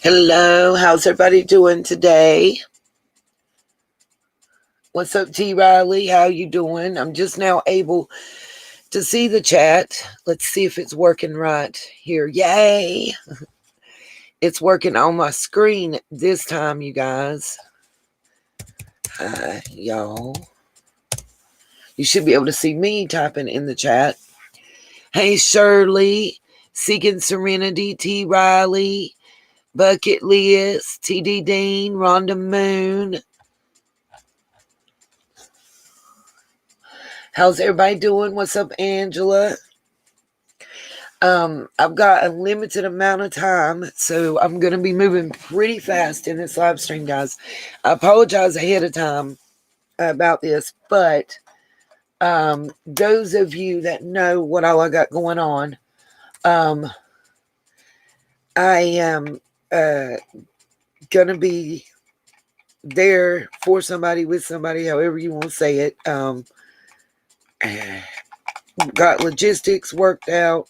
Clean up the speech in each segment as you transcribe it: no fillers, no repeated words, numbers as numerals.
Hello, how's everybody doing today? What's up, T. Riley? How you doing? I'm just now able to see the chat. Let's see if it's working right here. Yay! It's working on my screen this time, you guys. Hi, y'all. You should be able to see me typing in the chat. Hey, Shirley, Seeking Serenity, T. Riley, Bucket List, TD Dean, Rhonda Moon. How's everybody doing? What's up, Angela? I've got a limited amount of time, so I'm going to be moving pretty fast in this live stream, guys. I apologize ahead of time about this, but those of you that know what all I got going on, I am going to be there for somebody, with somebody, however you want to say it. Got logistics worked out.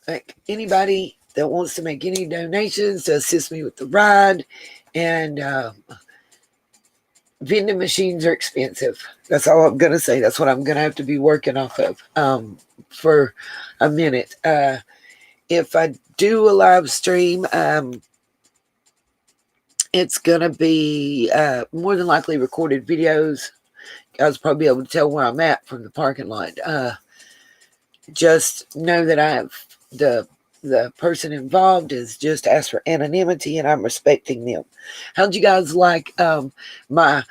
Like anybody that wants to make any donations to assist me with the ride, and vending machines are expensive. That's all I'm gonna say. That's what I'm gonna have to be working off of for a minute. If I do a live stream, it's gonna be more than likely recorded videos. You guys probably be able to tell where I'm at from the parking lot. Just know that I have the person involved is just asked for anonymity, and I'm respecting them. How'd you guys like my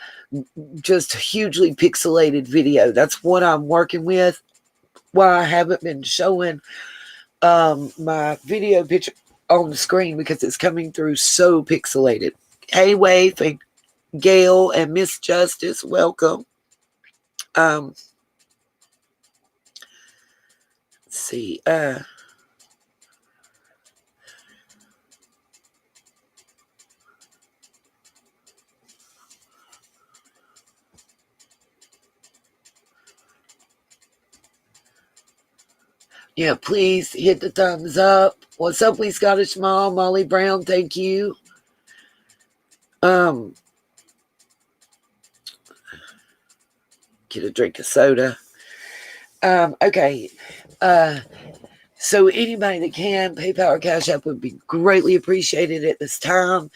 just hugely pixelated video? That's what I'm working with. Why I haven't been showing my video picture on the screen, because it's coming through so pixelated. Hey, Wave and Gail and Miss Justice, welcome. Let's see. Yeah, please hit the thumbs up. What's up, we Scottish Mom? Molly Brown, thank you. Get a drink of soda. Okay. So anybody that can, PayPal or Cash App would be greatly appreciated at this time.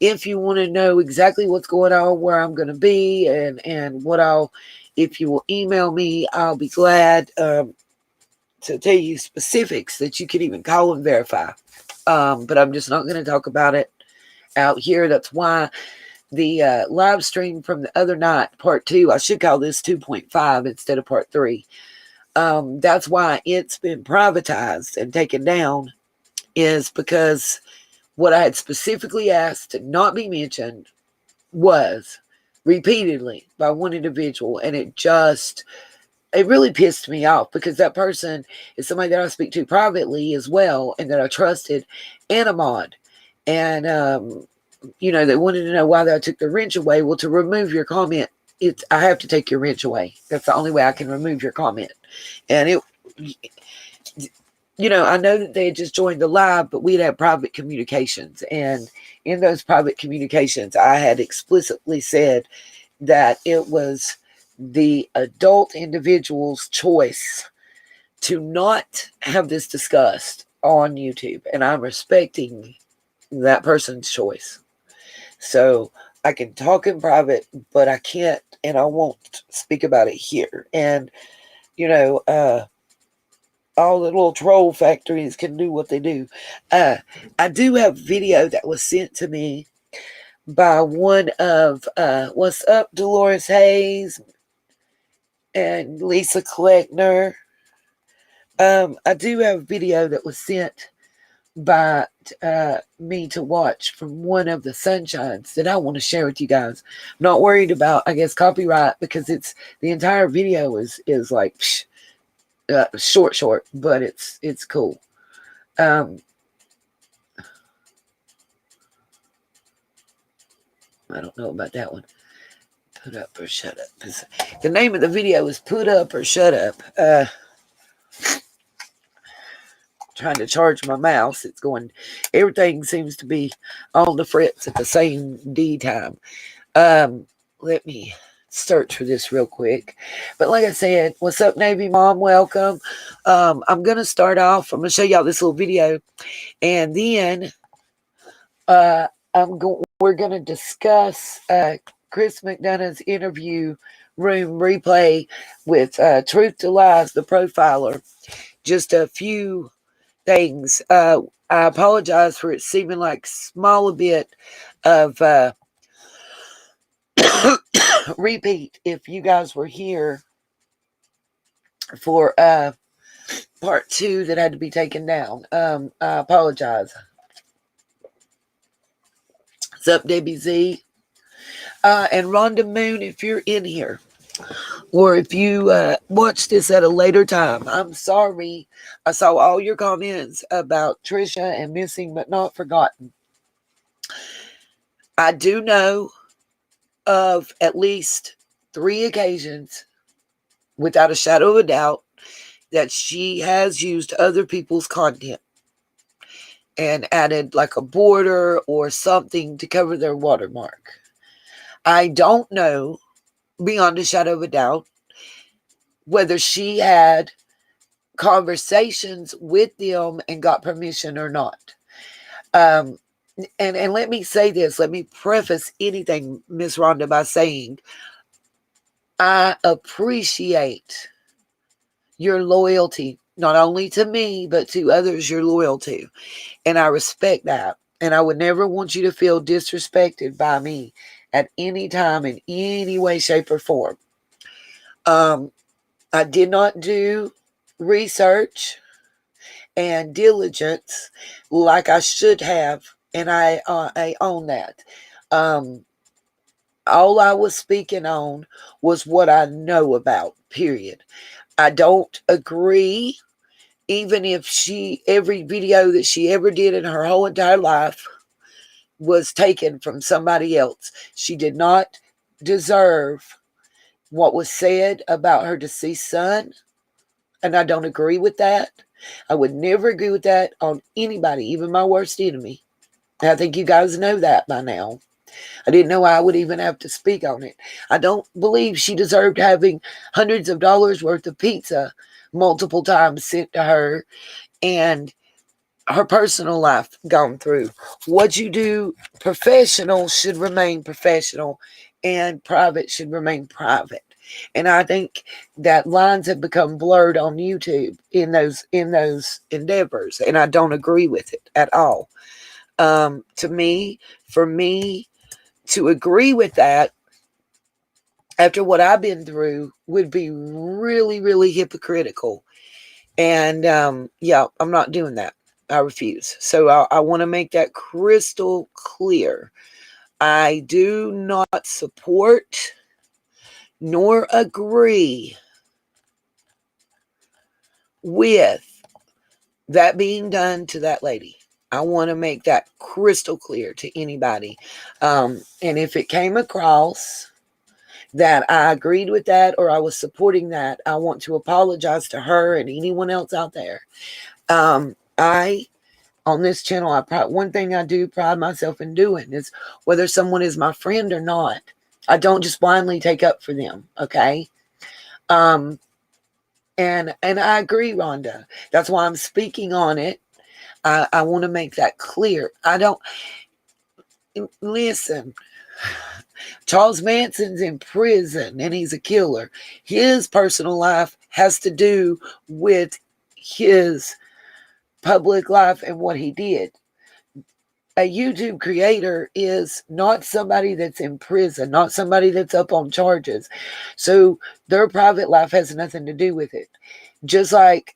If you want to know exactly what's going on, where I'm going to be, and what if you will email me, I'll be glad to tell you specifics that you can even call and verify. But I'm just not going to talk about it out here. That's why the live stream from the other night, part 2, I should call this 2.5 instead of part 3. That's why it's been privatized and taken down, is because what I had specifically asked to not be mentioned was repeatedly by one individual, and it really pissed me off, because that person is somebody that I speak to privately as well, and that I trusted, and a mod. And they wanted to know why I took the wrench away. Well, to remove your comment, I have to take your wrench away. That's the only way I can remove your comment. And I know that they had just joined the live, but we'd had private communications. And in those private communications, I had explicitly said that it was the adult individual's choice to not have this discussed on YouTube. And I'm respecting that person's choice. So I can talk in private, but I can't and I won't speak about it here. And, all the little troll factories can do what they do. I do have video that was sent to me by one of, what's up, Dolores Hayes and Lisa Kleckner. I do have video that was sent by me to watch from one of the Sunshines that I want to share with you guys. I'm not worried about, I guess, copyright, because the entire video is like short, but it's cool. I don't know about that one. Put up or shut up. The name of the video is Put Up or Shut Up. Trying trying to charge my mouse. It's going, everything seems to be on the fritz at the same D time. Let me search for this real quick. But like I said, what's up, Navy Mom? Welcome. I'm going to start off. I'm going to show y'all this little video. And then we're going to discuss Chris McDonough's interview room replay with Truth to Lies, the profiler. Just a few things. I apologize for it seeming like small a bit of repeat if you guys were here for part 2 that had to be taken down. I apologize. What's up, Debbie Z? And Rhonda Moon, if you're in here, or if you watch this at a later time, I'm sorry. I saw all your comments about Trisha and missing but not forgotten. I do know of at least 3 occasions, without a shadow of a doubt, that she has used other people's content and added like a border or something to cover their watermark. I don't know, beyond a shadow of a doubt, whether she had conversations with them and got permission or not. And let me say this, let me preface anything, Miss Rhonda, by saying I appreciate your loyalty, not only to me, but to others you're loyal to. And I respect that. And I would never want you to feel disrespected by me at any time, in any way, shape, or form. I did not do research and diligence like I should have, and I own that. All I was speaking on was what I know about, period. I don't agree, even if every video that she ever did in her whole entire life was taken from somebody else. She did not deserve what was said about her deceased son, and I don't agree with that. I would never agree with that on anybody, even my worst enemy. And I think you guys know that by now. I didn't know I would even have to speak on it. I don't believe she deserved having hundreds of dollars worth of pizza multiple times sent to her and her personal life gone through. What you do professional should remain professional, and private should remain private. And I think that lines have become blurred on YouTube in those endeavors, and I don't agree with it at all. For me to agree with that after what I've been through would be really, really hypocritical. And yeah, I'm not doing that. I refuse. So I want to make that crystal clear. I do not support nor agree with that being done to that lady. I want to make that crystal clear to anybody. And if it came across that I agreed with that or I was supporting that, I want to apologize to her and anyone else out there. On this channel, one thing I do pride myself in doing is whether someone is my friend or not, I don't just blindly take up for them. Okay. And I agree, Rhonda. That's why I'm speaking on it. I want to make that clear. Listen, Charles Manson's in prison and he's a killer. His personal life has to do with his public life and what he did. A YouTube creator is not somebody that's in prison, not somebody that's up on charges. So their private life has nothing to do with it. Just like,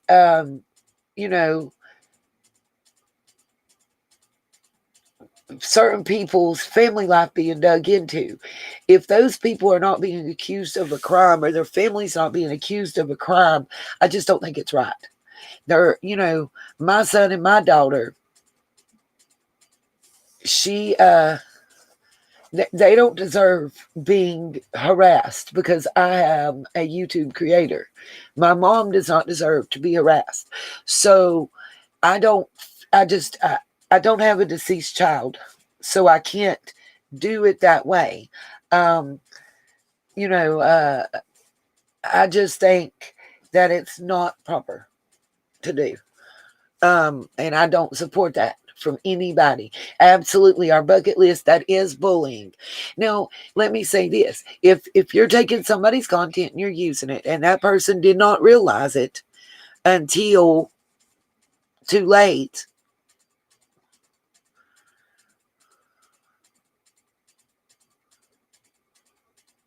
certain people's family life being dug into. If those people are not being accused of a crime or their family's not being accused of a crime, I just don't think it's right. They're, my son and my daughter, they don't deserve being harassed because I am a YouTube creator. My mom does not deserve to be harassed. So I don't, I don't have a deceased child, so I can't do it that way. Um, you know, I just think that it's not proper to do. And I don't support that from anybody. Absolutely, our bucket list, that is bullying. Now, let me say this: if you're taking somebody's content and you're using it, and that person did not realize it until too late.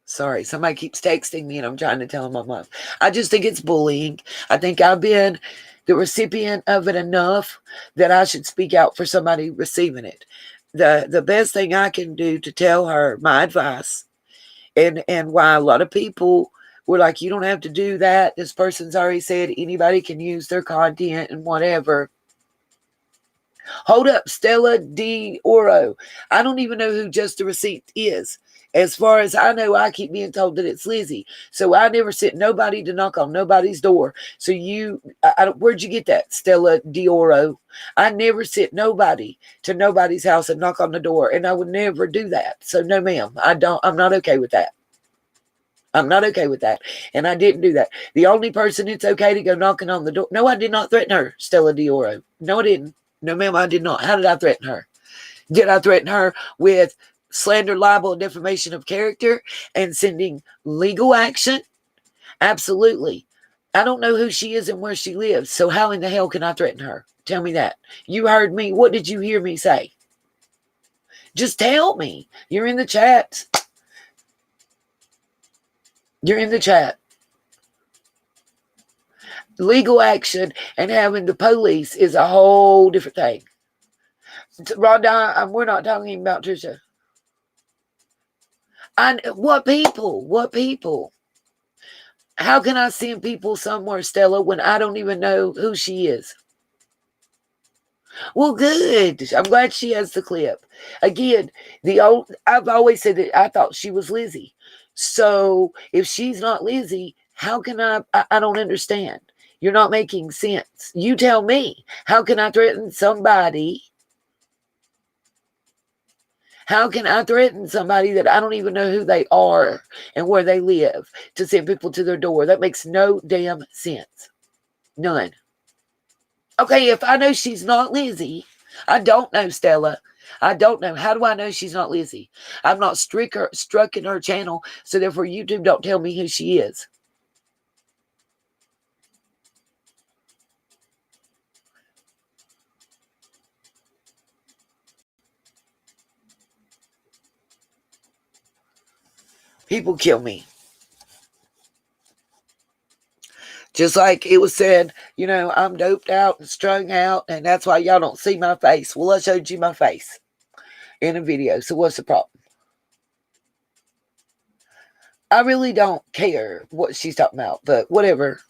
Sorry, somebody keeps texting me and I'm trying to tell them I'm off. I just think it's bullying. I think I've been the recipient of it enough that I should speak out for somebody receiving it. The best thing I can do to tell her my advice, and why a lot of people were like, you don't have to do that. This person's already said anybody can use their content and whatever. Hold up, Stella D. Oro. I don't even know who Just the Receipt is. As far as I know, I keep being told that it's Lizzie. So I never sent nobody to knock on nobody's door. So where'd you get that, Stella Dioro? I never sent nobody to nobody's house and knock on the door, and I would never do that. So no, ma'am, I'm not okay with that. I'm not okay with that. And I didn't do that. The only person it's okay to go knocking on the door. No, I did not threaten her, Stella Dioro. No, I didn't. No, ma'am, I did not. How did I threaten her? Did I threaten her with slander, libel, and defamation of character and sending legal action? Absolutely. I don't know who she is and where she lives. So how in the hell can I threaten her? Tell me that. You heard me. What did you hear me say? Just tell me. You're in the chat. You're in the chat. Legal action and having the police is a whole different thing. Rhonda, we're not talking about Trisha. What people? What people? How can I send people somewhere, Stella, when I don't even know who she is? Well, good. I'm glad she has the clip. Again, I've always said that I thought she was Lizzie. So if she's not Lizzie, how can I don't understand. You're not making sense. You tell me. How can I threaten somebody? How can I threaten somebody that I don't even know who they are and where they live to send people to their door? That makes no damn sense. None. Okay, if I know she's not Lizzie, I don't know Stella. I don't know. How do I know she's not Lizzie? I've not struck in her channel, so therefore YouTube don't tell me who she is. People kill me. Just like it was said, I'm doped out and strung out, and that's why y'all don't see my face. Well, I showed you my face in a video, so what's the problem? I really don't care what she's talking about, but whatever.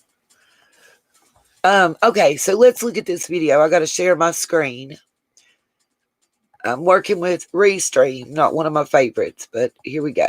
Okay, so let's look at this video. I got to share my screen. I'm working with Restream, not one of my favorites, but here we go.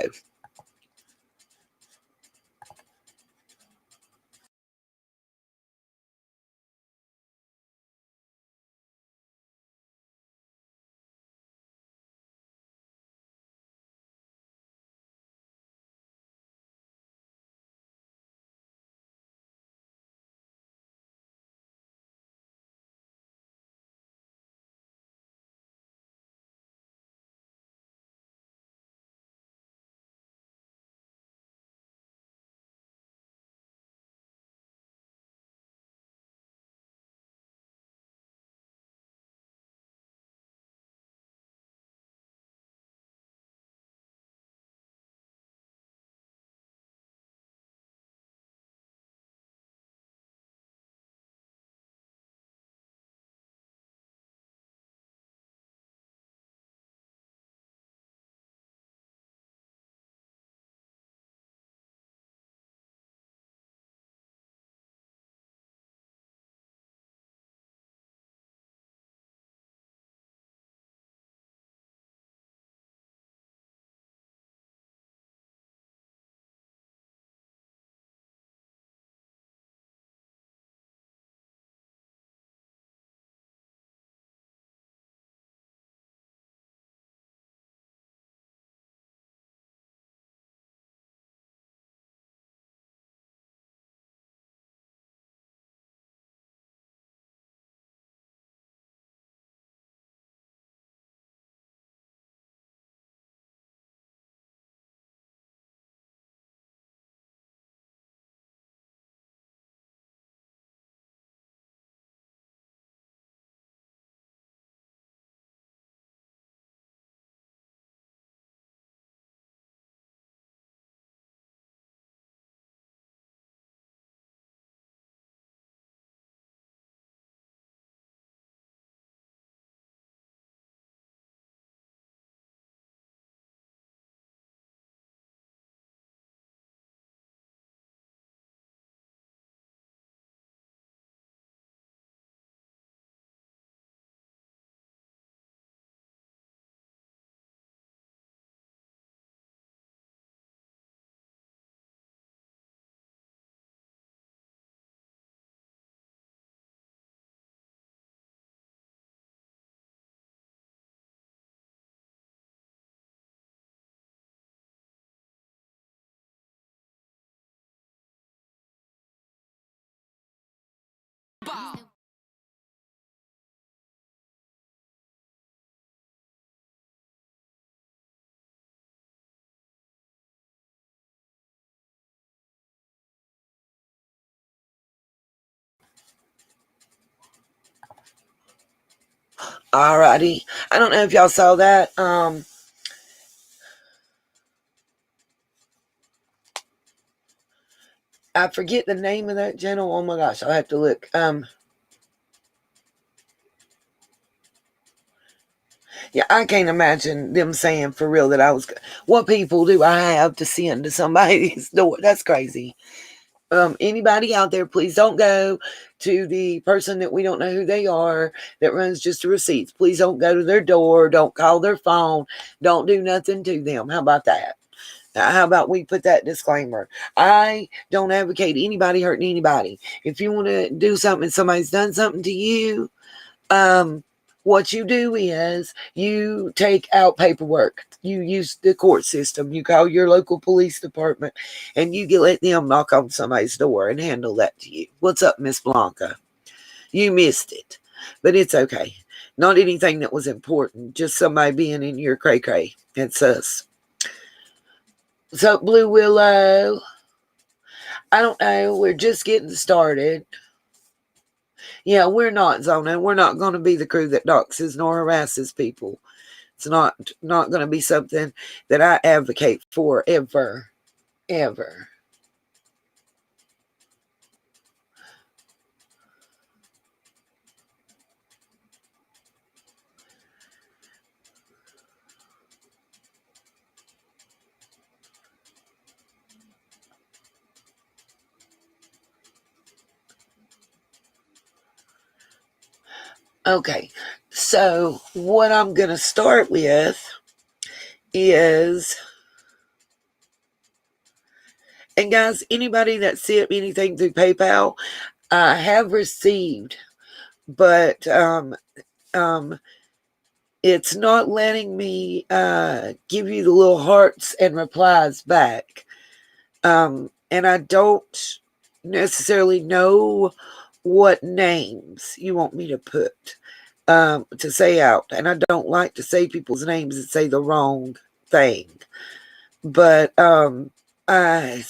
Alrighty. I don't know if y'all saw that. I forget the name of that channel. Oh my gosh, I'll have to look. Yeah, I can't imagine them saying for real that I was. What people do I have to send to somebody's door? That's crazy. Anybody out there, please don't go to the person that we don't know who they are that runs just the receipts. Please don't go to their door. Don't call their phone. Don't do nothing to them. How about that? How about we put that disclaimer? I don't advocate anybody hurting anybody. If you want to do something and somebody's done something to you, what you do is you take out paperwork. You use the court system. You call your local police department and you let them knock on somebody's door and handle that to you. What's up, Miss Blanca? You missed it, but it's okay. Not anything that was important, just somebody being in your cray-cray. It's us. So, Blue Willow, I don't know. We're just getting started. Yeah, we're not zoning. We're not going to be the crew that doxes nor harasses people. It's not going to be something that I advocate for ever. Okay, so what I'm going to start with is, and guys, anybody that sent me anything through PayPal, I have received, but it's not letting me give you the little hearts and replies back. And I don't necessarily know what names you want me to put to say out. And I don't like to say people's names and say the wrong thing. But I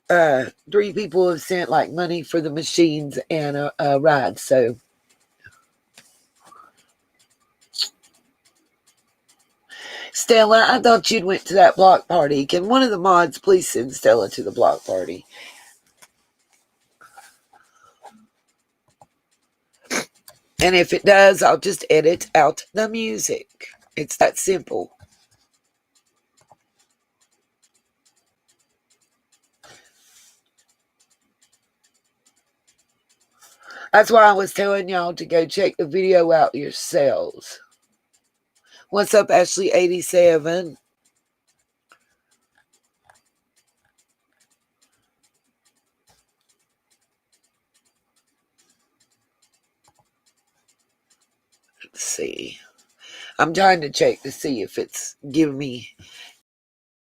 3 people have sent like money for the machines and a ride. So Stella, I thought you'd went to that block party. Can one of the mods please send Stella to the block party? And if it does, I'll just edit out the music. It's that simple. That's why I was telling y'all to go check the video out yourselves. What's up, Ashley87? Let's see. I'm trying to check to see if it's giving me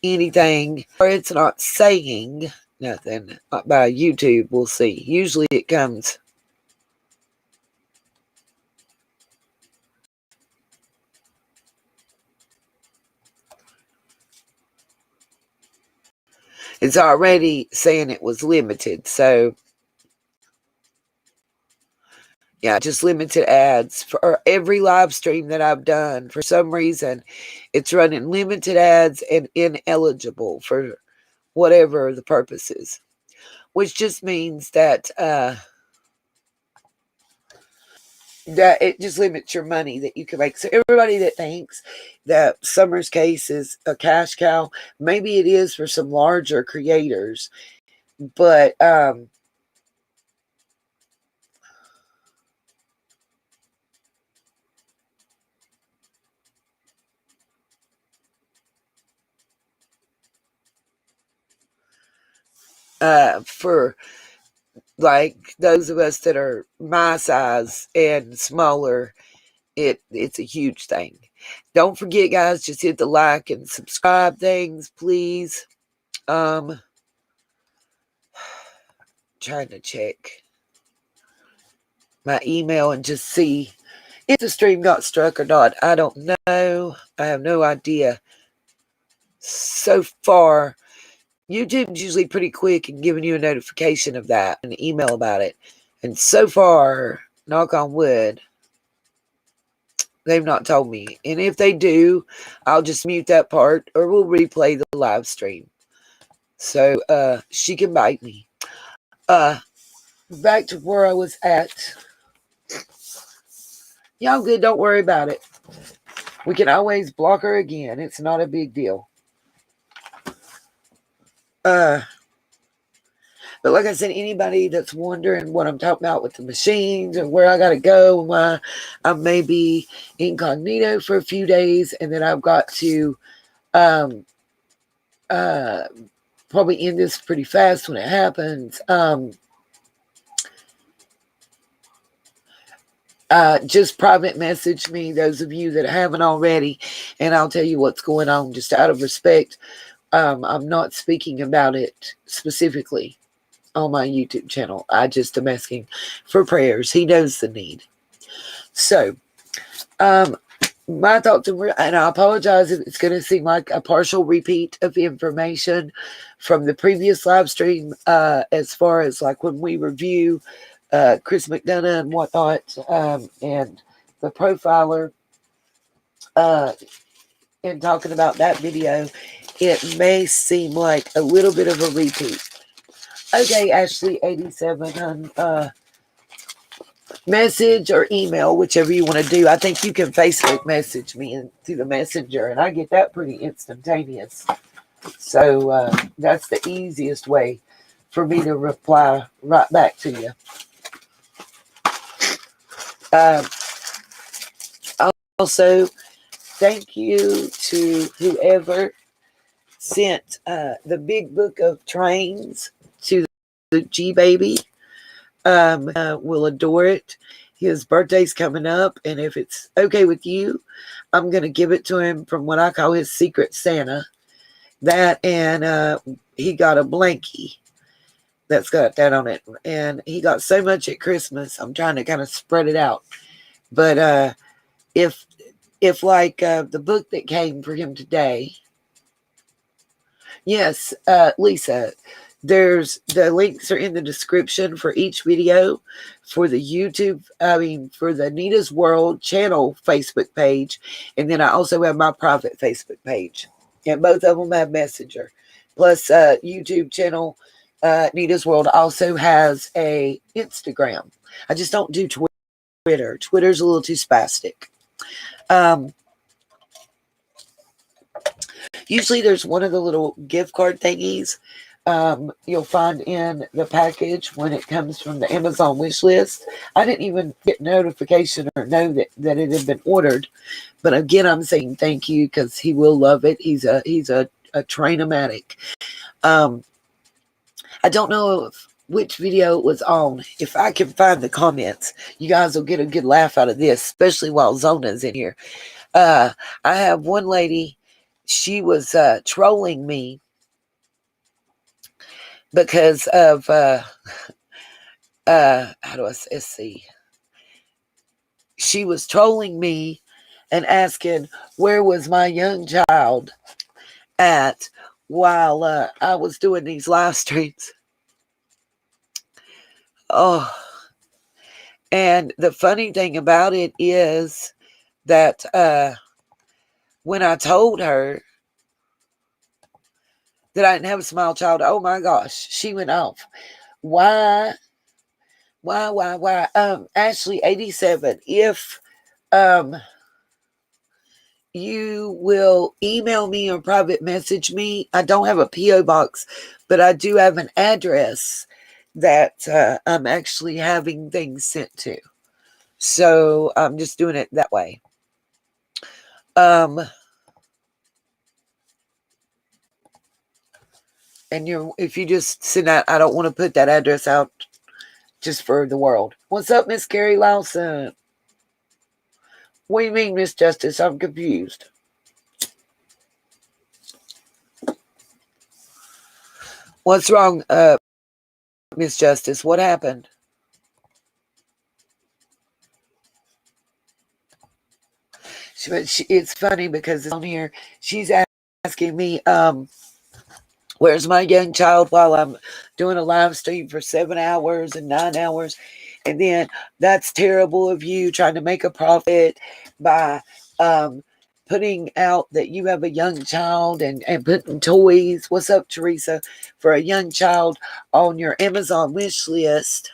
anything or it's not saying nothing. By YouTube, we'll see. Usually it comes. It's already saying it was limited. So, yeah, just limited ads for every live stream that I've done. For some reason, it's running limited ads and ineligible for whatever the purpose is, which just means that that it just limits your money that you can make. So everybody that thinks that Summer's case is a cash cow, maybe it is for some larger creators, but for like those of us that are my size and smaller, it's a huge thing. Don't forget, guys, just hit the like and subscribe things, please. Trying to check my email and just see if the stream got struck or not. I don't know. I have no idea. So far, YouTube's usually pretty quick in giving you a notification of that, an email about it. And so far, knock on wood, They've not told me. And if they do, I'll just mute that part or we'll replay the live stream. So she can bite me. Back to where I was at. Y'all good, don't worry about it. We can always block her again. It's not a big deal. But like I said, anybody that's wondering what I'm talking about with the machines or where I got to go and why I may be incognito for a few days and then I've got to probably end this pretty fast when it happens. Just private message me, those of you that haven't already, and I'll tell you what's going on just out of respect. I'm not speaking about it specifically on my YouTube channel. I just am asking for prayers. He knows the need. So, my thoughts, and I apologize if it's going to seem like a partial repeat of the information from the previous live stream, as far as like when we review Chris McDonough and whatnot, and the profiler, in talking about that video, it may seem like a little bit of a repeat. Okay, Ashley 87, message or email, whichever you want to do. I think you can Facebook message me through the messenger, and I get that pretty instantaneous. So that's the easiest way for me to reply right back to you. Also, thank you to whoever sent the big book of trains to the G baby. Will adore it. His birthday's coming up, and if it's okay with you, I'm going to give it to him from what I call his secret Santa. That, and he got a blankie that's got that on it, and he got so much at Christmas. I'm trying to kind of spread it out, but if like the book that came for him today, yes, Lisa, there's the links are in the description for each video for the YouTube, for the Nita's World channel Facebook page, and then I also have my private Facebook page, and both of them have Messenger. Plus, YouTube channel Nita's World also has a Instagram. I just don't do Twitter. Twitter's a little too spastic. Usually there's one of the little gift card thingies you'll find in the package when it comes from the Amazon wish list. I didn't even get notification or know that it had been ordered. But again, I'm saying thank you because he will love it. He's a train-o-matic. I don't know which video it was on. If I can find the comments, you guys will get a good laugh out of this, especially while Zona's in here. I have one lady, she was trolling me because of let's see. She was trolling me and asking where was my young child at while I was doing these live streams. Oh, and the funny thing about it is that when I told her that I didn't have a small child, oh my gosh, she went off. Why? Ashley 87, if you will email me or private message me, I don't have a P.O. box, but I do have an address that I'm actually having things sent to. So I'm just doing it that way. And if you just send out, I don't want to put that address out just for the world. What's up, Miss Carrie Lawson? What do you mean, Miss Justice? I'm confused. What's wrong, Miss Justice? What happened? It's funny because it's on here. She's asking me, where's my young child while I'm doing a live stream for 7 hours and 9 hours. And then that's terrible of you trying to make a profit by putting out that you have a young child and putting toys. What's up, Teresa? For a young child on your Amazon wish list,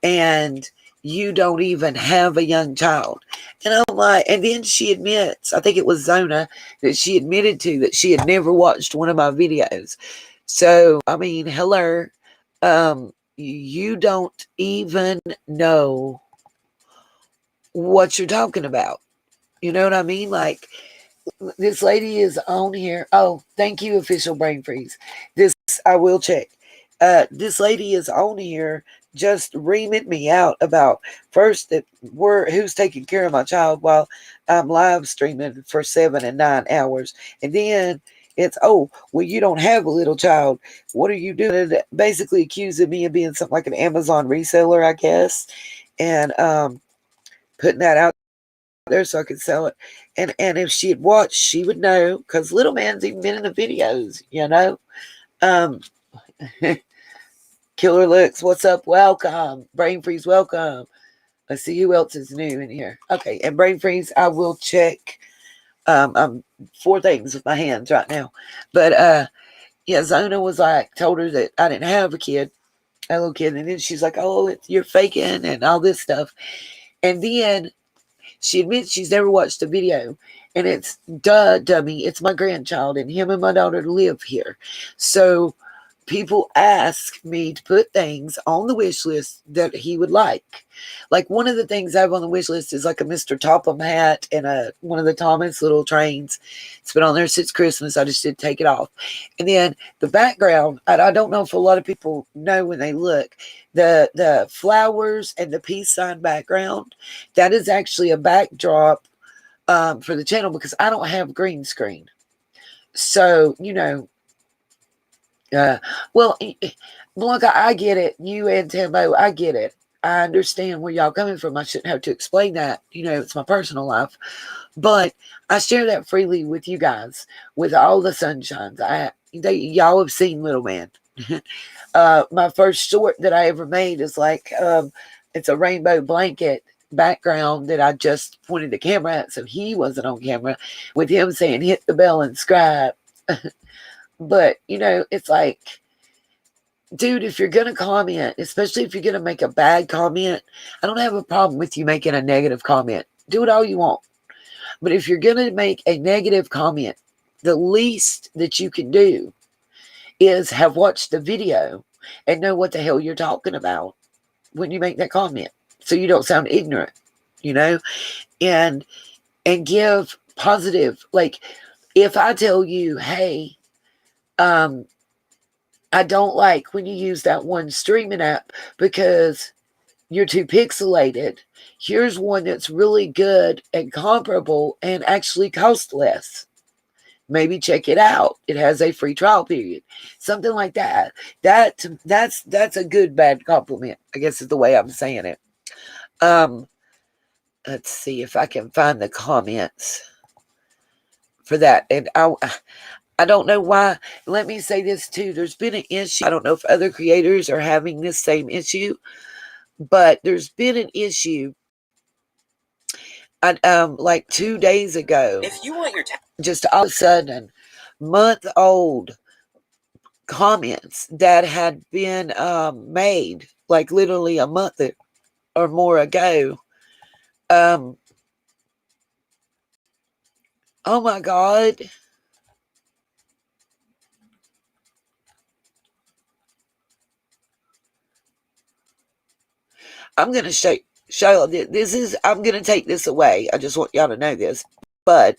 and you don't even have a young child. And I'm like, and then she admits, I think it was Zona, that she admitted to that she had never watched one of my videos. So, I mean, hello, you don't even know what you're talking about. You know what I mean? Like, this lady is on here. Oh, thank you, official brain freeze. This I will check. This lady is on here just reaming me out about first that who's taking care of my child while I'm live streaming for 7 and 9 hours, and then it's, oh well, you don't have a little child. What are you doing? Basically accusing me of being something like an Amazon reseller, I guess, and putting that out there so I could sell it. And if she had watched, she would know, because little man's even been in the videos, you know. Um, Killer Looks, what's up? Welcome. Brain Freeze, welcome. Let's see who else is new in here. Okay, and Brain Freeze, I will check. I'm 4 things with my hands right now. But yeah, Zona was like, told her that I didn't have a little kid, and then she's like, oh, you're faking and all this stuff. And then she admits she's never watched the video. And it's, duh, dummy, it's my grandchild, and him and my daughter live here. So people ask me to put things on the wish list that he would like. Like, one of the things I have on the wish list is like a Mr. Topham hat and one of the Thomas little trains. It's been on there since Christmas. I just did take it off. And then the background, I don't know if a lot of people know when they look, the flowers and the peace sign background, that is actually a backdrop for the channel, because I don't have green screen. So, you know, well, Blanca, I get it. You and Tambo, I get it. I understand where y'all coming from. I shouldn't have to explain that. You know, it's my personal life. But I share that freely with you guys, with all the sunshines. Y'all have seen Little Man. My first short that I ever made is like, it's a rainbow blanket background that I just pointed the camera at, so he wasn't on camera, with him saying, hit the bell and subscribe. But, you know, it's like, dude, if you're going to comment, especially if you're going to make a bad comment, I don't have a problem with you making a negative comment. Do it all you want. But if you're going to make a negative comment, the least that you can do is have watched the video and know what the hell you're talking about when you make that comment, so you don't sound ignorant, you know, and give positive. Like, if I tell you, hey, I don't like when you use that one streaming app because you're too pixelated. Here's one that's really good and comparable and actually costs less. Maybe check it out. It has a free trial period. Something like that. That's a good bad compliment, I guess is the way I'm saying it. Let's see if I can find the comments for that. And I don't know why. Let me say this too. There's been an issue. I don't know if other creators are having this same issue, but there's been an issue. Like 2 days ago, if you want your just all of a sudden, month old comments that had been made like literally a month or more ago. Oh my God. I'm going to show this is, I'm going to take this away. I just want y'all to know this, but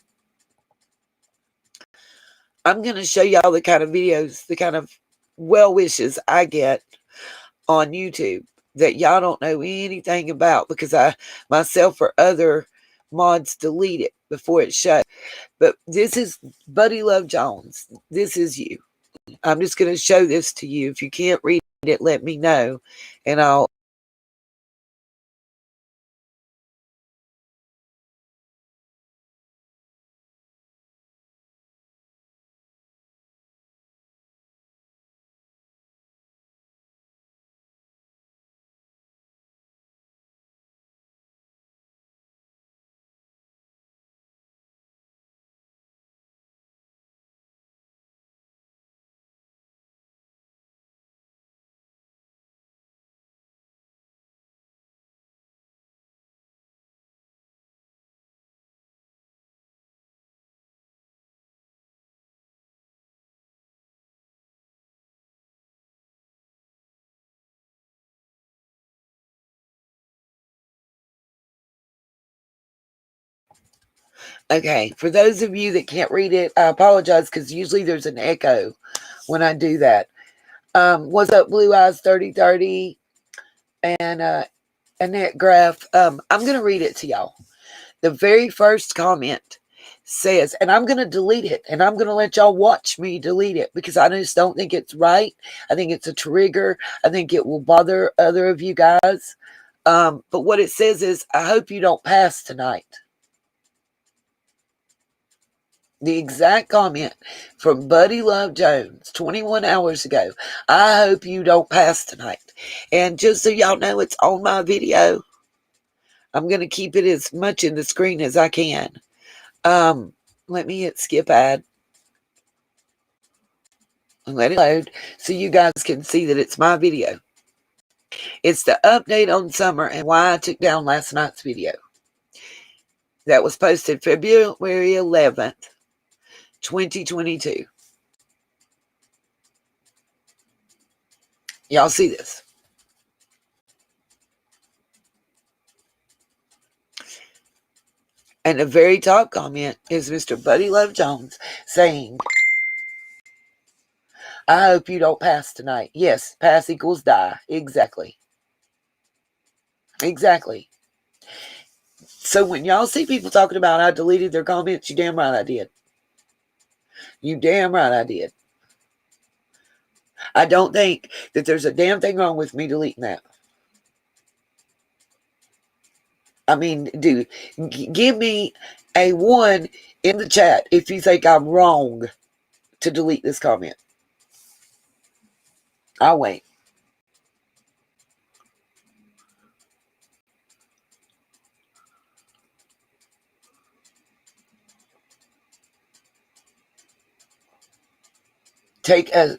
I'm going to show y'all the kind of videos, the kind of well wishes I get on YouTube that y'all don't know anything about, because I myself or other mods delete it before it shows. But this is Buddy Love Jones. This is you. I'm just going to show this to you. If you can't read it, let me know, and I'll Okay, for those of you that can't read it, I apologize because usually there's an echo when I do that. What's up, Blue Eyes 3030 and Annette Graff? I'm going to read it to y'all. The very first comment says, and I'm going to delete it, and I'm going to let y'all watch me delete it because I just don't think it's right. I think it's a trigger. I think it will bother other of you guys. But what it says is, I hope you don't pass tonight. The exact comment from Buddy Love Jones 21 hours ago. I hope you don't pass tonight. And just so y'all know, it's on my video. I'm going to keep it as much in the screen as I can. Let me hit skip ad and let it load so you guys can see that it's my video. It's the update on summer and why I took down last night's video. That was posted February 11th, 2022. Y'all see this? And the very top comment is Mr. Buddy Love Jones saying, I hope you don't pass tonight. Yes, pass equals die. Exactly. Exactly. So when y'all see people talking about I deleted their comments, you damn right I did. You damn right I did. I don't think that there's a damn thing wrong with me deleting that. I mean, dude, give me a 1 in the chat if you think I'm wrong to delete this comment. I'll wait. Take a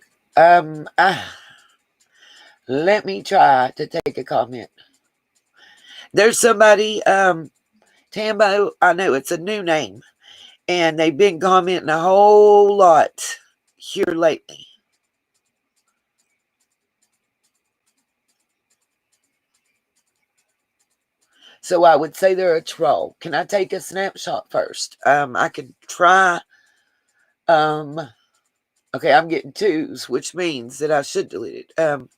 let me try to take a comment. There's somebody, Tambo, I know it's a new name, and they've been commenting a whole lot here lately. So I would say they're a troll. Can I take a snapshot first? I can try. Okay, I'm getting 2s, which means that I should delete it.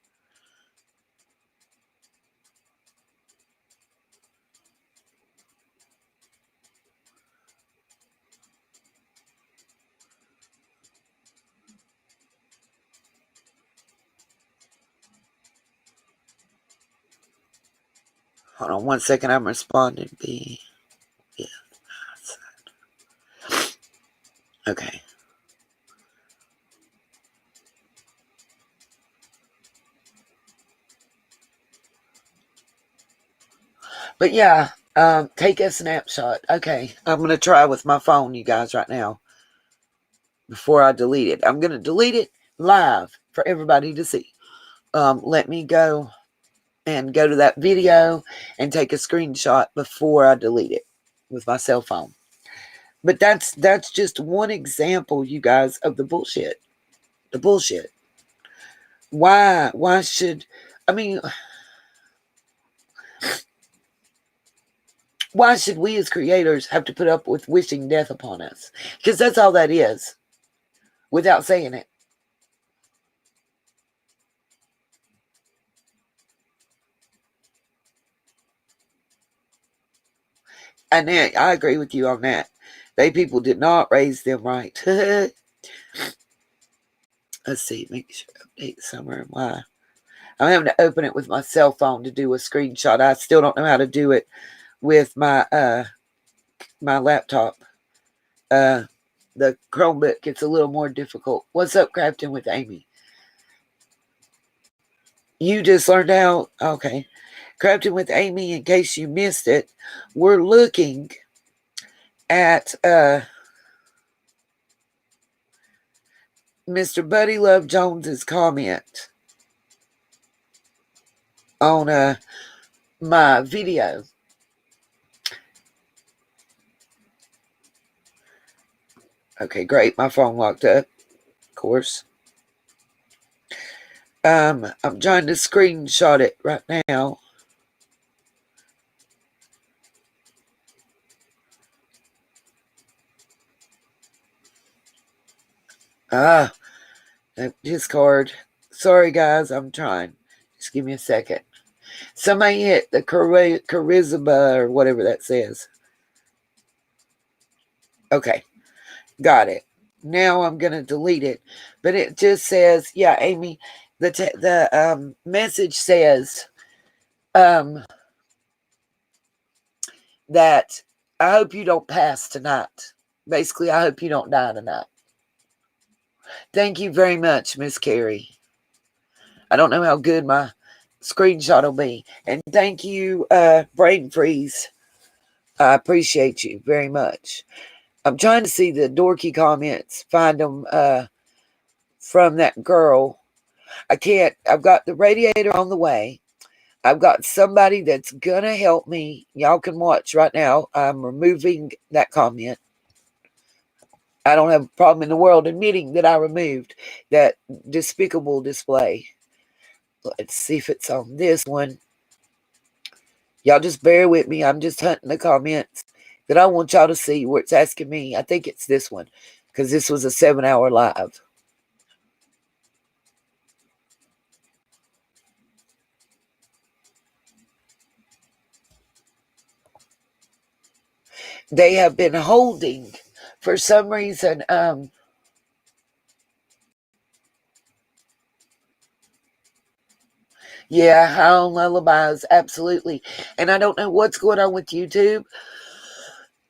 Hold on 1 second. I'm responding. Yeah. Okay. But yeah, take a snapshot. Okay, I'm going to try with my phone, you guys, right now before I delete it. I'm going to delete it live for everybody to see. Let me go and go to that video and take a screenshot before I delete it with my cell phone. But that's just one example, you guys, of the bullshit. The bullshit. Why should, I mean, why should we as creators have to put up with wishing death upon us? Because that's all that is, without saying it. And I agree with you on that. They people did not raise them right. Let's see, make sure update somewhere. Why? I'm having to open it with my cell phone to do a screenshot. I still don't know how to do it with my my laptop. The Chromebook gets a little more difficult. What's up, Crafting with Amy? You just learned how? Okay. Crafting with Amy, in case you missed it, we're looking at Mr. Buddy Love Jones's comment on my video. Okay, great. My phone locked up, of course. I'm trying to screenshot it right now. Ah, discard. Sorry, guys, I'm trying. Just give me a second. Somebody hit the charisma or whatever that says. Okay, got it. Now I'm gonna delete it, but it just says, yeah, Amy. The message says that I hope you don't pass tonight. Basically, I hope you don't die tonight. Thank you very much, Miss Carrie. I don't know how good my screenshot will be. And thank you, Brain Freeze. I appreciate you very much. I'm trying to see the dorky comments, find them from that girl. I can't. I've got the radiator on the way. I've got somebody that's going to help me. Y'all can watch right now. I'm removing that comment. I don't have a problem in the world admitting that I removed that despicable display. Let's see if it's on this one. Y'all just bear with me. I'm just hunting the comments that I want y'all to see where it's asking me. I think it's this one because this was a 7-hour live. They have been holding for some reason. Yeah, Hound Lullabies, absolutely. And I don't know what's going on with YouTube,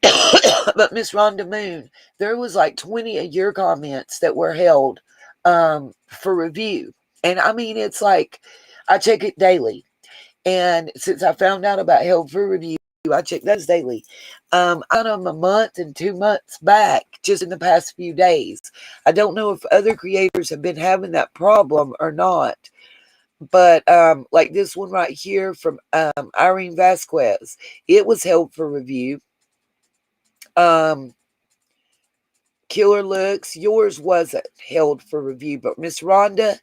but Miss Rhonda Moon, there was like 20 of your comments that were held for review. And I mean, it's like, I check it daily. And since I found out about held for review, I check those daily. I got them a month and 2 months back just in the past few days. I don't know if other creators have been having that problem or not. But like this one right here from Irene Vasquez, it was held for review. Killer Looks, yours wasn't held for review, but Miss Rhonda,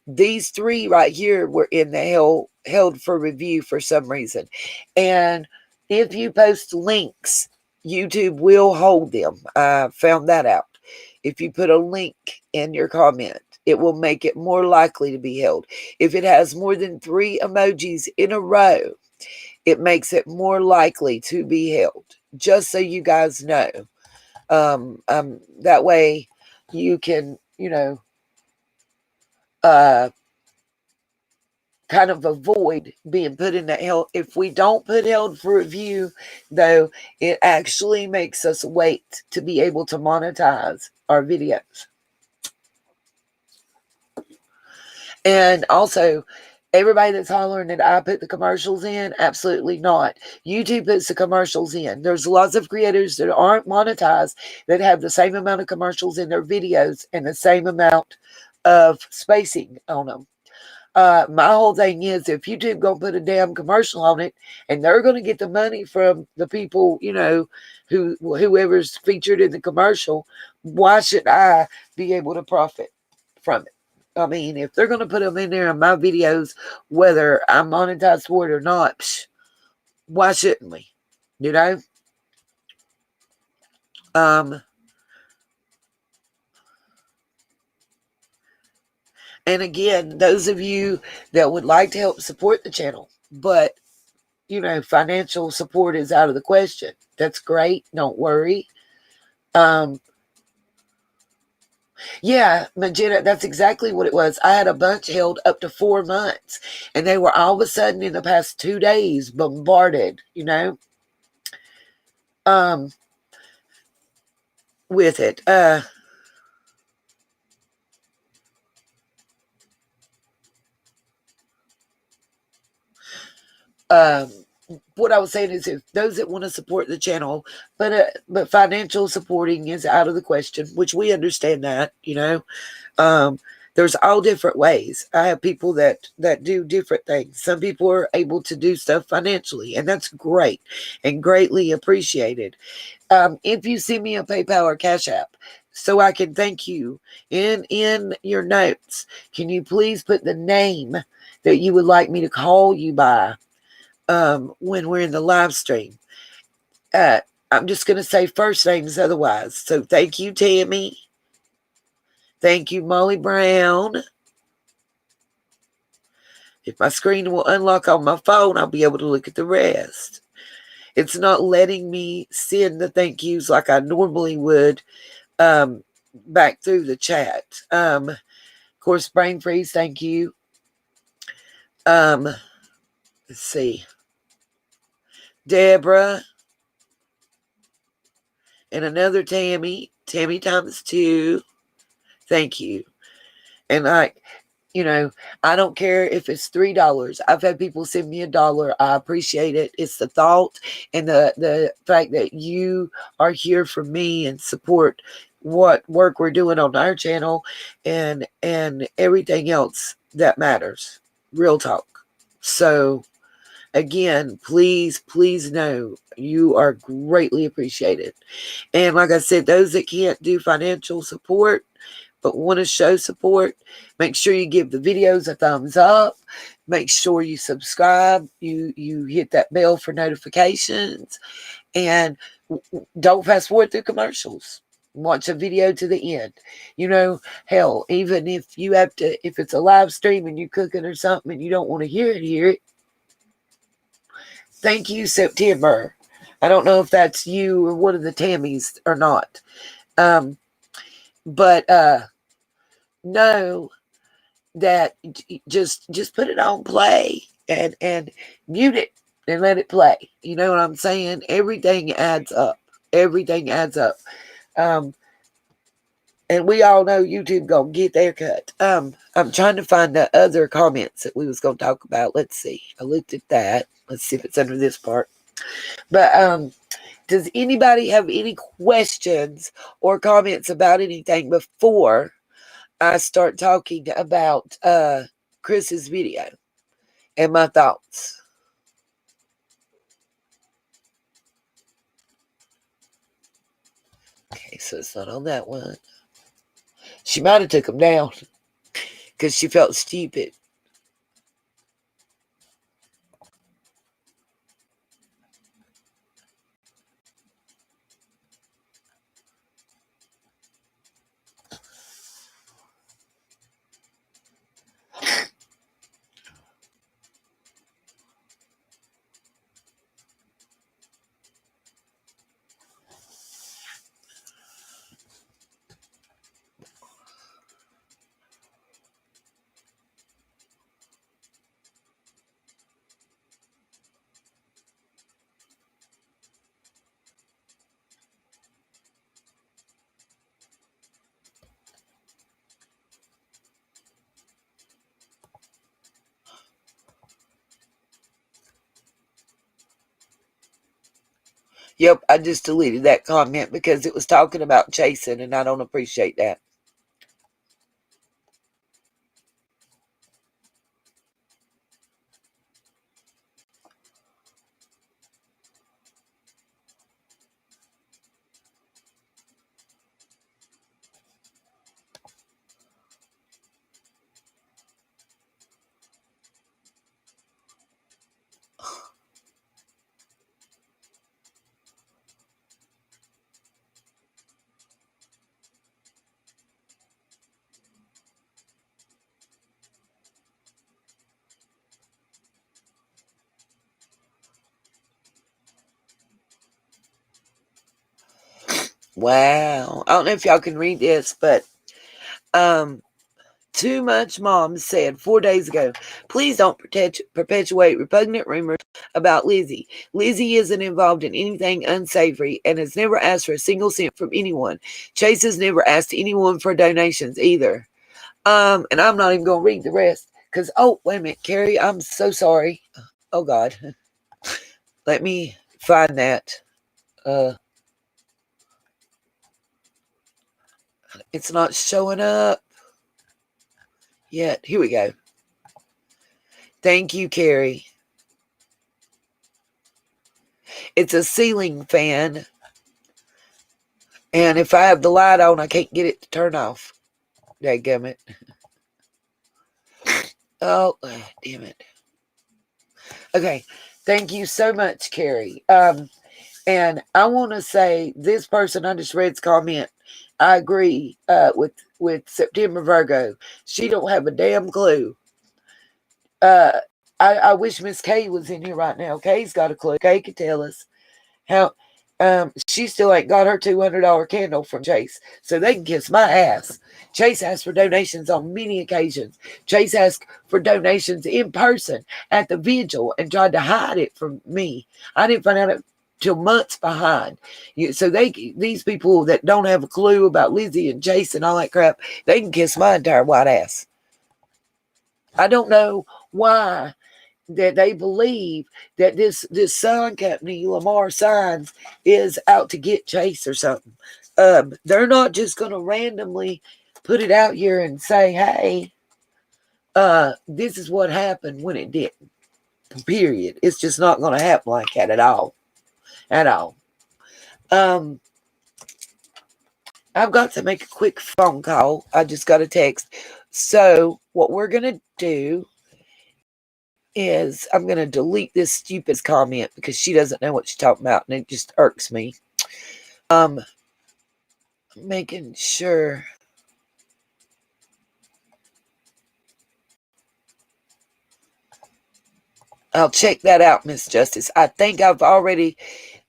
these three right here were in the held for review for some reason. And if you post links, YouTube will hold them. I found that out. If you put a link in your comment, it will make it more likely to be held. If it has more than 3 emojis in a row, it makes it more likely to be held. Just so you guys know. That way you can, uh, kind of avoid being put in that held. If we don't put held for review, though, it actually makes us wait to be able to monetize our videos. And also, everybody that's hollering that I put the commercials in, absolutely not. YouTube puts the commercials in. There's lots of creators that aren't monetized that have the same amount of commercials in their videos and the same amount of spacing on them. My whole thing is, if YouTube gonna put a damn commercial on it, and they're gonna get the money from the people, whoever's featured in the commercial, why should I be able to profit from it? I mean, if they're gonna put them in there in my videos, whether I'm monetized for it or not, why shouldn't we? You know. And again, those of you that would like to help support the channel, but financial support is out of the question. That's great. Don't worry. Yeah, Magenta, that's exactly what it was. I had a bunch held up to 4 months, and they were all of a sudden in the past 2 days bombarded, with it. Um, what I was saying is, if those that want to support the channel, but financial supporting is out of the question, which we understand that, there's all different ways. I have people that do different things. Some people are able to do stuff financially, and that's great and greatly appreciated. If you send me a PayPal or Cash App, so I can thank you in your notes, can you please put the name that you would like me to call you by when we're in the live stream? I'm just going to say first names otherwise. So thank you, Tammy. Thank you, Molly Brown. If my screen will unlock on my phone, I'll be able to look at the rest. It's not letting me send the thank yous like I normally would back through the chat. Of course, Brain Freeze, thank you. Let's see. Deborah and another Tammy. Tammy times 2. Thank you. And I don't care if it's $3. I've had people send me $1. I appreciate it. It's the thought and the fact that you are here for me and support what work we're doing on our channel and everything else that matters. Real talk. So again, please know you are greatly appreciated. And like I said, those that can't do financial support but want to show support, make sure you give the videos a thumbs up. Make sure you subscribe. You hit that bell for notifications. And don't fast forward through commercials. Watch a video to the end. Hell, even if you have to, if it's a live stream and you're cooking or something and you don't want to hear it. Thank you, September. I don't know if that's you or one of the Tammys or not. But know that just put it on play and mute it and let it play. You know what I'm saying? Everything adds up. Everything adds up. And we all know YouTube gonna get their cut. I'm trying to find the other comments that we was gonna talk about. Let's see. I looked at that. Let's see if it's under this part. But does anybody have any questions or comments about anything before I start talking about Chris's video and my thoughts? Okay, so it's not on that one. She might have took him down because she felt stupid. Yep, I just deleted that comment because it was talking about chasing, and I don't appreciate that. Wow. I don't know if y'all can read this, but Too Much Mom said 4 days ago, please don't perpetuate repugnant rumors about Lizzie. Lizzie isn't involved in anything unsavory and has never asked for a single cent from anyone. Chase has never asked anyone for donations either. And I'm not even going to read the rest because, oh, wait a minute, Carrie, I'm so sorry. Oh, God. Let me find that. It's not showing up yet. Here we go. Thank you, Carrie. It's a ceiling fan. And if I have the light on, I can't get it to turn off. Dadgummit. Oh, damn it. Okay. Thank you so much, Carrie. And I want to say this person under Shred's comment, I agree with September Virgo. She don't have a damn clue. I wish Miss Kay was in here right now. Kay's got a clue. Kay could tell us how. She still ain't got her $200 candle from Chase, so they can kiss my ass. Chase asked for donations on many occasions. Chase asked for donations in person at the vigil and tried to hide it from me. I didn't find out till months behind. So these people that don't have a clue about Lizzie and Chase and all that crap, they can kiss my entire white ass. I don't know why that they believe that this sign company, Lamar Signs, is out to get Chase or something. They're not just going to randomly put it out here and say, hey, this is what happened when it didn't. Period. It's just not going to happen like that at all. At all. I've got to make a quick phone call. I just got a text. So what we're going to do is I'm going to delete this stupid comment because she doesn't know what she's talking about and it just irks me. Making sure. I'll check that out, Miss Justice. I think I've already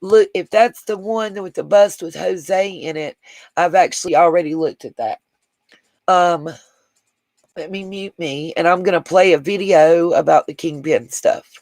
looked. If that's the one with the bust with Jose in it, I've actually already looked at that. Let me mute me, and I'm going to play a video about the Kingpin stuff.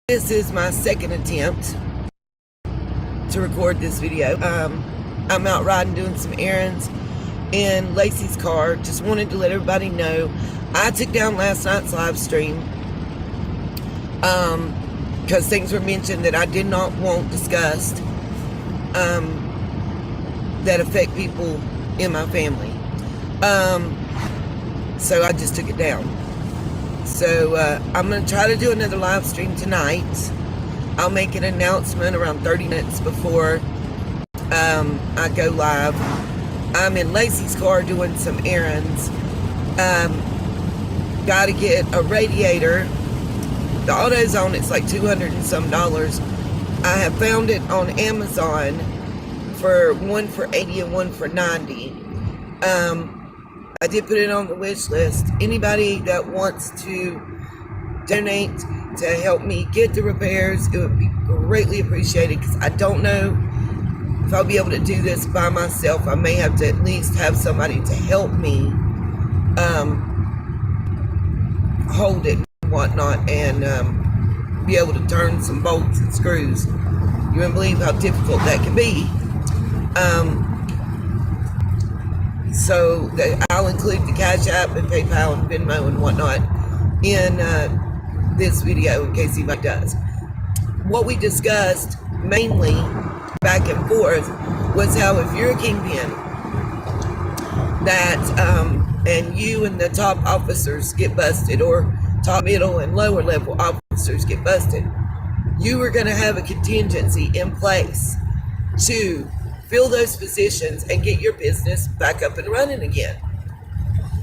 This is my second attempt to record this video. I'm out riding, doing some errands in Lacey's car. Just wanted to let everybody know I took down last night's live stream because things were mentioned that I did not want discussed that affect people in my family. So I just took it down. So I'm going to try to do another live stream tonight. I'll make an announcement around 30 minutes before I go live. I'm in Lacey's car doing some errands. Got to get a radiator. The AutoZone, it's like $200 and some. I have found it on Amazon for one for $80 and one for $90. I did put it on the wish list. Anybody that wants to donate to help me get the repairs, it would be greatly appreciated because I don't know if I'll be able to do this by myself. I may have to at least have somebody to help me hold it and whatnot and be able to turn some bolts and screws. You wouldn't believe how difficult that can be. So I'll include the Cash App and PayPal and Venmo and whatnot in this video in case anybody does. What we discussed mainly back and forth was how if you're a kingpin that and you and the top officers get busted or top, middle, and lower level officers get busted, you are going to have a contingency in place to fill those positions and get your business back up and running again.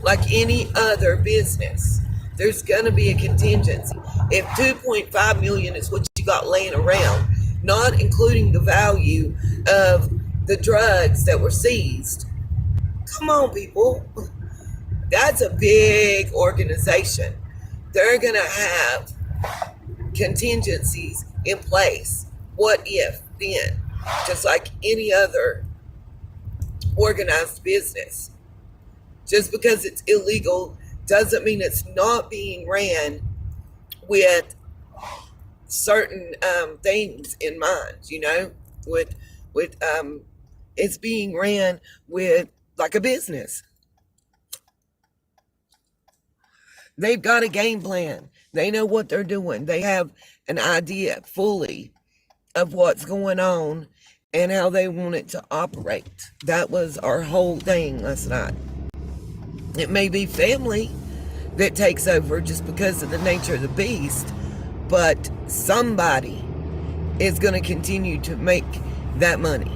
Like any other business, there's going to be a contingency. If 2.5 million is what you got laying around, not including the value of the drugs that were seized, come on, people. That's a big organization. They're going to have contingencies in place. What if then? Just like any other organized business. Just because it's illegal doesn't mean it's not being ran with certain things in mind, with it's being ran with like a business. They've got a game plan. They know what they're doing. They have an idea fully of what's going on and how they want it to operate. That was our whole thing last night. It may be family that takes over just because of the nature of the beast, but somebody is going to continue to make that money.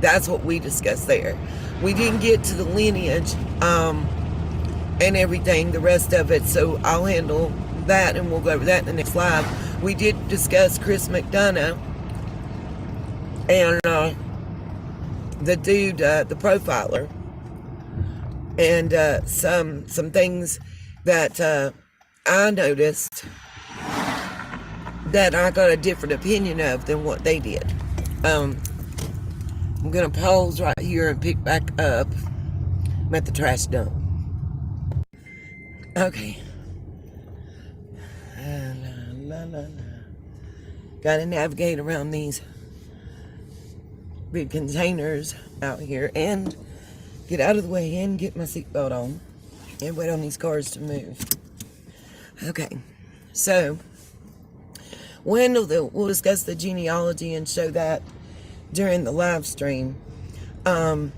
That's what we discussed there. We didn't get to the lineage and everything, the rest of it, so I'll handle that and we'll go over that in the next live. We did discuss Chris McDonough and the dude, the profiler, and some things that I noticed that I got a different opinion of than what they did. I'm gonna pause right here and pick back up. I'm at the trash dump. Okay. Gotta navigate around these big containers out here and get out of the way and get my seatbelt on and wait on these cars to move. Okay, so we'll discuss the genealogy and show that during the live stream. The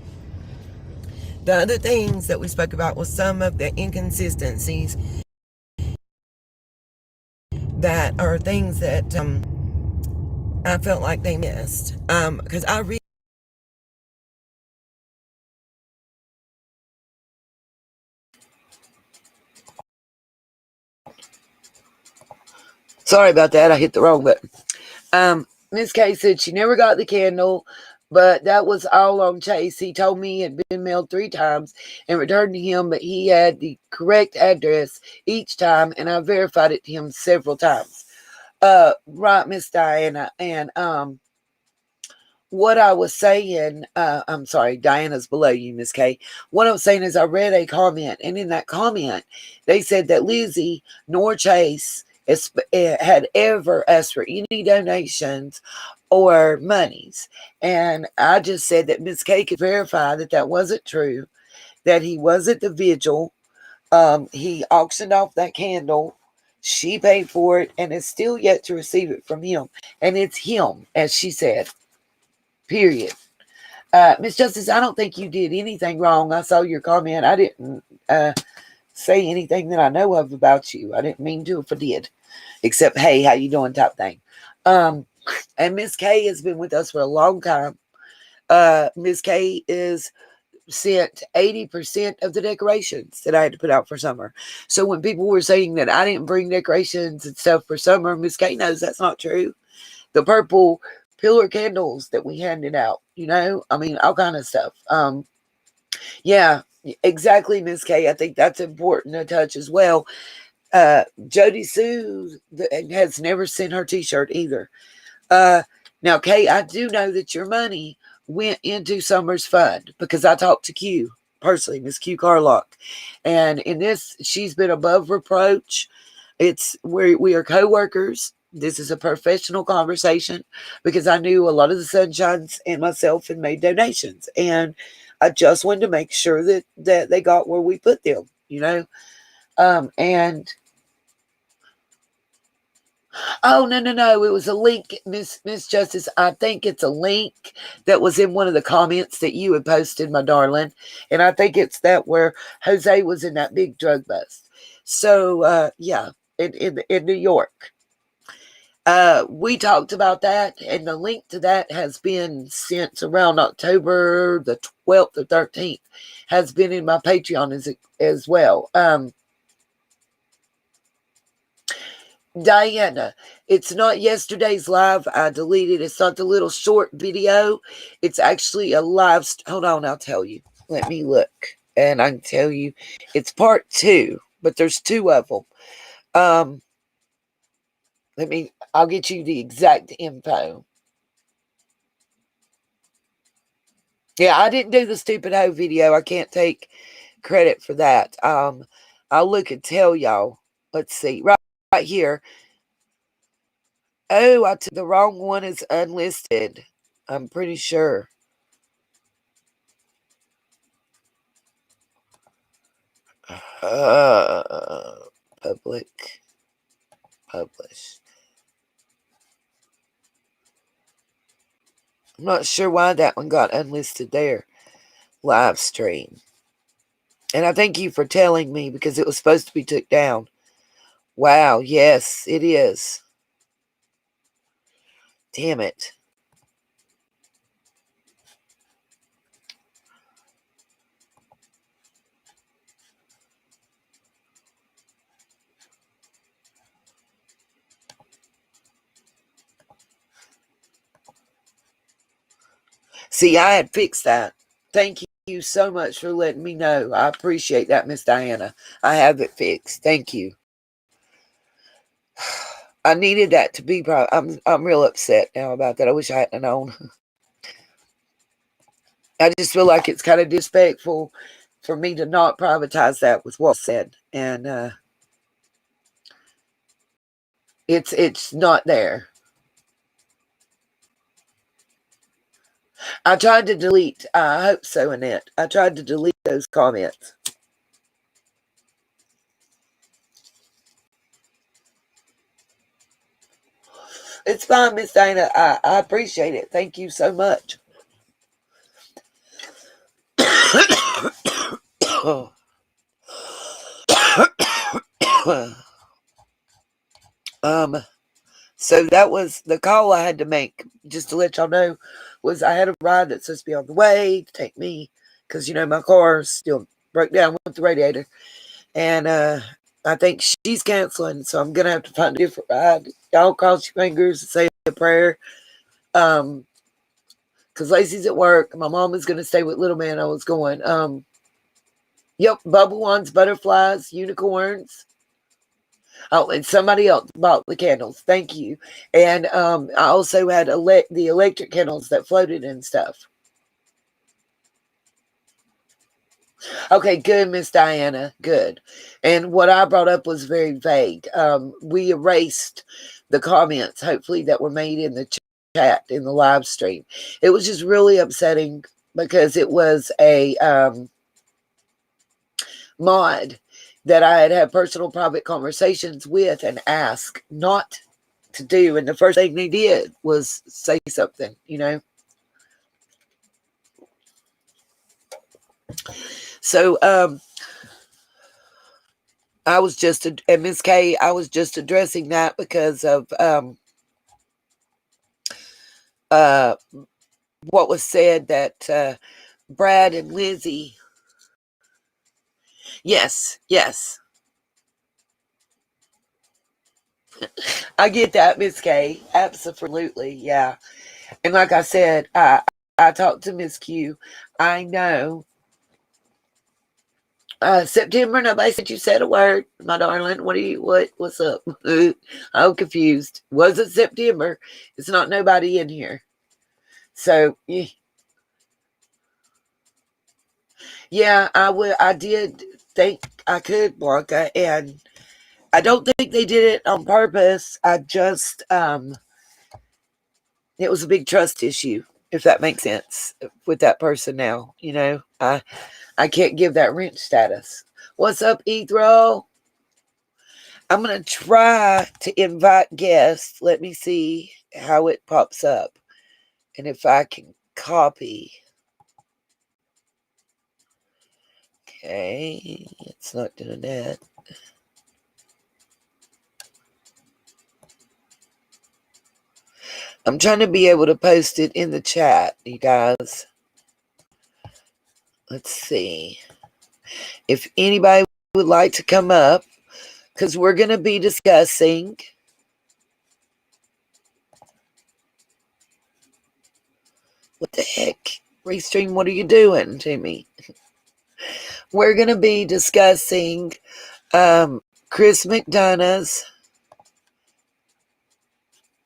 other things that we spoke about was some of the inconsistencies that are things that I felt like they missed. Because I read. Sorry about that. I hit the wrong button. Miss K said she never got the candle, but that was all on Chase. He told me it had been mailed 3 times and returned to him, but he had the correct address each time, and I verified it to him several times. Right, Miss Diana. And what I was saying, I'm sorry, Diana's below you, Miss K. What I was saying is I read a comment, and in that comment, they said that Lizzie nor Chase had ever asked for any donations or monies. And I just said that Miss K could verify that that wasn't true, that he was at the vigil. He auctioned off that candle. She paid for it and is still yet to receive it from him. And it's him, as she said, period. Miss Justice, I don't think you did anything wrong. I saw your comment. I didn't say anything that I know of about you. I didn't mean to if I did. Except, hey, how you doing type thing. And Miss K has been with us for a long time. Miss K is sent 80% of the decorations that I had to put out for summer. So when people were saying that I didn't bring decorations and stuff for summer, Miss K knows that's not true. The purple pillar candles that we handed out, I mean, all kind of stuff. Yeah, exactly, Miss K. I think that's important to touch as well. Jody Sue has never sent her t-shirt either. Now, Kay, I do know that your money went into Summer's fund because I talked to Q personally, Miss Q Carlock, and in this, she's been above reproach. It's we are co-workers. This is a professional conversation because I knew a lot of the Sunshines and myself had made donations, and I just wanted to make sure that they got where we put them, and oh no, it was a link, Miss Justice. I think it's a link that was in one of the comments that you had posted, my darling, and I think it's that where Jose was in that big drug bust. So yeah, in New York. We talked about that, and the link to that has been since around October the 12th or 13th, has been in my Patreon as well. Diana, it's not yesterday's live. I deleted it. It's not the little short video. It's actually a live. Hold on, I'll tell you. Let me look, and I can tell you it's part 2, but there's 2 of them. I'll get you the exact info. Yeah, I didn't do the stupid hoe video. I can't take credit for that. I'll look and tell y'all. Let's see. Right here. Oh, I took the wrong one as unlisted. I'm pretty sure. Public. Publish. I'm not sure why that one got unlisted there. Live stream. And I thank you for telling me because it was supposed to be took down. Wow, yes, it is. Damn it. See, I had fixed that. Thank you so much for letting me know. I appreciate that, Miss Diana. I have it fixed. Thank you. I needed that to be. I'm real upset now about that. I wish I hadn't known. I just feel like it's kind of disrespectful for me to not privatize that with what said, and it's not there. I tried to delete. I hope so, Annette. I tried to delete those comments. It's fine, Miss Dana. I appreciate it. Thank you so much. So that was the call I had to make, just to let y'all know, was I had a ride that's supposed to be on the way to take me, because, my car still broke down with the radiator. And I think she's canceling, so I'm going to have to find a different ride. Y'all cross your fingers and say a prayer. Because Lacey's at work. My mom is going to stay with little man. I was going. Yep, bubble ones, butterflies, unicorns. Oh, and somebody else bought the candles. Thank you. And I also had the electric candles that floated and stuff. Okay, good, Miss Diana. Good. And what I brought up was very vague. We erased the comments, hopefully, that were made in the chat in the live stream. It was just really upsetting because it was a mod that I had personal private conversations with and asked not to do. And the first thing they did was say something, So I was just, and Ms. K, I was just addressing that because of what was said that Brad and Lizzie. Yes. I get that, Miss K. Absolutely. Yeah. And like I said, I talked to Miss Q. I know. September, nobody said you said a word, my darling. What's up? I'm confused. Was it September? It's not nobody in here. So yeah, I did think I could, Blanca, and I don't think they did it on purpose. I just it was a big trust issue, if that makes sense, with that person now. I can't give that rent status. What's up, Ethro? I'm going to try to invite guests. Let me see how it pops up. And if I can copy. Okay, it's not doing that. I'm trying to be able to post it in the chat, you guys. Let's see. If anybody would like to come up, because we're going to be discussing what the heck? Restream, what are you doing to me? We're going to be discussing Chris McDonough's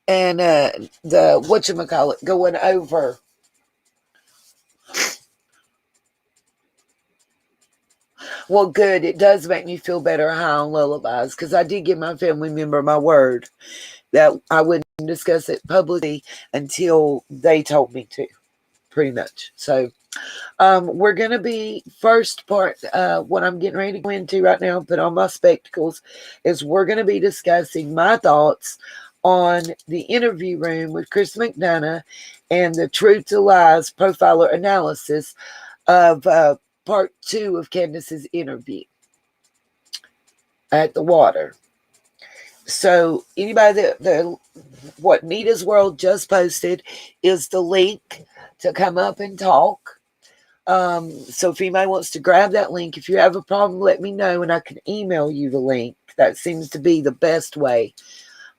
and the whatchamacallit going over. Well, good. It does make me feel better high on lullabies because I did give my family member my word that I wouldn't discuss it publicly until they told me to, pretty much. So we're going to be first part, what I'm getting ready to go into right now, put on my spectacles, is we're going to be discussing my thoughts on the interview room with Chris McDonough and the truth to lies profiler analysis of part 2 of Candace's interview at the water. So anybody that what Nita's World just posted is the link to come up and talk. So if anybody wants to grab that link, if you have a problem, let me know and I can email you the link. That seems to be the best way.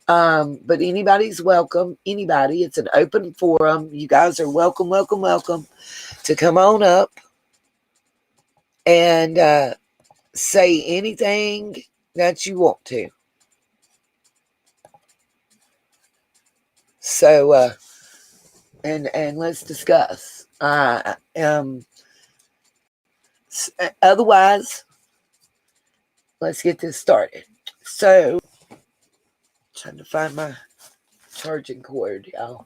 But anybody's welcome. Anybody. It's an open forum. You guys are welcome to come on up and say anything that you want to. So and let's discuss. Otherwise, let's get this started. So, trying to find my charging cord, y'all.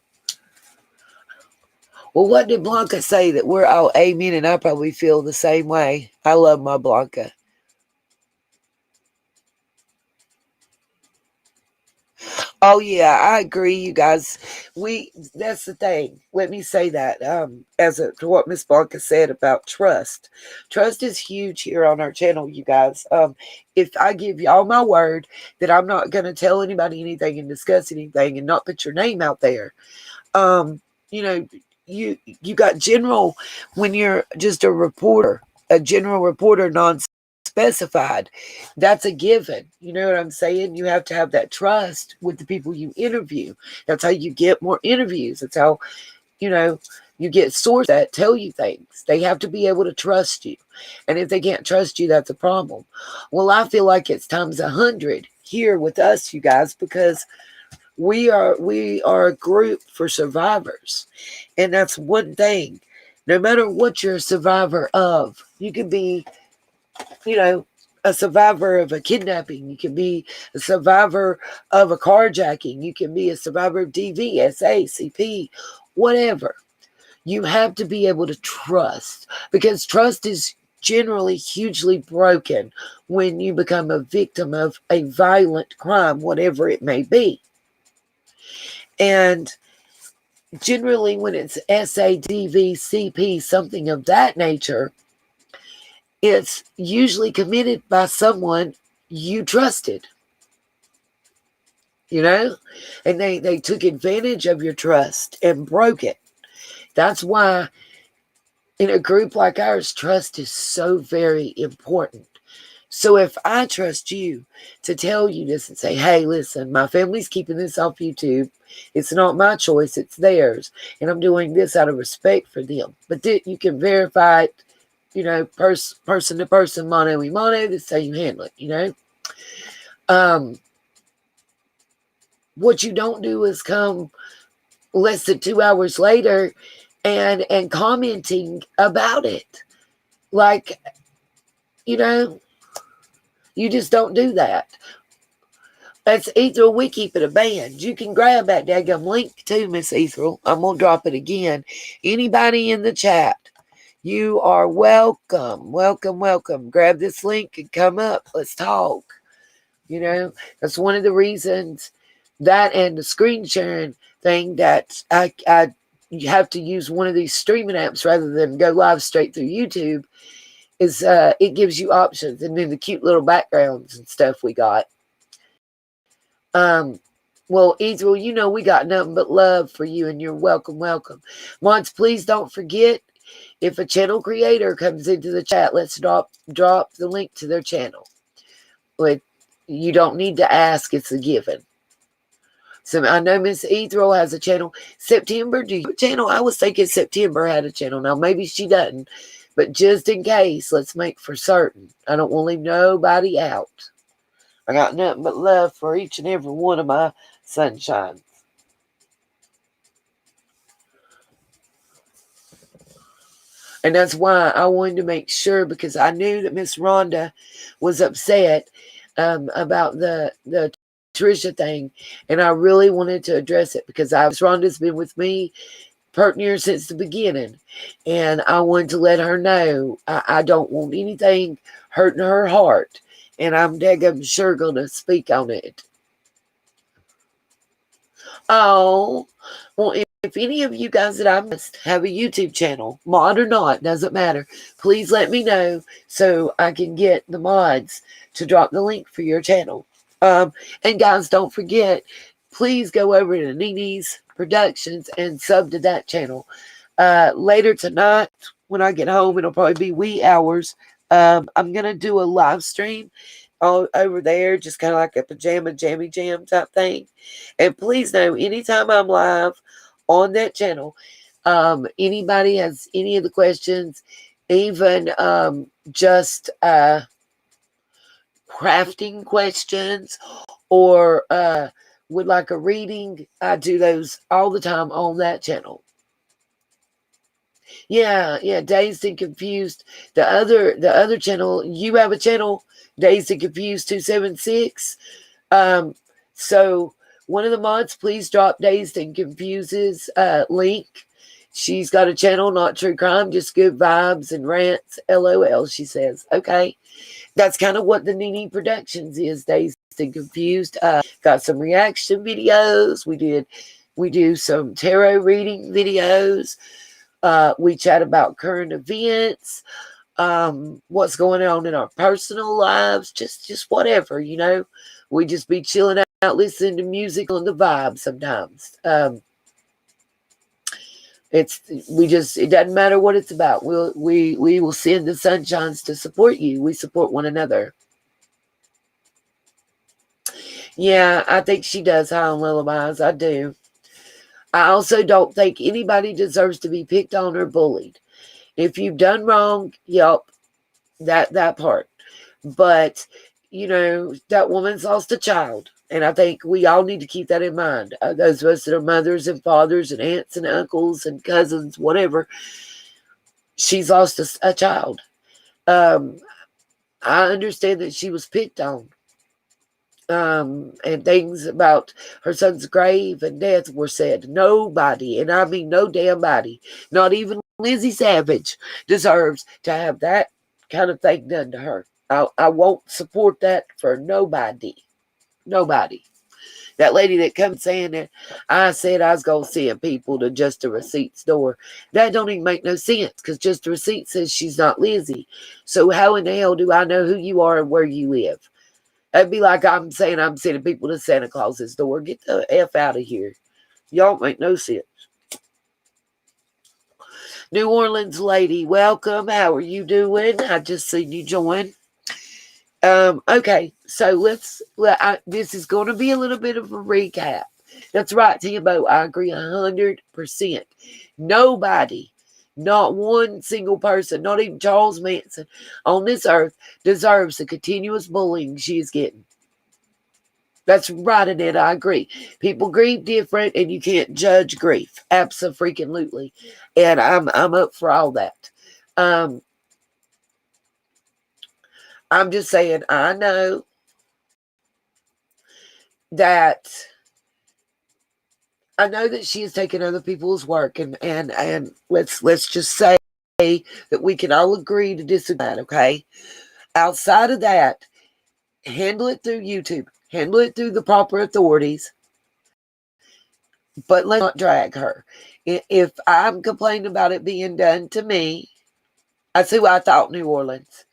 Well, what did Blanca say? That we're all amen, and I probably feel the same way. I love my Blanca. Oh yeah, I agree, you guys. That's the thing. Let me say that to what Miss Blanca said about trust. Trust is huge here on our channel, you guys. If I give y'all my word that I'm not going to tell anybody anything and discuss anything and not put your name out there, you know, you got general when you're just a general reporter, non-specified. That's a given. You know what I'm saying? You have to have that trust with the people you interview. That's how you get more interviews. That's how, you get sources that tell you things. They have to be able to trust you. And if they can't trust you, that's a problem. Well, I feel like it's times 100 here with us, you guys, because we are a group for survivors. And that's one thing. No matter what you're a survivor of, you can be, a survivor of a kidnapping. You can be a survivor of a carjacking. You can be a survivor of DV, SA, CP, whatever. You have to be able to trust, because trust is generally hugely broken when you become a victim of a violent crime, whatever it may be. And generally when it's SADV, CP, something of that nature, it's usually committed by someone you trusted, and they took advantage of your trust and broke it. That's why in a group like ours, trust is so very important. So if I trust you to tell you this and say, hey, listen, my family's keeping this off YouTube. It's not my choice, it's theirs. And I'm doing this out of respect for them. But you can verify it, person to person, mano y mano. That's how you handle it, What you don't do is come less than 2 hours later and commenting about it. Like, you just don't do that. That's Ethel. We keep it a band. You can grab that daggum link too, Miss Ethel. I'm going to drop it again. Anybody in the chat, you are welcome. Welcome. Grab this link and come up. Let's talk. That's one of the reasons, that and the screen sharing thing, that you have to use one of these streaming apps rather than go live straight through YouTube, is it gives you options, and then the cute little backgrounds and stuff we got. Well, Ethel, we got nothing but love for you, and you're welcome. Mons, please don't forget, if a channel creator comes into the chat, let's drop the link to their channel. You don't need to ask, it's a given. So I know Miss Ethel has a channel. September, do you have a channel? I was thinking September had a channel. Now, maybe she doesn't. But just in case, let's make for certain. I don't want to leave nobody out. I got nothing but love for each and every one of my sunshines. And that's why I wanted to make sure, because I knew that Miss Rhonda was upset about the Trisha thing, and I really wanted to address it because Rhonda's been with me partner since the beginning, and I wanted to let her know I don't want anything hurting her heart, and I'm daggum sure gonna speak on it. Oh, well, if any of you guys that I missed have a YouTube channel, mod or not, doesn't matter, please let me know so I can get the mods to drop the link for your channel. And guys, don't forget, please go over to Nini's Productions and sub to that channel. Later tonight, when I get home, it'll probably be wee hours. I'm going to do a live stream over there, just kind of like a pajama jammy jam type thing. And please know, anytime I'm live on that channel, anybody has any of the questions, even just crafting questions, or would like a reading, I do those all the time on that channel. Yeah, Dazed and Confused. The other channel, you have a channel, Dazed and Confused 276. So one of the mods, please drop Dazed and Confuse's link. She's got a channel, not true crime, just good vibes and rants. LOL, she says. Okay. That's kind of what the Nini Productions is, Dazed and Confused. Got some reaction videos. We do some tarot reading videos. We chat about current events, what's going on in our personal lives, just whatever, We just be chilling out, listening to music on the vibe sometimes. It doesn't matter what it's about. We will send the sunshines to support you. We support one another. Yeah, I think she does high on lullabies. I do. I also don't think anybody deserves to be picked on or bullied. If you've done wrong, yep, that part. But, that woman's lost a child. And I think we all need to keep that in mind. Those of us that are mothers and fathers and aunts and uncles and cousins, whatever, she's lost a child. I understand that she was picked on. And things about her son's grave and death were said. Nobody, and I mean no damn body, not even Lizzie Savage, deserves to have that kind of thing done to her. I won't support that for nobody. Nobody. That lady that comes saying that I said I was going to send people to Just a Receipt's door. That don't even make no sense, because Just a Receipt says she's not Lizzie. So how in the hell do I know who you are and where you live? That'd be like I'm saying I'm sending people to Santa Claus's door. Get the F out of here. Y'all make no sense. New Orleans lady, welcome. How are you doing? I just seen you join. Okay, so this is going to be a little bit of a recap. That's right, Timbo. I agree 100%. Nobody, not one single person, not even Charles Manson on this earth deserves the continuous bullying she is getting. That's right, Annette. I agree. People grieve different, and you can't judge grief. Absolutely. And I'm up for all that. I'm just saying, I know that she has taken other people's work, and let's just say that we can all agree to disagree. Okay. Outside of that, handle it through YouTube. Handle it through the proper authorities. But let's not drag her. If I'm complaining about it being done to me, I see why I thought New Orleans.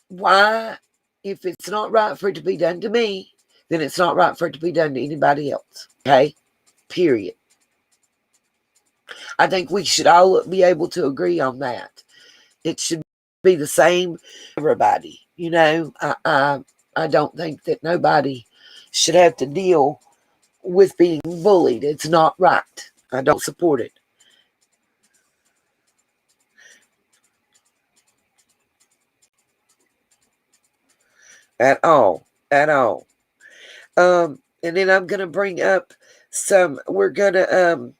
Why? If it's not right for it to be done to me, then it's not right for it to be done to anybody else. Okay? Period. I think we should all be able to agree on that. It should be the same for everybody. I don't think that nobody should have to deal with being bullied. It's not right. I don't support it. At all. At all. And then I'm going to bring up we're going to,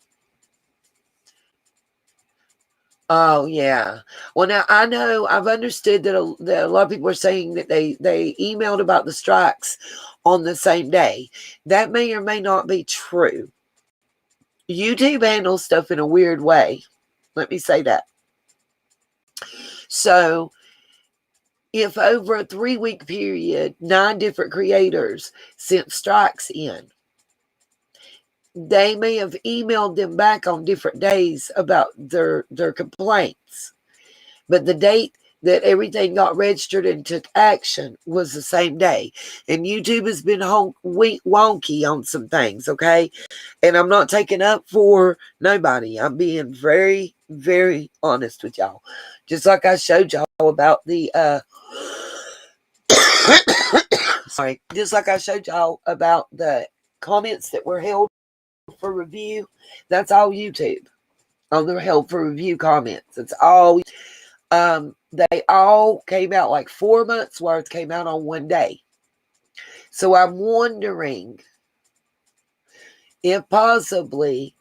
Oh yeah. Well, now I know I've understood that that a lot of people are saying that they emailed about the strikes on the same day. That may or may not be true. YouTube handles stuff in a weird way. Let me say that. So, if over a 3-week period, 9 different creators sent strikes in, they may have emailed them back on different days about their complaints. But the date that everything got registered and took action was the same day. And YouTube has been wonky on some things, okay? And I'm not taking up for nobody. I'm being very, very honest with y'all. Just like I showed y'all about the sorry, just like I showed y'all about the comments that were held for review. That's all YouTube on the held for review comments. It's all they all came out, like 4 months worth came out on one day. So I'm wondering if possibly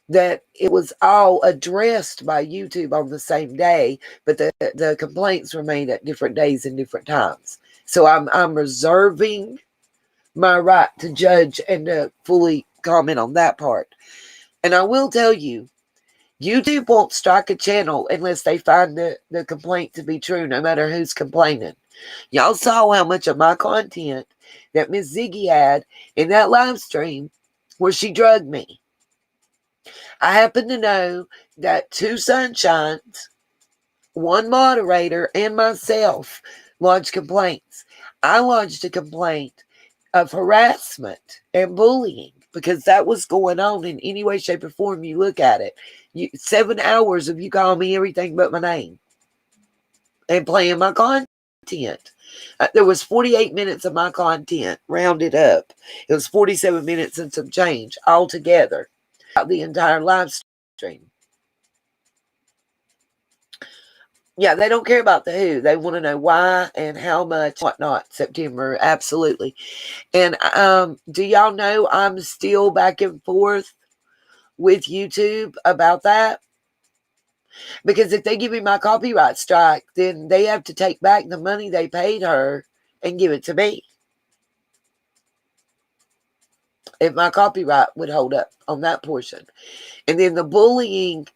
that it was all addressed by YouTube on the same day, but the complaints were made at different days and different times. So I'm reserving my right to judge and to fully comment on that part. And I will tell you, YouTube won't strike a channel unless they find the complaint to be true, no matter who's complaining. Y'all saw how much of my content that Miss Ziggy had in that live stream where she drugged me. I happen to know that 2 Sunshines, 1 moderator, and myself lodged complaints. I lodged a complaint of harassment and bullying because that was going on in any way, shape, or form you look at it. 7 hours of you calling me everything but my name and playing my content. There was 48 minutes of my content rounded up. It was 47 minutes and some change altogether. The entire live stream. Yeah, they don't care about the who. They want to know why and how much, whatnot. September, absolutely. And do y'all know I'm still back and forth with YouTube about that? Because if they give me my copyright strike, then they have to take back the money they paid her and give it to me. If my copyright would hold up on that portion. And then the bullying,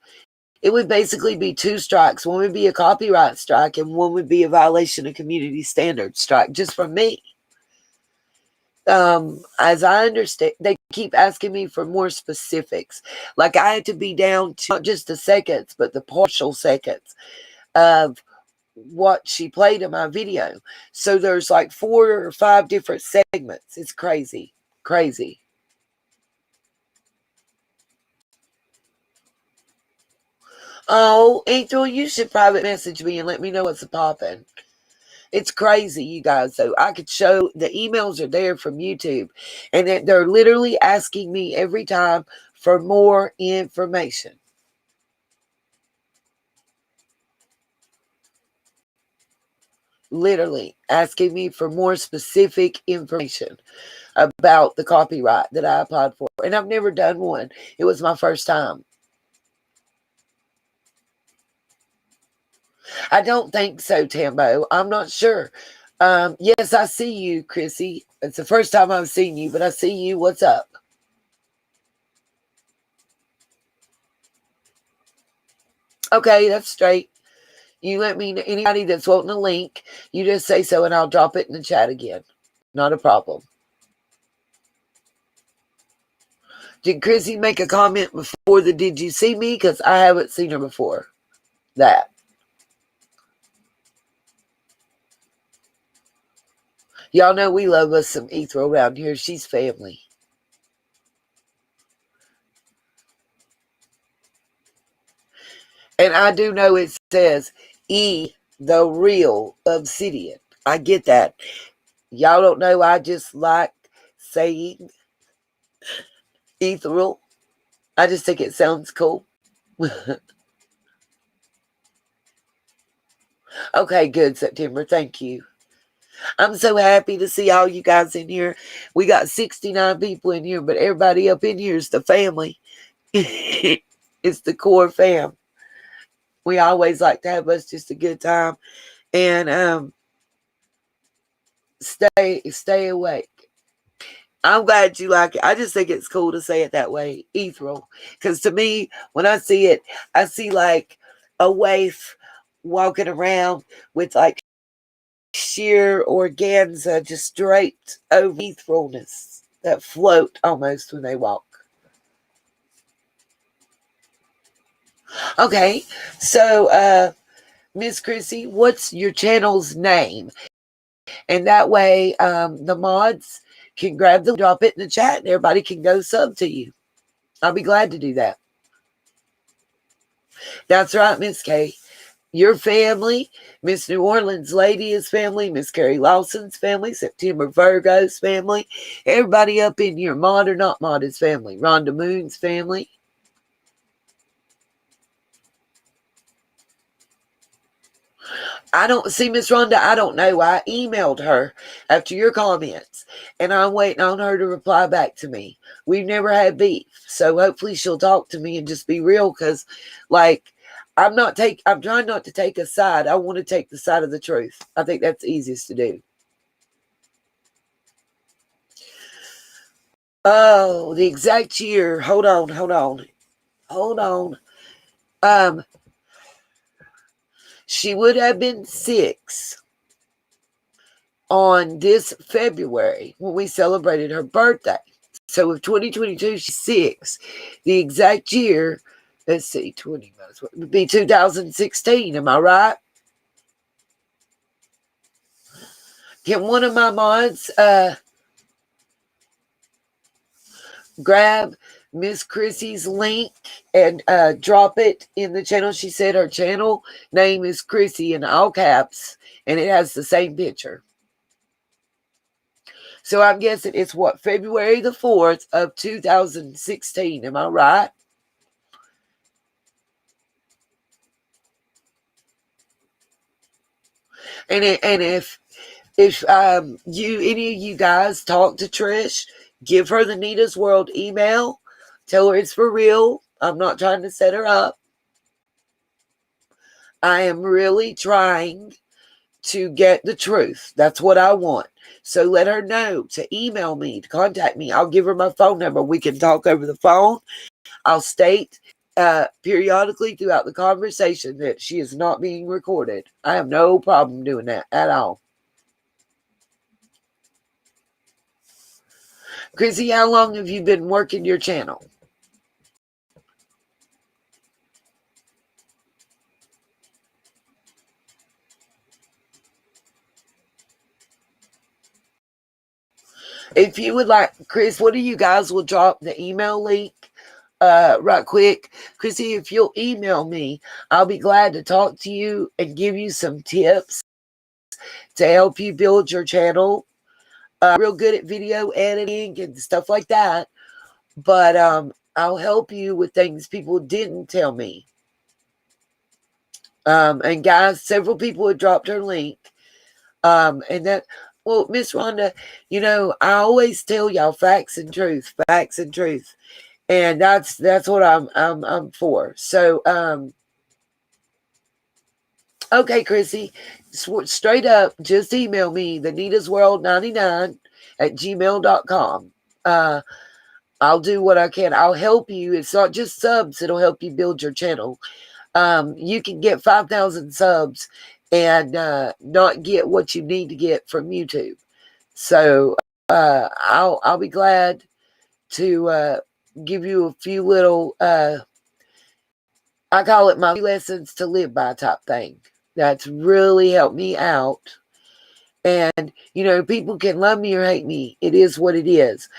it would basically be 2 strikes. One would be a copyright strike and one would be a violation of community standards strike, just from me. As I understand, they keep asking me for more specifics. Like I had to be down to not just the seconds, but the partial seconds of what she played in my video. So there's like 4 or 5 different segments. It's crazy. Crazy. Oh, Angel, you should private message me and let me know what's popping. It's crazy, you guys, though. I could show the emails are there from YouTube, and they're literally asking me every time for more information. Literally asking me for more specific information about the copyright that I applied for. And I've never done one. It was my first time. I don't think so, Tambo. I'm not sure. Yes, I see you, Chrissy. It's the first time I've seen you, but I see you. What's up? Okay, that's straight. You let me know. Anybody that's wanting a link, you just say so and I'll drop it in the chat again. Not a problem. Did Chrissy make a comment before the did you see me? Because I haven't seen her before that. Y'all know we love us some Ether around here. She's family. And I do know it says E, the real obsidian. I get that. Y'all don't know I just like saying ethereal. I just think it sounds cool. Okay, good, September. Thank you. I'm so happy to see all you guys in here. We got 69 people in here, but everybody up in here is the family. It's the core fam. We always like to have us just a good time. And stay awake. I'm glad you like it. I just think it's cool to say it that way, ethereal. Because to me, when I see it, I see like a waif walking around with like sheer organza just draped over etherealness that float almost when they walk. Okay, so Miss Chrissy, what's your channel's name? And that way the mods can grab the drop it in the chat and everybody can go sub to you. I'll be glad to do that. That's right, Miss Kay. Your family, Miss New Orleans Lady is family, Miss Carrie Lawson's family, September Virgo's family, everybody up in your mod or not mod is family, Rhonda Moon's family. I don't see Miss Rhonda. I don't know. I emailed her after your comments, and I'm waiting on her to reply back to me. We've never had beef, so hopefully she'll talk to me and just be real. Because, like, I'm trying not to take a side. I want to take the side of the truth. I think that's the easiest to do. Oh, the exact year. Hold on. She would have been 6 on this February when we celebrated her birthday. So with 2022, she's 6. The exact year, let's see, 20 minus what would be 2016. Am I right? Can one of my mods grab Miss Chrissy's link and drop it in the channel? She said her channel name is Chrissy in all caps, and it has the same picture. So I'm guessing it's what, February the 4th of 2016. Am I right? And if any of you guys talk to Trish, give her the Nita's World email. Tell her it's for real. I'm not trying to set her up. I am really trying to get the truth. That's what I want. So let her know to email me, to contact me. I'll give her my phone number. We can talk over the phone. I'll state periodically throughout the conversation that she is not being recorded. I have no problem doing that at all. Chrissy, how long have you been working your channel? If you would like, Chris, what do you guys will drop the email link right quick. Chrissy, if you'll email me, I'll be glad to talk to you and give you some tips to help you build your channel. Real good at video editing and stuff like that. But I'll help you with things people didn't tell me. And guys, several people have dropped her link. And that, well, Miss Rhonda, I always tell y'all facts and truth. And that's what I'm for. So, okay, Chrissy, straight up, just email me, thenidasworld99@gmail.com. I'll do what I can. I'll help you. It's not just subs. It'll help you build your channel. You can get 5,000 subs and not get what you need to get from YouTube. So I'll be glad to give you a few little, I call it my lessons to live by type thing. That's really helped me out. And, people can love me or hate me. It is what it is.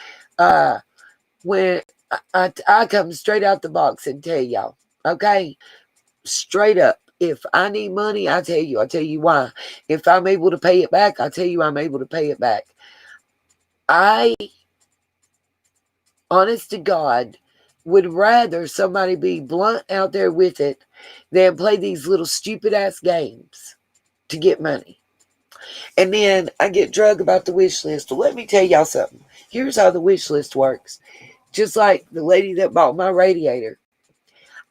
When I come straight out the box and tell y'all, okay, straight up, if I need money, I'll tell you why. If I'm able to pay it back, I'll tell you I'm able to pay it back. I, honest to God, would rather somebody be blunt out there with it than play these little stupid ass games to get money. And then I get drug about the wish list. Well, let me tell y'all something. Here's how the wish list works. Just like the lady that bought my radiator.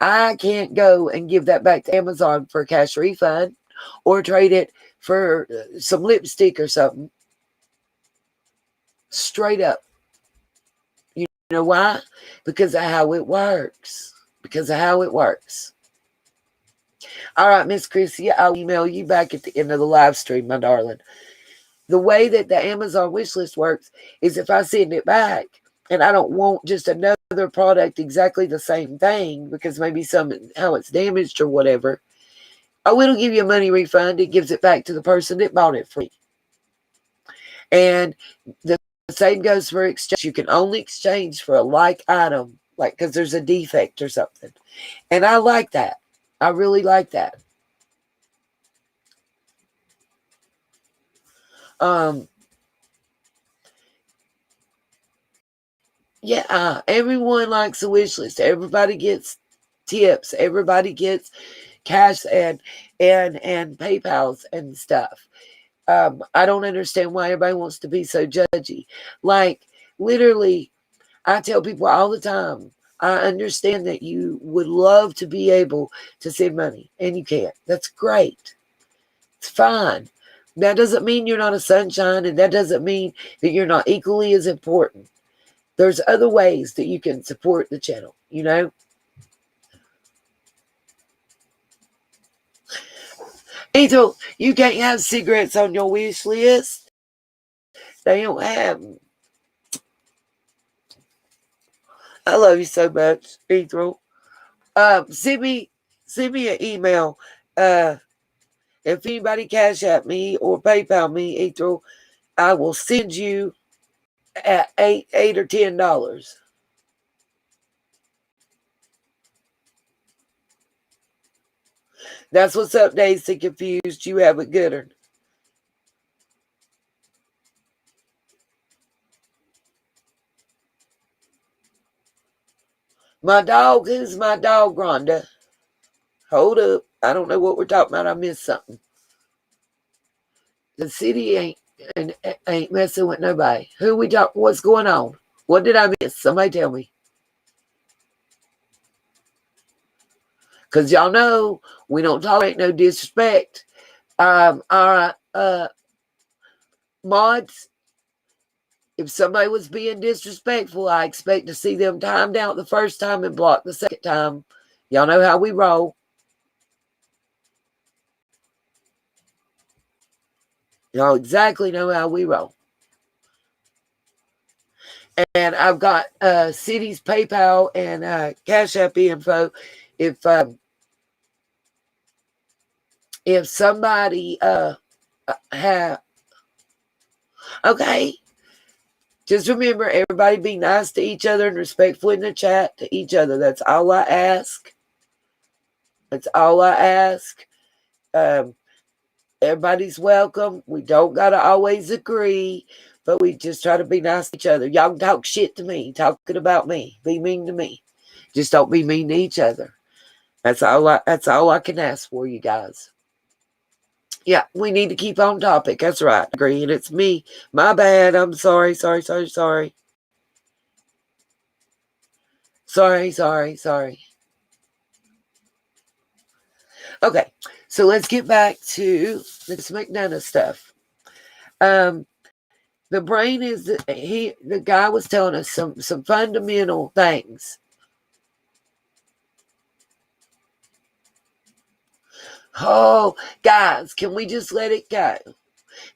I can't go and give that back to Amazon for a cash refund or trade it for some lipstick or something. Straight up. You know why? Because of how it works. Because of how it works. All right, Miss Chrissy, I'll email you back at the end of the live stream, my darling. The way that the Amazon wish list works is if I send it back and I don't want just another product exactly the same thing because maybe somehow it's damaged or whatever, oh, it'll give you a money refund. It gives it back to the person that bought it for you. And the same goes for exchange. You can only exchange for a like item, like because there's a defect or something. And I like that. I really like that. Yeah, everyone likes a wish list. Everybody gets tips. Everybody gets cash and PayPals and stuff. I don't understand why everybody wants to be so judgy. Like, literally, I tell people all the time, I understand that you would love to be able to send money, and you can't. That's great. It's fine. That doesn't mean you're not a sunshine, and that doesn't mean that you're not equally as important. There's other ways that you can support the channel, you know? Angel, you can't have cigarettes on your wish list. They don't have them. I love you so much, Angel. Send me an email. If anybody cash at me or PayPal me, Angel, I will send you at $8 or $10. That's what's up, Dazed and Confused. You have a good one. My dog, who's my dog, Rhonda? Hold up. I don't know what we're talking about. I missed something. The city ain't messing with nobody. Who we talk? What's going on? What did I miss? Somebody tell me. Because y'all know we don't tolerate no disrespect. All right, mods, if somebody was being disrespectful, I expect to see them timed out the first time and blocked the second time. Y'all know how we roll. Y'all exactly know how we roll. And I've got City's PayPal and Cash App info. If somebody have, okay, just remember, everybody be nice to each other and respectful in the chat to each other. That's all I ask. That's all I ask. Everybody's welcome. We don't got to always agree, but we just try to be nice to each other. Y'all can talk shit to me, talking about me, be mean to me. Just don't be mean to each other. That's all I can ask for, you guys. Yeah, we need to keep on topic. That's right. Agree. And it's me. My bad. I'm sorry. Sorry. Okay, so let's get back to this McDonough stuff. The brain is the guy was telling us some fundamental things. Oh, guys, can we just let it go?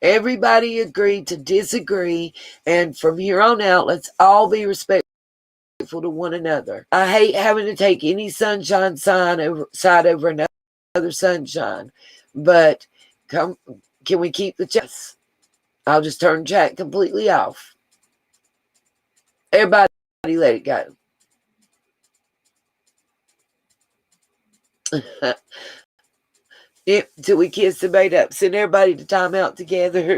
Everybody agreed to disagree, and from here on out, let's all be respectful to one another. I hate having to take any sunshine side over another sunshine, but can we keep the chess? I'll just turn chat completely off. Everybody let it go. Till we kiss and made up. Send everybody to time out together.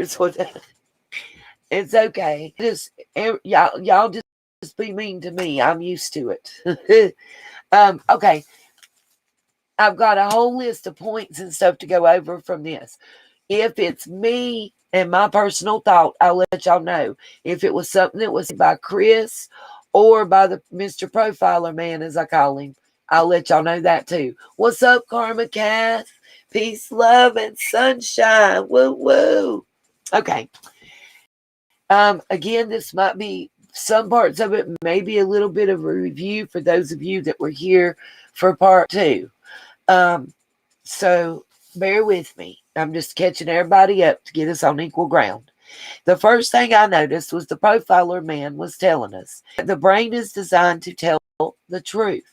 It's okay. Y'all just be mean to me. I'm used to it. Okay. I've got a whole list of points and stuff to go over from this. If it's me and my personal thought, I'll let y'all know. If it was something that was by Chris or by the Mr. Profiler man, as I call him, I'll let y'all know that too. What's up, Karma Cass? Peace, love, and sunshine. Woo woo. Okay. Again, this might be some parts of it, maybe a little bit of a review for those of you that were here for part 2. So bear with me. I'm just catching everybody up to get us on equal ground. The first thing I noticed was the profiler man was telling us that the brain is designed to tell the truth.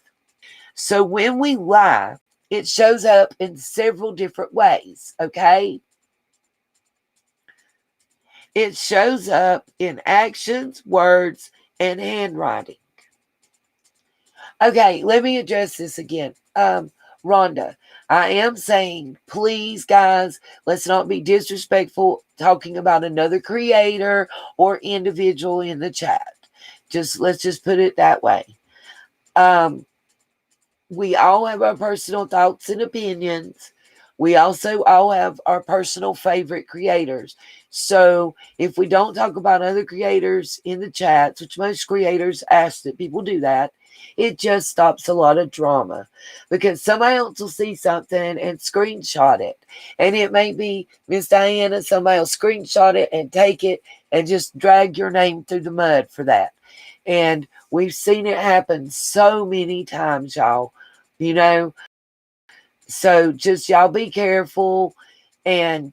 So when we lie, it shows up in several different ways, okay? It shows up in actions, words, and handwriting. Okay, let me address this again. Rhonda, I am saying, please, guys, let's not be disrespectful talking about another creator or individual in the chat. Let's just put it that way. We all have our personal thoughts and opinions. We also all have our personal favorite creators. So if we don't talk about other creators in the chats, which most creators ask that people do that, it just stops a lot of drama, because somebody else will see something and screenshot it. And it may be Miss Diana, somebody will screenshot it and take it and just drag your name through the mud for that. And we've seen it happen so many times, y'all. So just y'all be careful, and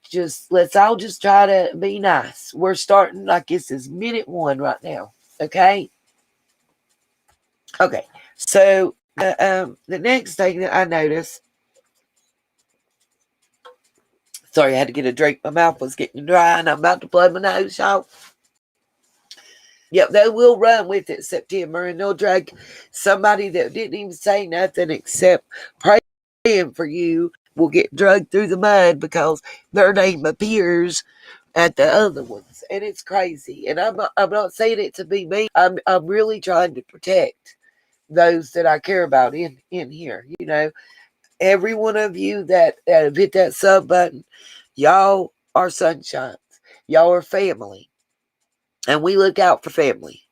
let's all just try to be nice. We're starting like this is minute 1 right now. Okay. So the next thing that I noticed, sorry, I had to get a drink. My mouth was getting dry and I'm about to blow my nose, y'all. Yep, they will run with it, September, and they'll drag somebody that didn't even say nothing except praying for you will get dragged through the mud because their name appears at the other ones, and it's crazy. And I'm not saying it to be mean. I'm really trying to protect those that I care about in here. Every one of you that have hit that sub button, y'all are sunshines. Y'all are family, and we look out for family.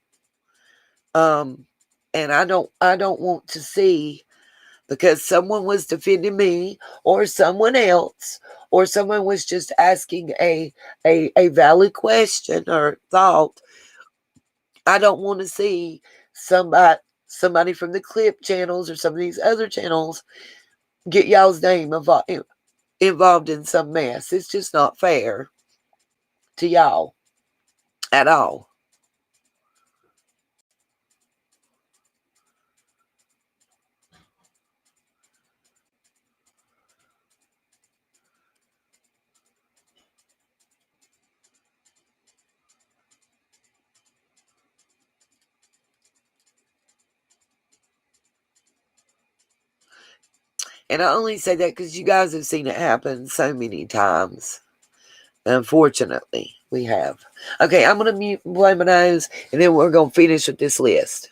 And I don't want to see, because someone was defending me or someone else, or someone was just asking a valid question or thought. I don't want to see somebody from the clip channels or some of these other channels get y'all's name involved in some mess. It's just not fair to y'all at all. And I only say that because you guys have seen it happen so many times. Unfortunately, we have. Okay, I'm going to blow my nose, and then we're going to finish with this list.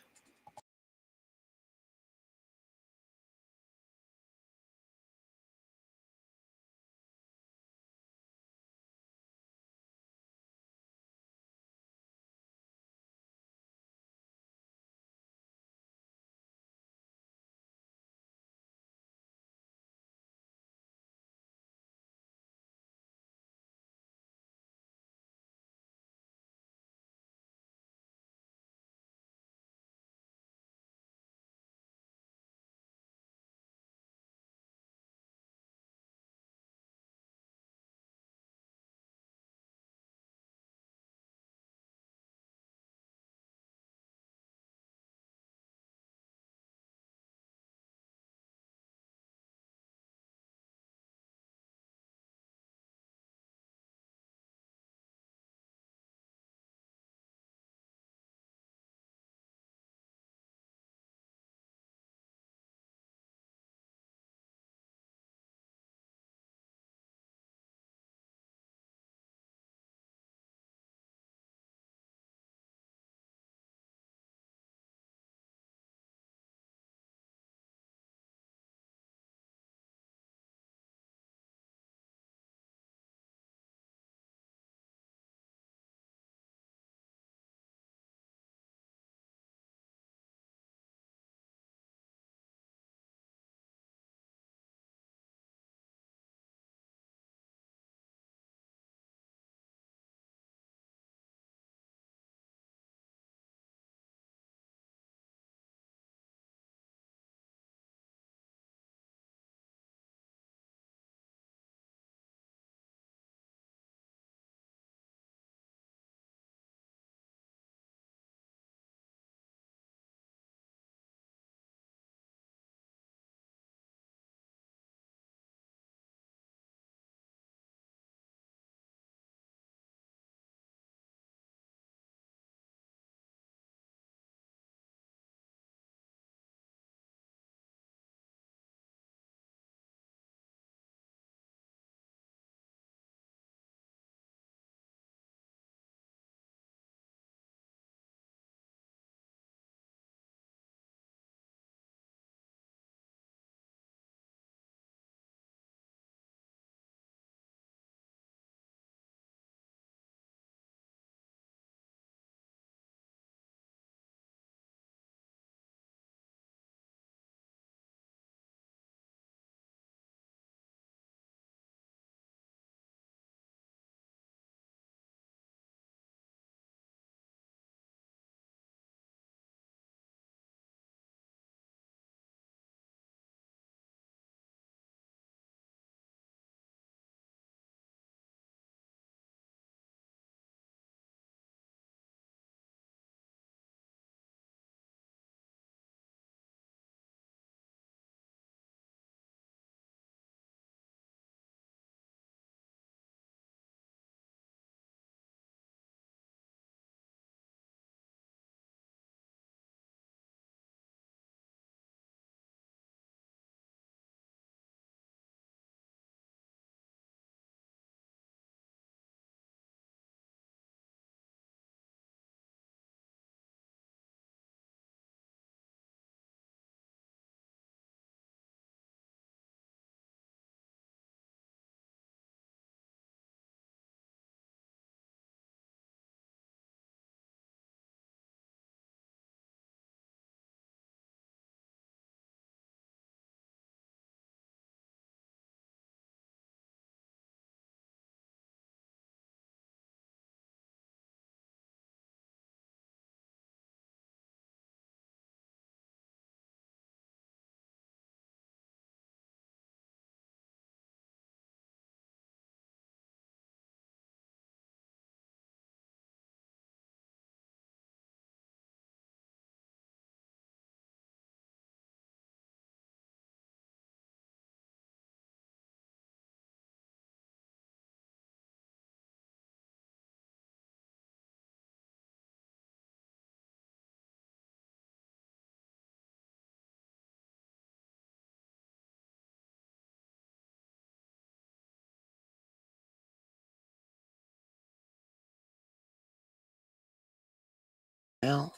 Well,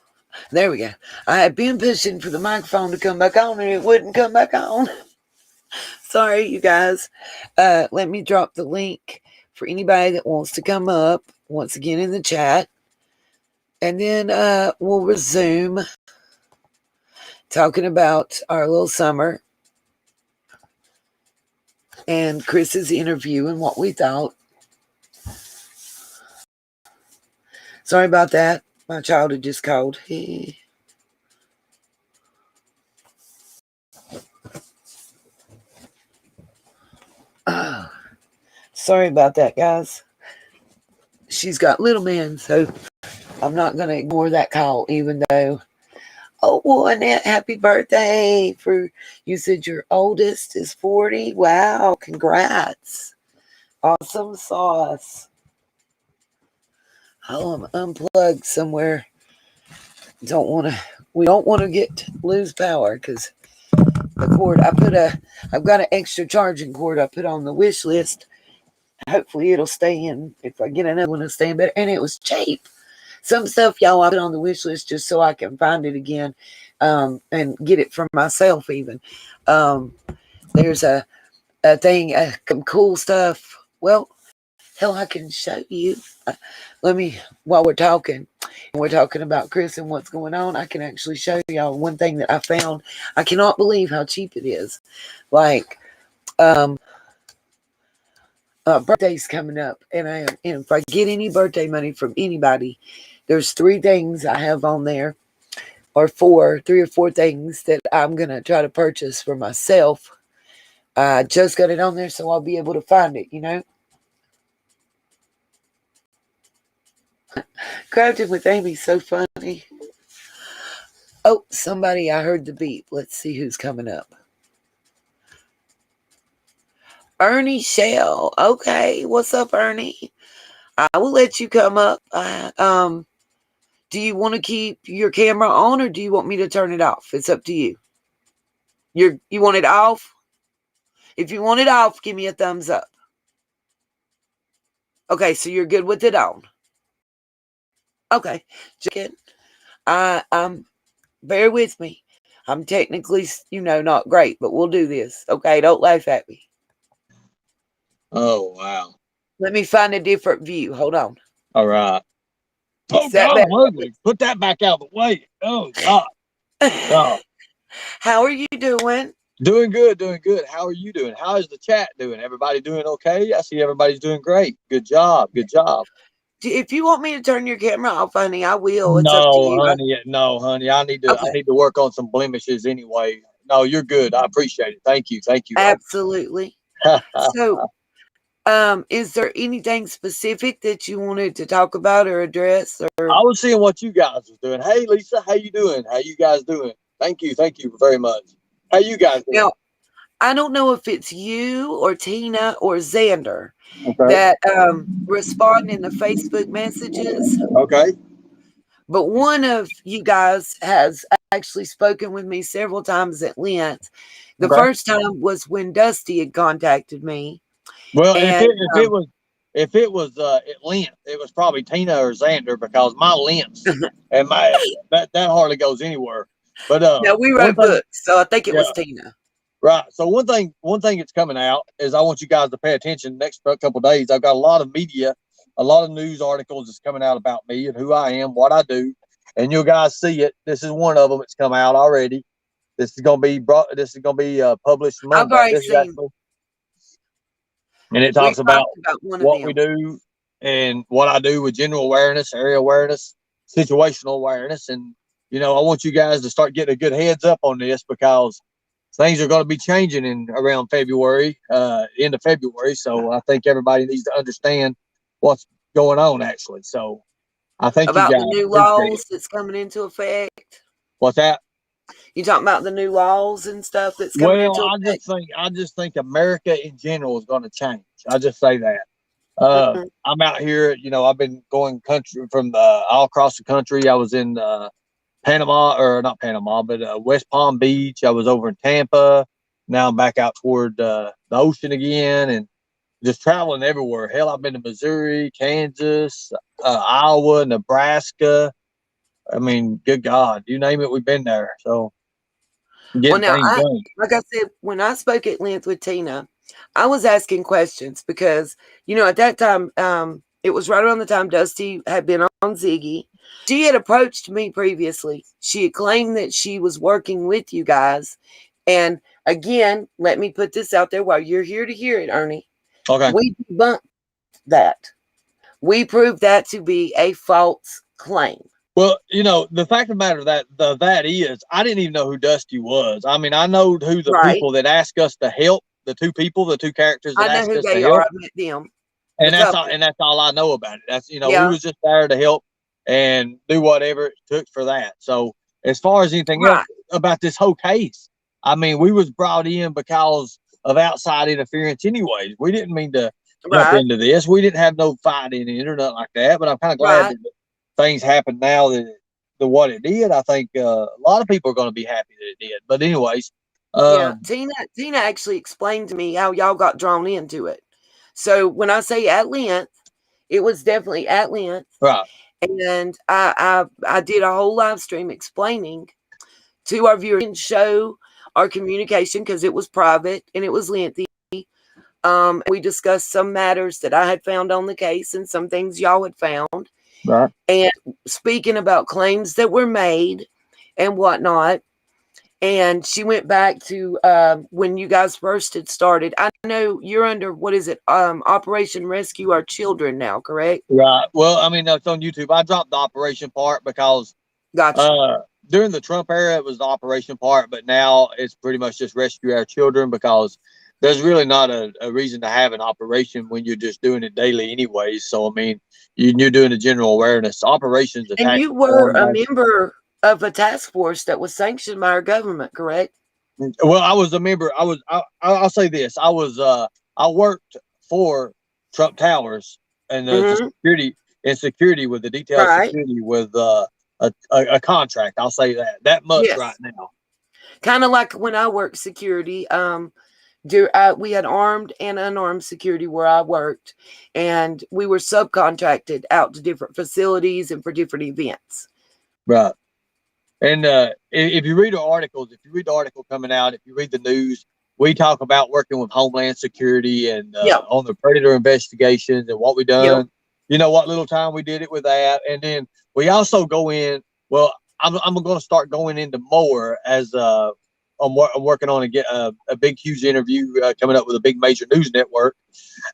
there we go. I had been pushing for the microphone to come back on and it wouldn't come back on. Sorry, you guys. Let me drop the link for anybody that wants to come up once again in the chat. And then we'll resume talking about our little summer and Chris's interview and what we thought. Sorry about that. My child had just called. Oh, sorry about that, guys. She's got little men, so I'm not going to ignore that call, even though. Oh, well, Annette, happy birthday. You said your oldest is 40. Wow, congrats. Awesome sauce. Oh, I'm unplugged somewhere. We don't want to lose power because the cord I've got an extra charging cord I put on the wish list. Hopefully it'll stay in. If I get another one, it'll stay in better. And it was cheap. Some stuff, y'all, I put on the wish list just so I can find it again and get it for myself even. There's a thing, some cool stuff. Well, hell, I can show you. While we're talking, and we're talking about Chris and what's going on, I can actually show y'all one thing that I found. I cannot believe how cheap it is. Like, birthday's coming up, and if I get any birthday money from anybody, there's 3 things I have on there, or 3 or 4 things that I'm gonna try to purchase for myself. I just got it on there, so I'll be able to find it. Crafting with Amy's so funny. Oh, somebody! I heard the beep. Let's see who's coming up. Ernie Shell. Okay, what's up, Ernie? I will let you come up. Do you want to keep your camera on or do you want me to turn it off? It's up to you. You want it off? If you want it off, give me a thumbs up. Okay, so you're good with it on. Okay, just bear with me. I'm technically, not great, but we'll do this. Okay, don't laugh at me. Oh, wow. Let me find a different view. Hold on. All right. Oh, God, I'm ugly. Put that back out of the way. Oh, God. Oh. How are you doing? Doing good, doing good. How are you doing? How is the chat doing? Everybody doing okay? I see everybody's doing great. Good job, good job. If you want me to turn your camera off, honey, I will. It's up to you. No, honey. I need to work on some blemishes anyway. No, you're good. I appreciate it. Thank you. Absolutely. So, is there anything specific that you wanted to talk about or address? Or I was seeing what you guys was doing. Hey, Lisa, how you doing? How you guys doing? Thank you very much. How you guys doing? Now, I don't know if it's you or Tina or Xander that respond in the Facebook messages. Okay. But one of you guys has actually spoken with me several times at length. The first time was when Dusty had contacted me. Well, if it was at length, it was probably Tina or Xander because my lengths and that hardly goes anywhere. But now we wrote books, so I think it was Tina. Right. So one thing that's coming out is I want you guys to pay attention. Next couple of days, I've got a lot of media, a lot of news articles that's coming out about me and who I am, what I do, and you guys see it. This is one of them. It's come out already. This is going to be published Monday. I've already seen. And it talks about what we do and what I do with general awareness, area awareness, situational awareness. And, I want you guys to start getting a good heads up on this because things are going to be changing in around February, end of February. So I think everybody needs to understand what's going on actually. So I think about the new laws that's coming into effect. What's that? You talking about the new laws and stuff that's coming into effect? I just think America in general is going to change. I just say that. I'm out here, I've been going country from all across the country. I was in Panama, or not Panama, but West Palm Beach. I was over in Tampa. Now I'm back out toward the ocean again and just traveling everywhere. Hell, I've been to Missouri, Kansas, Iowa, Nebraska, I mean, good God, you name it, we've been there. So Well, getting now, things done. like I said, when I spoke at length with Tina, I was asking questions because, you know, at that time, it was right around the time Dusty had been on Ziggy. She had approached me previously. She had claimed that she was working with you guys. And again, let me put this out there while you're here to hear it, Ernie. Okay. We debunked that. We proved that to be a false claim. Well, you know, the fact of the matter that is, I didn't even know who Dusty was. I mean, I know who the people that asked us to help, the two characters that I know asked who us they to are. help. I met them. And that's all I know about it. That's, you know, we Yeah. was just there to help and do whatever it took for that. So as far as anything else about this whole case, I mean, we was brought in because of outside interference anyways. We didn't mean to jump into this. We didn't have no fight in it or nothing like that, but I'm kind of glad that things happen now that what it did. I think a lot of people are going to be happy that it did. But anyways, Tina actually explained to me how y'all got drawn into it. So when I say at length, it was definitely at length. Right. And I did a whole live stream explaining to our viewers and show our communication because it was private and it was lengthy. We discussed some matters that I had found on the case and some things y'all had found. Right. And speaking about claims that were made and whatnot. And she went back to when you guys first had started. I know you're under, what is it, Operation Rescue Our Children now, correct? Right. Well, I mean, it's on YouTube. I dropped the operation part because during the Trump era, it was the operation part, but now it's pretty much just Rescue Our Children because there's really not a reason to have an operation when you're just doing it daily anyways. So, I mean, you're doing a general awareness. Operations. And you were a member of a task force that was sanctioned by our government, correct? Well, I was a member. I'll say this. I worked for Trump Towers and security with the detailed security with a contract. I'll say that much right now. Kind of like when I worked security. We had armed and unarmed security where I worked, and we were subcontracted out to different facilities and for different events. Right. And if you read the articles, if you read the article coming out, if you read the news, we talk about working with Homeland Security and on the predator investigations and what we done. You know, what little time we did it with that. And then we also go in, well, I'm going to start going into more as I'm working on a big, huge interview coming up with a big major news network.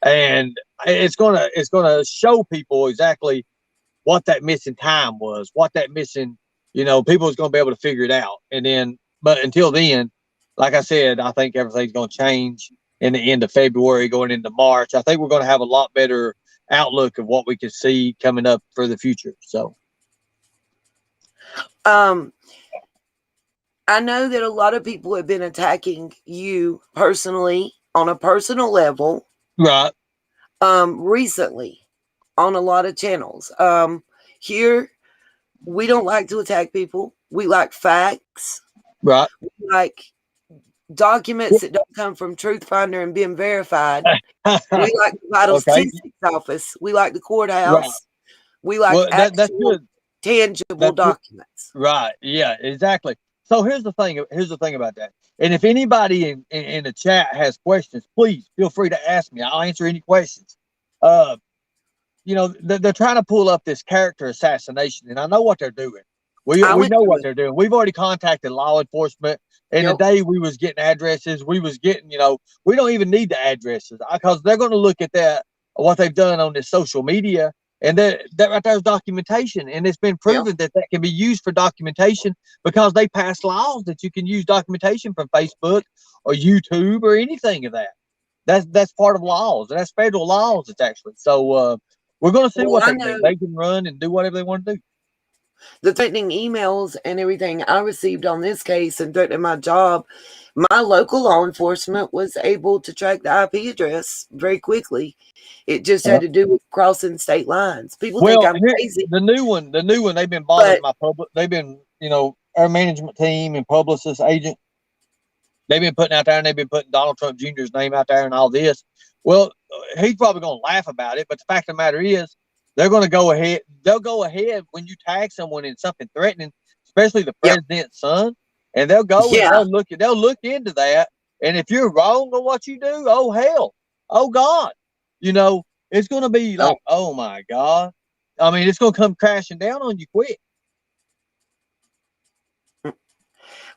And it's going to show people exactly what that missing time was, what that missing, you know, people is going to be able to figure it out. And then, but until then, like I said, I think everything's going to change in the end of February, going into March. I think we're going to have a lot better outlook of what we can see coming up for the future. So, I know that a lot of people have been attacking you personally on a personal level. Right. Recently on a lot of channels. Here, we don't like to attack people. We like facts. Right. We like documents that don't come from Truth Finder and been verified. We like the Vital Statistics Office. We like the courthouse. Right. We like that's good. Tangible documents. Good. Right. Yeah, exactly. So here's the thing about that. And if anybody in the chat has questions, please feel free to ask me. I'll answer any questions. You know, they're trying to pull up this character assassination, and I know what they're doing. We know what they're doing. We've already contacted law enforcement. And the day we was getting addresses, we was getting, you know, we don't even need the addresses because they're going to look at that, what they've done on this social media. And that right there's documentation. And it's been proven that can be used for documentation because they passed laws that you can use documentation from Facebook or YouTube or anything of that. That's part of laws. And that's federal laws. It's actually. So we're going to see what they do. They can run and do whatever they want to do. The threatening emails and everything I received on this case and threatening my job, my local law enforcement was able to track the IP address very quickly. It just had to do with crossing state lines. People think I'm crazy. The new one, they've been bothering my public. They've been, you know, our management team and publicist agent. They've been putting out there and they've been putting Donald Trump Jr.'s name out there and all this. Well, he's probably going to laugh about it. But the fact of the matter is, they're going to go ahead. They'll go ahead when you tag someone in something threatening, especially the president's son, and they'll go and they'll look into that. And if you're wrong on what you do, oh hell, oh God, you know, it's going to be like, oh my God. I mean, it's going to come crashing down on you quick.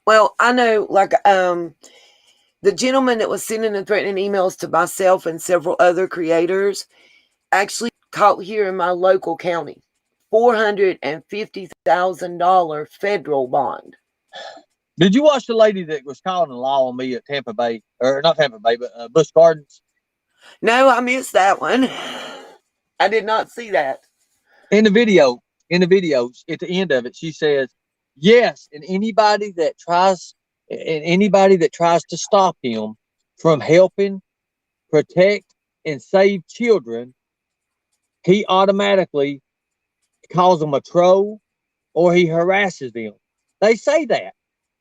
Well, I know, like, the gentleman that was sending and threatening emails to myself and several other creators actually caught here in my local county, $450,000 federal bond. Did you watch the lady that was calling the law on me at Tampa Bay, or not Tampa Bay, but Busch Gardens? No, I missed that one. I did not see that. In the video, at the end of it, she says, yes, and anybody that tries to stop him from helping protect and save children, he automatically calls them a troll or he harasses them. They say that.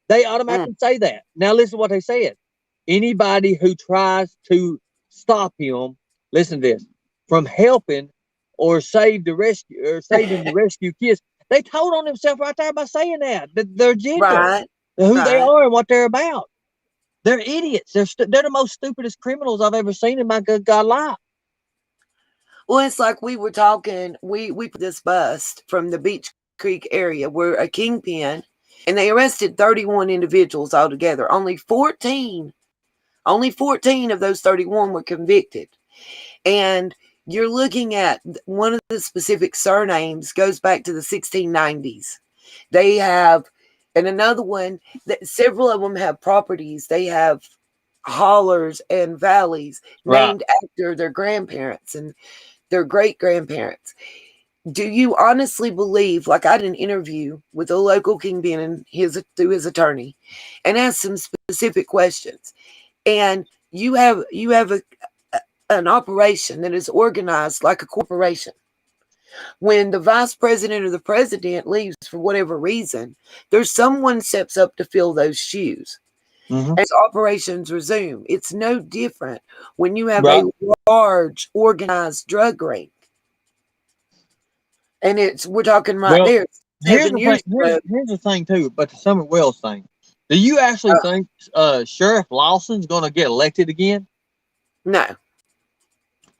They automatically say that. Now listen to what they said. Anybody who tries to stop him, listen to this, from helping or saving the rescue kids, they told on themselves right there by saying that their gender, who they are, and what they're about. They're idiots. They're the most stupidest criminals I've ever seen in my good God life. Well, it's like we were talking. We put this bust from the Beach Creek area where a kingpin, and they arrested 31 individuals altogether. Only 14 of those 31 were convicted. And you're looking at one of the specific surnames goes back to the 1690s. They have, and another one, that several of them have properties. They have hollers and valleys named after their grandparents and their great grandparents. Do you honestly believe, like I did an interview with a local kingpin and through his attorney and asked some specific questions, and you have an operation that is organized like a corporation. When the vice president or the president leaves for whatever reason, there's someone steps up to fill those shoes. As operations resume, it's no different when you have a large organized drug ring. And we're talking there. Here's the thing too, but the Summer Wells thing. Do you actually think Sheriff Lawson's going to get elected again? No.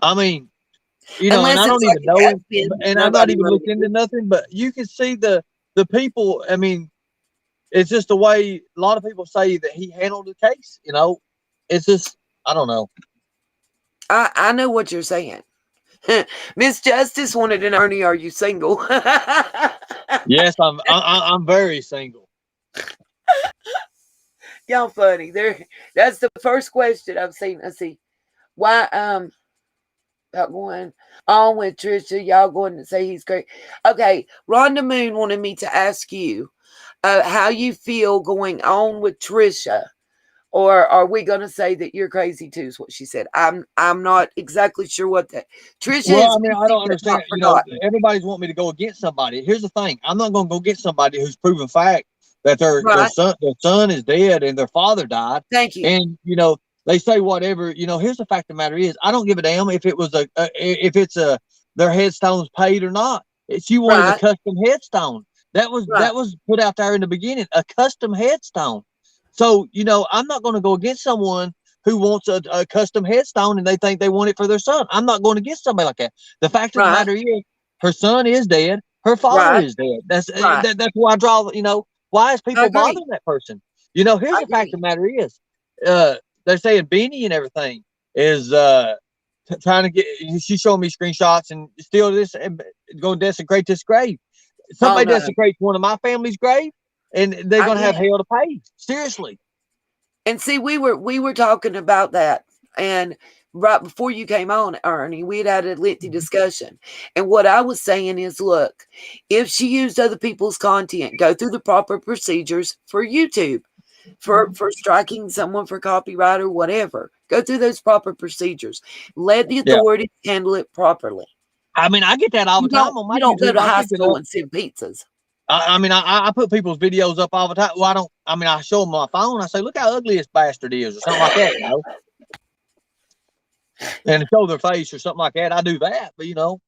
I mean, you know, and I don't even know him, and I'm not even looking into nothing, but you can see the people. I mean, it's just the way a lot of people say that he handled the case. You know, it's just, I don't know. I know what you're saying. Miss Justice wanted an Ernie, are you single? Yes, I'm very single. Y'all funny. That's the first question I've seen. Let's see. Why about going on with Trisha, y'all going to say he's great. Okay, Rhonda Moon wanted me to ask you how you feel going on with Trisha. Or are we going to say that you're crazy too? Is what she said. I'm not exactly sure what that. Trisha. Well, I mean, I don't understand. You know, everybody's want me to go against somebody. Here's the thing: I'm not going to go get somebody who's proven fact that their son is dead and their father died. Thank you. And you know, they say whatever. You know, here's the fact of the matter is, I don't give a damn if it was their headstone's paid or not. She wanted a custom headstone. That was put out there in the beginning, a custom headstone. So, you know, I'm not going to go against someone who wants a custom headstone and they think they want it for their son. I'm not going against somebody like that. The fact of the matter is, her son is dead. Her father is dead. That's why I draw, you know, why is people bothering that person? You know, here's the fact of the matter is, they're saying Beanie and everything is trying to get, she's showing me screenshots and still this, going to desecrate this grave. Somebody desecrates one of my family's grave, and they're going to have hell to pay. Seriously. And see, we were talking about that. And right before you came on, Ernie, we had a lengthy discussion. And what I was saying is, look, if she used other people's content, go through the proper procedures for YouTube, for striking someone for copyright or whatever. Go through those proper procedures. Let the authorities handle it properly. I mean, I get that all the time on my YouTube. You don't go to high school and send pizzas. I mean, I put people's videos up all the time. Well, I show them my phone. I say, look how ugly this bastard is, or something like that, you know. And show their face or something like that. I do that, but you know,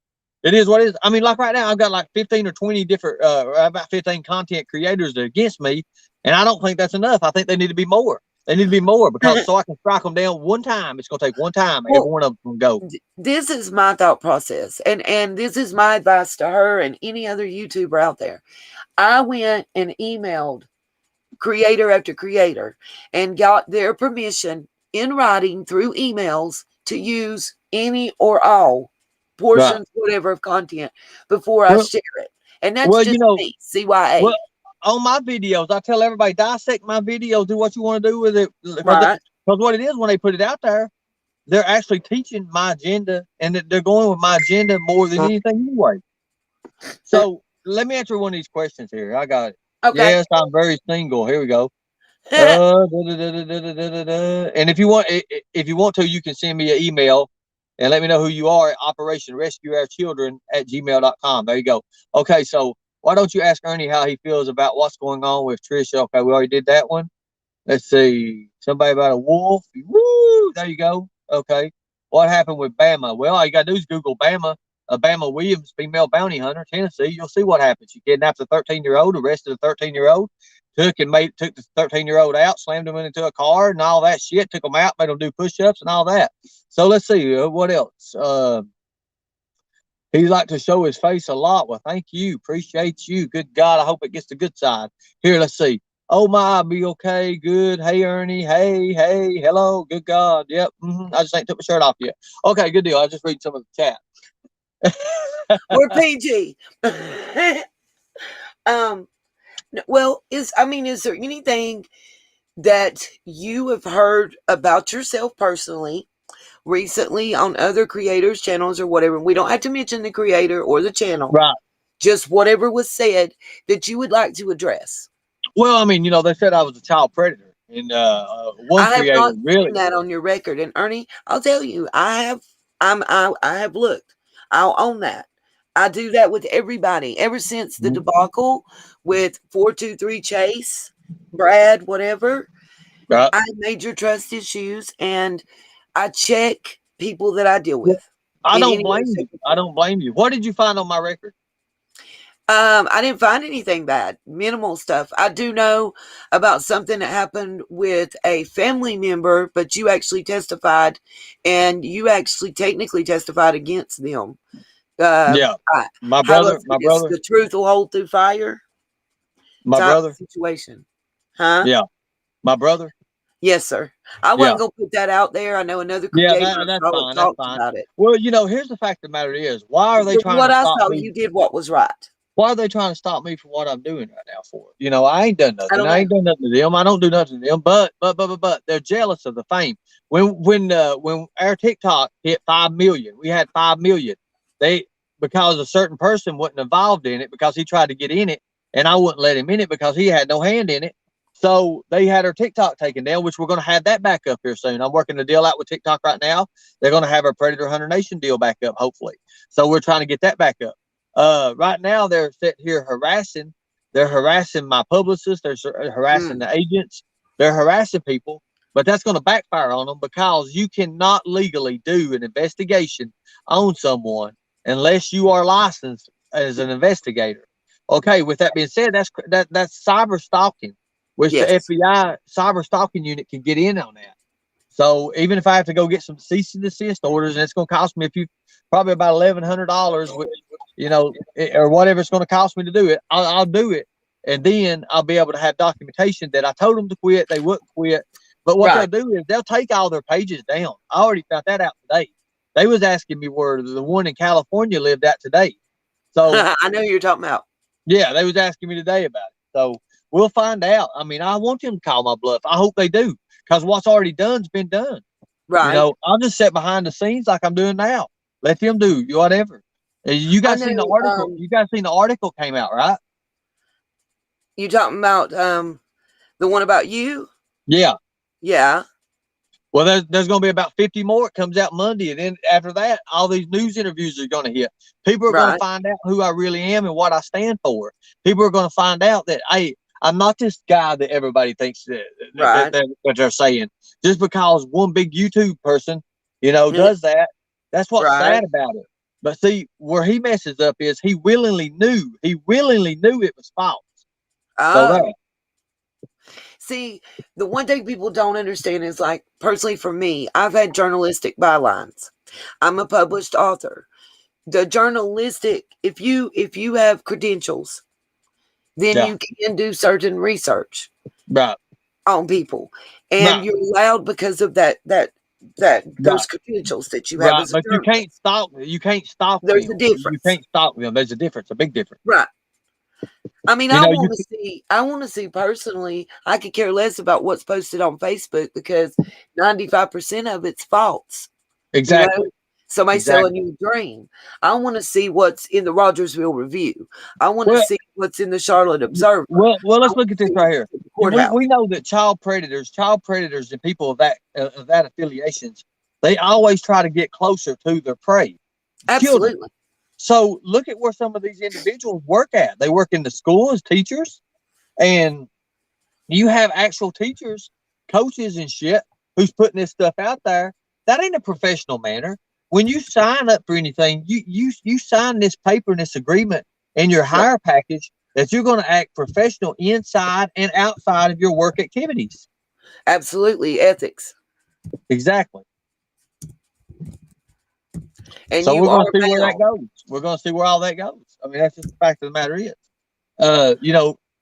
It is what it is. I mean, like right now, I've got like 15 or 20 different, about 15 content creators that are against me, and I don't think that's enough. I think they need to be more. They need to be more because so I can strike them down one time. It's going to take one time. Well, every one of them go. This is my thought process, and this is my advice to her and any other YouTuber out there. I went and emailed creator after creator and got their permission in writing through emails to use any or all portions, whatever, of content before I share it. And that's just me, CYA. Well, on my videos, I tell everybody, dissect my videos, do what you want to do with it. Right. Because what it is, when they put it out there, they're actually teaching my agenda, and they're going with my agenda more than anything anyway. So let me answer one of these questions here. I got it. Okay. Yes, I'm very single. Here we go. And if you want to, you can send me an email and let me know who you are at operationrescueourchildren@gmail.com. There you go. Okay, so why don't you ask Ernie how he feels about what's going on with Trisha? Okay, we already did that one. Let's see. Somebody about a wolf. Woo! There you go. Okay. What happened with Bama? Well, all you got to do is Google Bama. Bama Williams, female bounty hunter, Tennessee. You'll see what happens. She kidnapped a 13-year-old, arrested a 13-year-old, took the 13-year-old out, slammed him into a car and all that shit, took him out, made him do push-ups and all that. So let's see. What else? He like to show his face a lot. Well, thank you. Appreciate you. Good God. I hope it gets the good side. Here, let's see. Oh my, I'll be okay. Good. Hey, Ernie. Hey, hello. Good God. Yep. I just ain't took my shirt off yet. Okay, good deal. I just read some of the chat. We're PG. Well, is there anything that you have heard about yourself personally recently on other creators' channels or whatever? We don't have to mention the creator or the channel. Right. Just whatever was said that you would like to address. Well, I mean, they said I was a child predator, and one I creator have not really seen that on your record. And Ernie, I'll tell you, I have looked. I'll own that. I do that with everybody ever since the debacle with 423 Chase, Brad, whatever. Right. I have major trust issues, and I check people that I deal with. I don't blame you. I don't blame you. What did you find on my record? I didn't find anything bad. Minimal stuff. I do know about something that happened with a family member, but you actually testified, and you actually technically testified against them. Yeah, my brother. The truth will hold through fire. My brother situation, huh? Yeah, my brother. Yes, sir. I wasn't gonna put that out there. I know another creator. Yeah, that's fine. That's fine. About it. Well, here's the fact of the matter is, why are they trying to stop me? You did what was right. Why are they trying to stop me from what I'm doing right now for? I ain't done nothing. I ain't done nothing to them. I don't do nothing to them. But they're jealous of the fame. When our TikTok hit 5 million, we had 5 million. Because a certain person wasn't involved in it because he tried to get in it, and I wouldn't let him in it because he had no hand in it. So they had our TikTok taken down, which we're going to have that back up here soon. I'm working the deal out with TikTok right now. They're going to have our Predator Hunter Nation deal back up, hopefully. So we're trying to get that back up. Right now they're sitting here harassing. They're harassing my publicists. They're harassing the agents. They're harassing people, but that's going to backfire on them because you cannot legally do an investigation on someone unless you are licensed as an investigator. Okay. With that being said, that's cyber stalking, which the FBI cyber stalking unit can get in on that. So even if I have to go get some cease and desist orders, and it's going to cost me probably about $1,100, or whatever it's going to cost me to do it, I'll do it. And then I'll be able to have documentation that I told them to quit. They wouldn't quit. But what they'll do is they'll take all their pages down. I already found that out today. They was asking me where the one in California lived at today. So I know you're talking about. Yeah, they was asking me today about it. So we'll find out. I mean, I want them to call my bluff. I hope they do, because what's already done's been done. Right. I'll just sit behind the scenes like I'm doing now. Let them do whatever. You guys seen the article? You guys seen the article came out, right? You talking about the one about you? Yeah. Yeah. Well, there's going to be about 50 more. It comes out Monday, and then after that, all these news interviews are going to hit. People are going to find out who I really am and what I stand for. People are going to find out that I'm not this guy that everybody thinks that they're saying. Just because one big YouTube person, does that, that's what's sad about it. But see, where he messes up is he willingly knew it was false. So that. See, the one thing people don't understand is, like, personally for me, I've had journalistic bylines. I'm a published author. The journalistic, if you have credentials, then you can do certain research on people, and you're allowed because of those credentials that you have as a but journalist. you can't stop There's them. a difference. You can't stop them. There's a difference, a big difference. Right. I mean, I want to see personally, I could care less about what's posted on Facebook because 95% of it's false. Exactly. You know? Somebody selling you a dream. I want to see what's in the Rogersville Review. I want to see what's in the Charlotte Observer. Well, let's look at this right here. We know that child predators, and people of that affiliations, they always try to get closer to their prey. Absolutely. Children. So look at where some of these individuals work at. They work in the school as teachers, and you have actual teachers, coaches and shit who's putting this stuff out there. That ain't a professional manner. When you sign up for anything, you sign this paper and this agreement in your hire package that you're going to act professional inside and outside of your work activities. Absolutely. Ethics. Exactly. And so we're going to see where that goes. We're going to see where all that goes. I mean, that's just the fact of the matter is.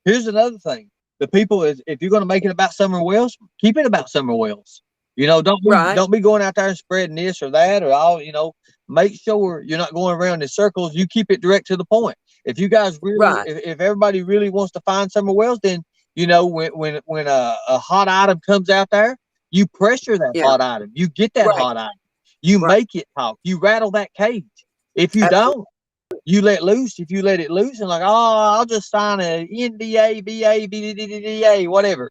Here's another thing. The people is, if you're going to make it about Summer Wells, keep it about Summer Wells. Don't be going out there and spreading this or that or all. Make sure you're not going around in circles. You keep it direct to the point. If you guys really, if everybody really wants to find Summer Wells, then when a hot item comes out there, you pressure that hot item. You get that hot item. You make it talk. You rattle that cage. If you don't, you let loose. If you let it loose and like, I'll just sign an NDA, BA, BDDA, whatever.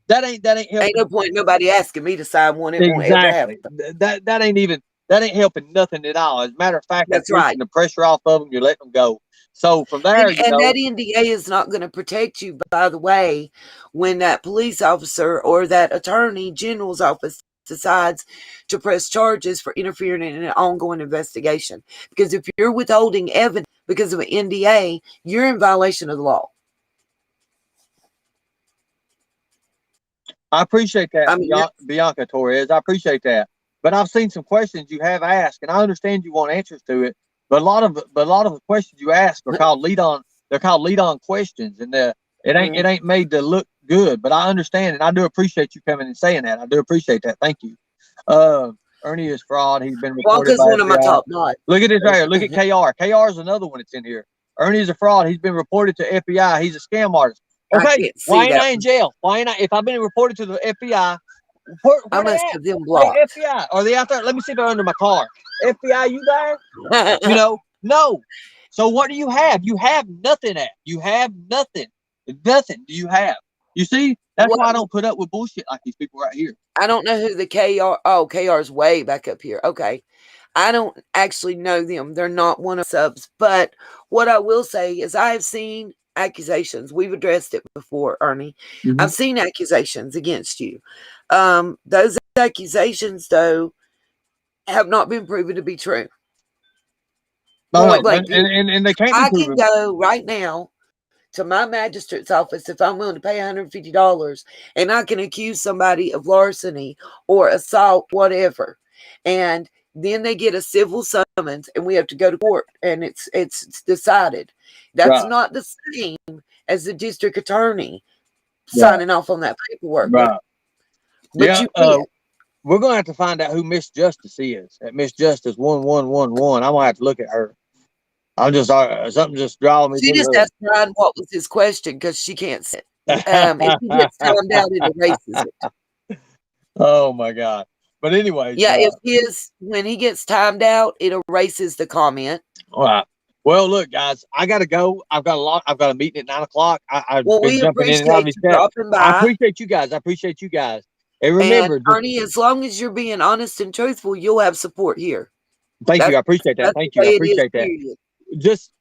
That ain't helping. Ain't no point nobody asking me to sign one. It won't ever happen. That ain't helping nothing at all. As a matter of fact, that's taking the pressure off of them. You're letting them go. So from there, and that NDA is not going to protect you. By the way, when that police officer or that attorney general's office decides to press charges for interfering in an ongoing investigation, because if you're withholding evidence because of an NDA, you're in violation of the law. I appreciate that, Bianca Torres. I appreciate that. But I've seen some questions you have asked, and I understand you want answers to it. But a lot of the questions you ask are called lead on. They're called lead on questions, and it ain't made to look good. But I understand, and I do appreciate you coming and saying that. I do appreciate that. Thank you. Ernie is fraud. He's been reported by one of my top nine. Look at this right here. Look at KR. KR is another one that's in here. Ernie is a fraud. He's been reported to FBI. He's a scam artist. Okay, why ain't I in jail? Why ain't I? If I've been reported to the FBI, where I must have them blocked. Hey, FBI, are they out there? Let me see if they're under my car. FBI, you there? No. So what do you have? You have nothing. You have nothing. Nothing do you have? You see, that's why I don't put up with bullshit like these people right here. I don't know who the KR. Oh, KR's way back up here. Okay. I don't actually know them. They're not one of subs. But what I will say is I have seen accusations. We've addressed it before, Ernie. Mm-hmm. I've seen accusations against you. Those accusations, though, have not been proven to be true. And they can't be I can go right now to my magistrate's office if I'm willing to pay $150, and I can accuse somebody of larceny or assault, whatever. And then they get a civil summons and we have to go to court and it's decided. That's not the same as the district attorney signing off on that paperwork. Right. But we're going to have to find out who Miss Justice is. At Miss Justice 1111. I'm going to have to look at her. I'm just something just drawing me. She just asked Brian what was his question because she can't sit. If he gets timed out, it erases it. Oh my God. But anyway. Yeah, when he gets timed out, it erases the comment. All right. Well, look, guys, I gotta go. I've got a meeting at 9:00. We appreciate you dropping by. I appreciate you guys. And remember, Ernie, as long as you're being honest and truthful, you'll have support here. Thank you. I appreciate that. Thank you. I appreciate that. Just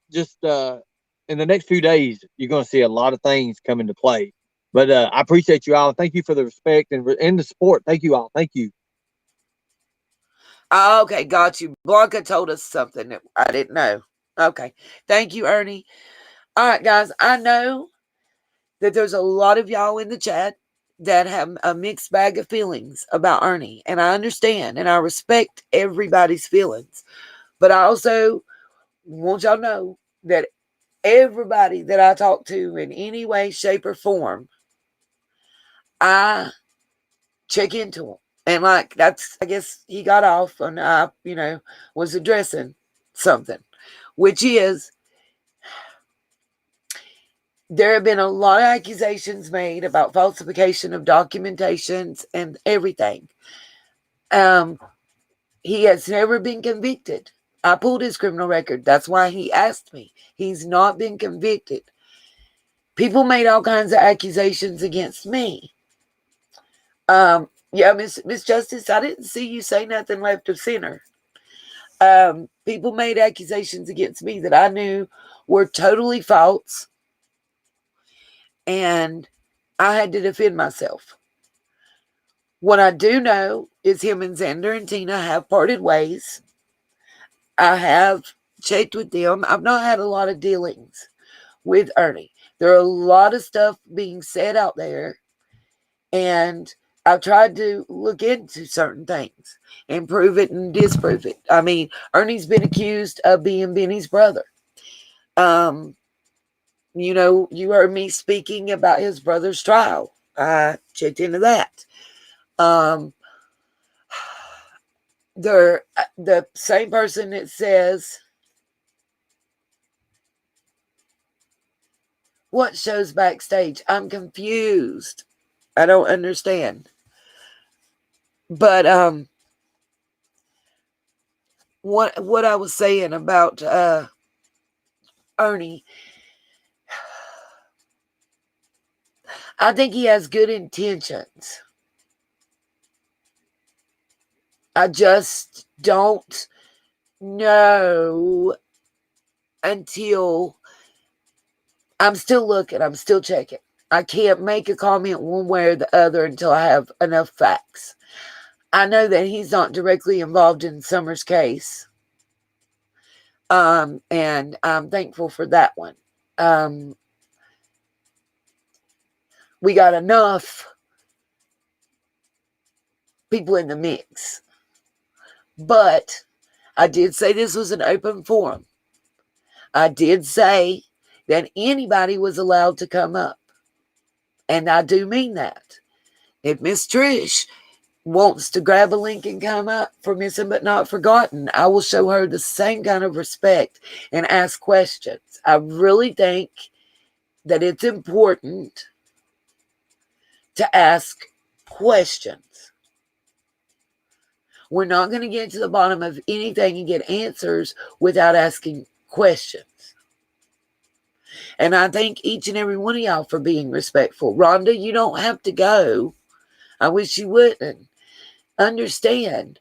in the next few days, you're going to see a lot of things come into play. But I appreciate you all. Thank you for the respect and the support. Thank you all. Thank you. Okay, got you. Blanca told us something that I didn't know. Okay. Thank you, Ernie. All right, guys. I know that there's a lot of y'all in the chat that have a mixed bag of feelings about Ernie. And I understand and I respect everybody's feelings. But I also want y'all to know that everybody that I talk to in any way, shape, or form, I check into them. And like, that's, I guess he got off and I, was addressing something, which is there have been a lot of accusations made about falsification of documentations and everything. He has never been convicted. I pulled his criminal record. That's why he asked me. He's not been convicted. People made all kinds of accusations against me. Yeah, Miss Justice, I didn't see you say nothing left of center. People made accusations against me that I knew were totally false, and I had to defend myself. What I do know is him and Xander and Tina have parted ways. I have checked with them. I've not had a lot of dealings with Ernie. There are a lot of stuff being said out there, and I've tried to look into certain things and prove it and disprove it. I mean, Ernie's been accused of being Benny's brother. You heard me speaking about his brother's trial. I checked into that. The same person that says, what shows backstage? I'm confused. I don't understand. But what I was saying about Ernie, I think he has good intentions. I just don't know until I'm still looking. I'm still checking. I can't make a comment one way or the other until I have enough facts. I know that he's not directly involved in Summer's case. And I'm thankful for that one. We got enough people in the mix. But I did say this was an open forum. I did say that anybody was allowed to come up. And I do mean that. If Miss Trish wants to grab a link and come up for Missing But Not Forgotten, I will show her the same kind of respect and ask questions. I really think that it's important to ask questions. We're not going to get to the bottom of anything and get answers without asking questions. And I thank each and every one of y'all for being respectful. Rhonda, you don't have to go. I wish you wouldn't. Understand,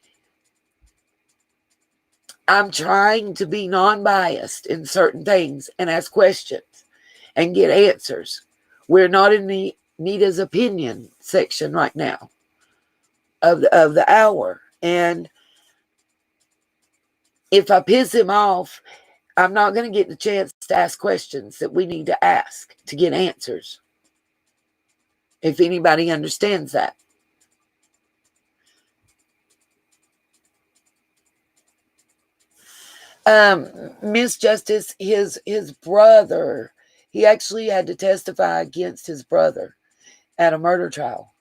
I'm trying to be non-biased in certain things and ask questions and get answers. We're not in the Nita's opinion section right now of the hour. And if I piss him off, I'm not going to get the chance to ask questions that we need to ask to get answers. If anybody understands that. Miss Justice, his brother, he actually had to testify against his brother at a murder trial.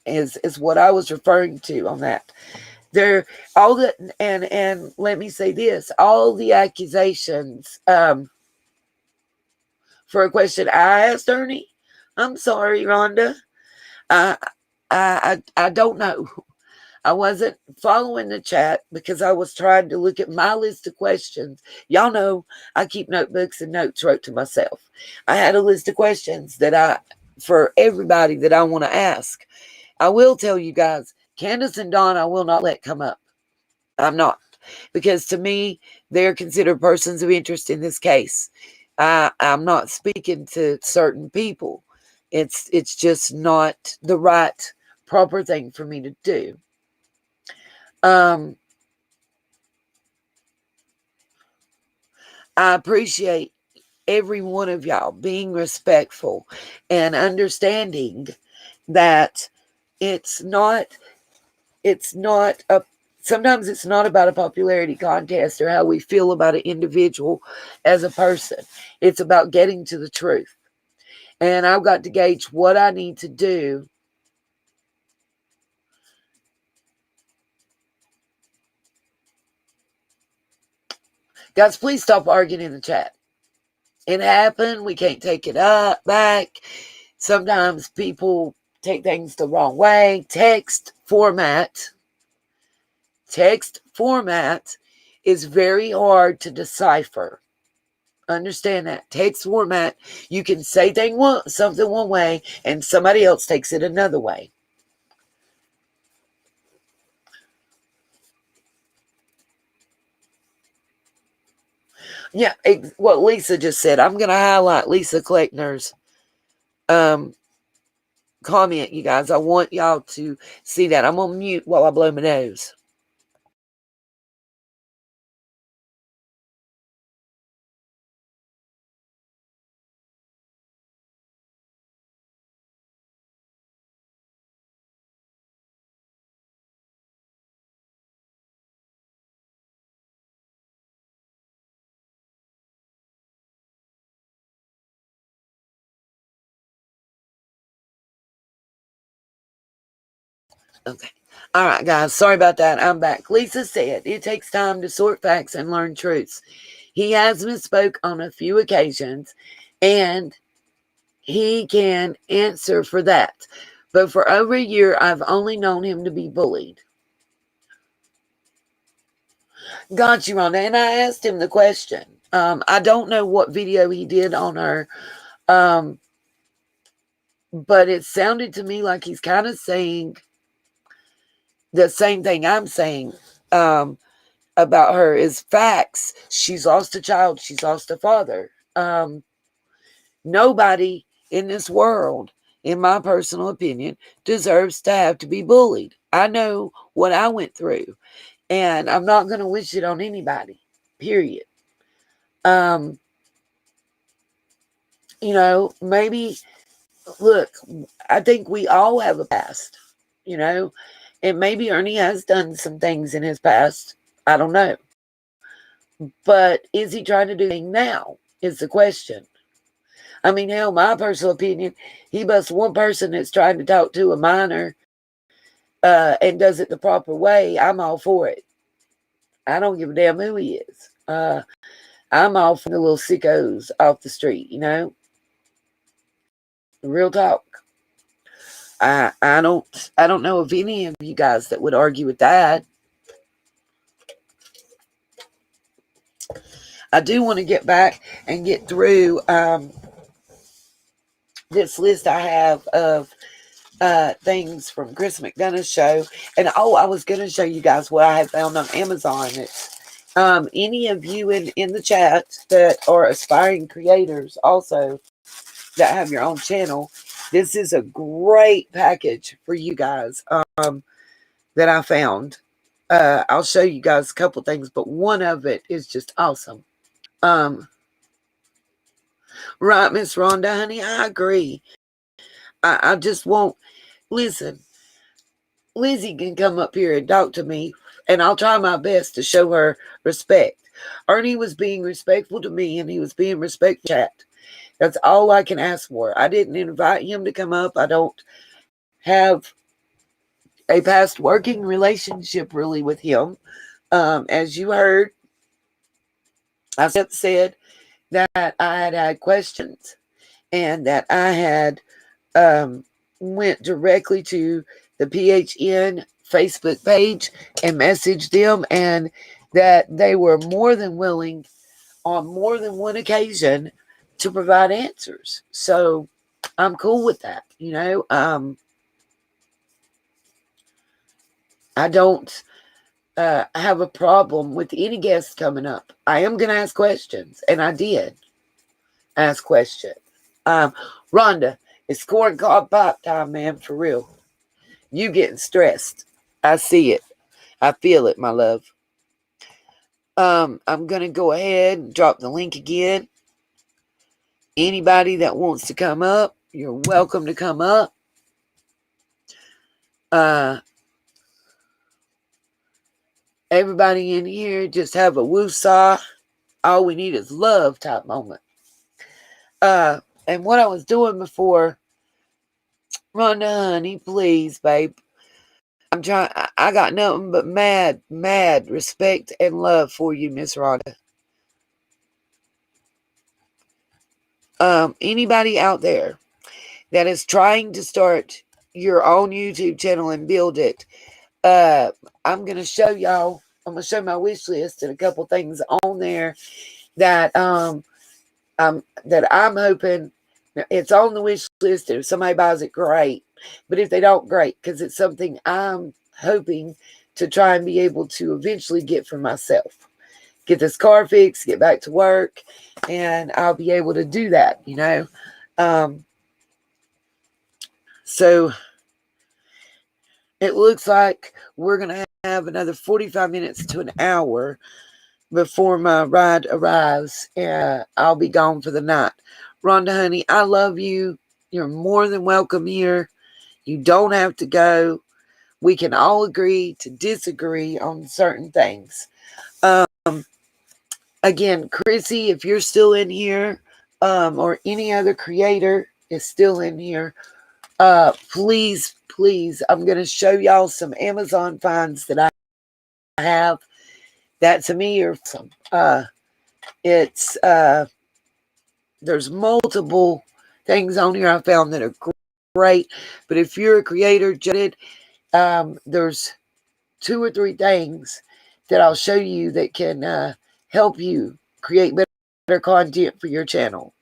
Is what I was referring to on that. There, all the and let me say this: all the accusations. For a question I asked Ernie, I'm sorry, Rhonda. I don't know. I wasn't following the chat because I was trying to look at my list of questions. Y'all know I keep notebooks and notes wrote to myself. I had a list of questions for everybody that I want to ask. I will tell you guys, Candace and Dawn, I will not let come up. I'm not. Because to me, they're considered persons of interest in this case. I'm not speaking to certain people. It's just not the right proper thing for me to do. I appreciate every one of y'all being respectful and understanding that sometimes it's not about a popularity contest or how we feel about an individual as a person. It's about getting to the truth. And I've got to gauge what I need to do Guys, please stop arguing in the chat. It happened. We can't take it back. Sometimes people take things the wrong way. Text format is very hard to decipher. Understand that. Text format, you can say something one way and somebody else takes it another way. Yeah, what Lisa just said. I'm going to highlight Lisa Kleckner's comment, you guys. I want y'all to see that. I'm going to mute while I blow my nose. Okay. All right, guys. Sorry about that. I'm back. Lisa said, it takes time to sort facts and learn truths. He has misspoke on a few occasions, and he can answer for that. But for over a year, I've only known him to be bullied. Got you, Rhonda. And I asked him the question. I don't know what video he did on her, but it sounded to me like he's kind of saying the same thing I'm saying about her is facts. She's lost a child. She's lost a father. Nobody in this world, in my personal opinion, deserves to have to be bullied. I know what I went through, and I'm not going to wish it on anybody, period. Maybe, look, I think we all have a past, and maybe Ernie has done some things in his past. I don't know. But is he trying to do anything now is the question. I mean, hell, my personal opinion, he busts one person that's trying to talk to a minor and does it the proper way. I'm all for it. I don't give a damn who he is. I'm all for the little sickos off the street, Real talk. I don't know of any of you guys that would argue with that. I do want to get back and get through this list I have of things from Chris McDonough's show. And I was going to show you guys what I have found on Amazon. It's any of you in the chat that are aspiring creators also that have your own channel, this is a great package for you guys that I found. I'll show you guys a couple things, but one of it is just awesome. Right, Miss Rhonda, honey, I agree. I just won't listen. Lizzie can come up here and talk to me, and I'll try my best to show her respect. Ernie was being respectful to me, and he was being respectful to chat. That's all I can ask for. I didn't invite him to come up. I don't have a past working relationship really with him. As you heard, I said that I had questions and that I had went directly to the PHN Facebook page and messaged them, and that they were more than willing on more than one occasion to provide answers. So I'm cool with that. I don't have a problem with any guests coming up. I am going to ask questions, and I did ask questions. Rhonda, it's corn cob pop time, man, for real. You getting stressed. I see it. I feel it, my love. I'm going to go ahead and drop the link again. Anybody that wants to come up, you're welcome to come up. Everybody in here just have a woosah. All we need is love type moment. And what I was doing before, Rhonda, honey, please, babe. I'm trying. I got nothing but mad respect and love for you, Miss Rhonda. Anybody out there that is trying to start your own YouTube channel and build it, I'm gonna show y'all. I'm gonna show my wish list and a couple things on there that I'm hoping it's on the wish list. If somebody buys it, great. But if they don't, great, because it's something I'm hoping to try and be able to eventually get for myself. Get this car fixed, get back to work, and I'll be able to do that, you know. So it looks like we're going to have another 45 minutes to an hour before my ride arrives, and I'll be gone for the night. Rhonda, honey, I love you. You're more than welcome here. You don't have to go. We can all agree to disagree on certain things. Again, Chrissy, if you're still in here, or any other creator is still in here, please, I'm going to show y'all some Amazon finds that I have that to me are some. It's there's multiple things on here I found that are great, but if you're a creator, there's 2 or 3 things that I'll show you that can help you create better content for your channel.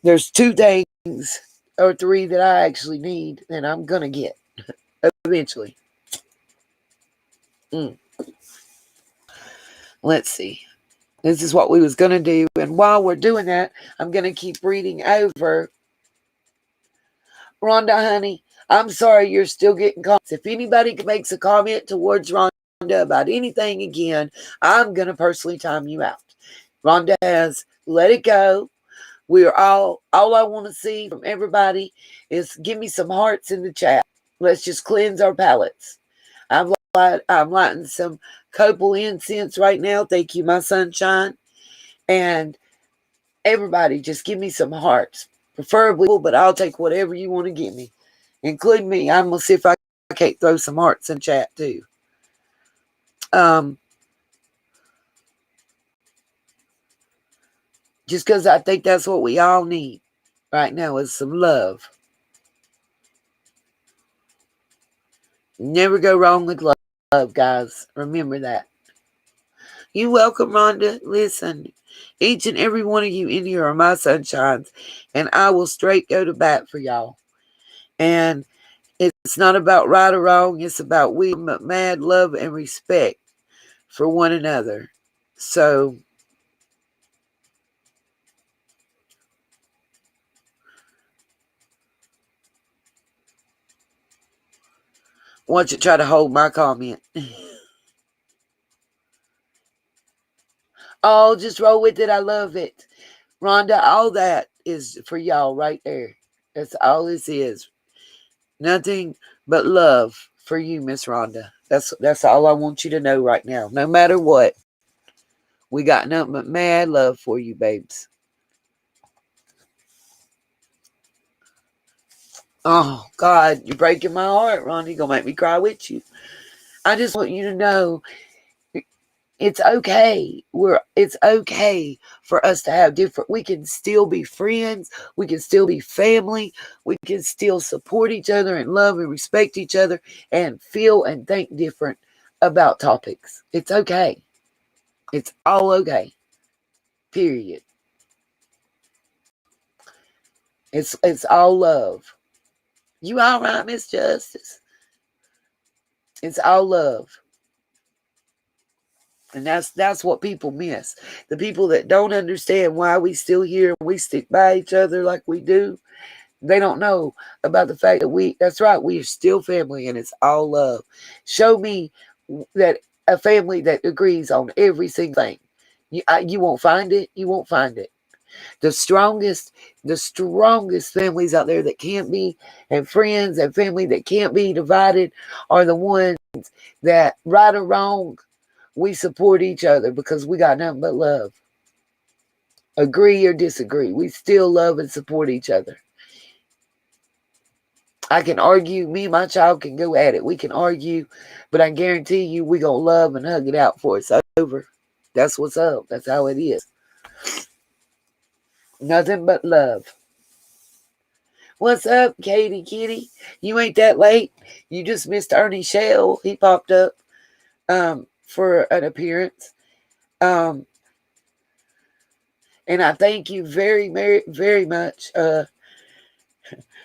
There's 2 things or 3 that I actually need and I'm gonna get eventually. Let's see. This is what we was gonna do, and while we're doing that, I'm gonna keep reading over. Rhonda, honey, I'm sorry you're still getting comments. If anybody makes a comment towards Rhonda about anything again, I'm going to personally time you out. Rhonda has let it go. We're all I want to see from everybody is give me some hearts in the chat. Let's just cleanse our palates. I'm lighting some copal incense right now. Thank you, my sunshine. And everybody, just give me some hearts. Preferably, but I'll take whatever you want to give me, including me. I'm going to see if I can't throw some hearts in chat too. Just because I think that's what we all need right now is some love. Never go wrong with love, guys. Remember that. You're welcome, Rhonda. Listen, each and every one of you in here are my sunshines, and I will straight go to bat for y'all. And it's not about right or wrong. It's about mad love and respect for one another. So why don't you try to hold my comment? Oh, just roll with it. I love it. Rhonda, all that is for y'all right there. That's all this is. Nothing but love for you, Miss Rhonda. That's all I want you to know right now. No matter what, we got nothing but mad love for you, babes. Oh, God, you're breaking my heart, Rhonda. You're going to make me cry with you. I just want you to know it's okay. It's okay for us to have different. We can still be friends. We can still be family. We can still support each other and love and respect each other and feel and think different about topics. It's okay. It's all okay. Period. It's all love. You all right, Miss Justice? It's all love. And that's what people miss. The people that don't understand why we still here and we stick by each other like we do, They don't know about the fact that that's right, we are still family and it's all love. Show me that a family that agrees on every single thing. You won't find it. You won't find it. The strongest families out there that can't be, and friends and family that can't be divided, are the ones that, right or wrong, we support each other because we got nothing but love. Agree or disagree, we still love and support each other. I can argue, me and my child can go at it. We can argue, but I guarantee you we gonna love and hug it out for it's over. That's what's up. That's how it is. Nothing but love. What's up, Katie Kitty? You ain't that late. You just missed Ernie Shell. He popped up for an appearance. And I thank you very, very, very much.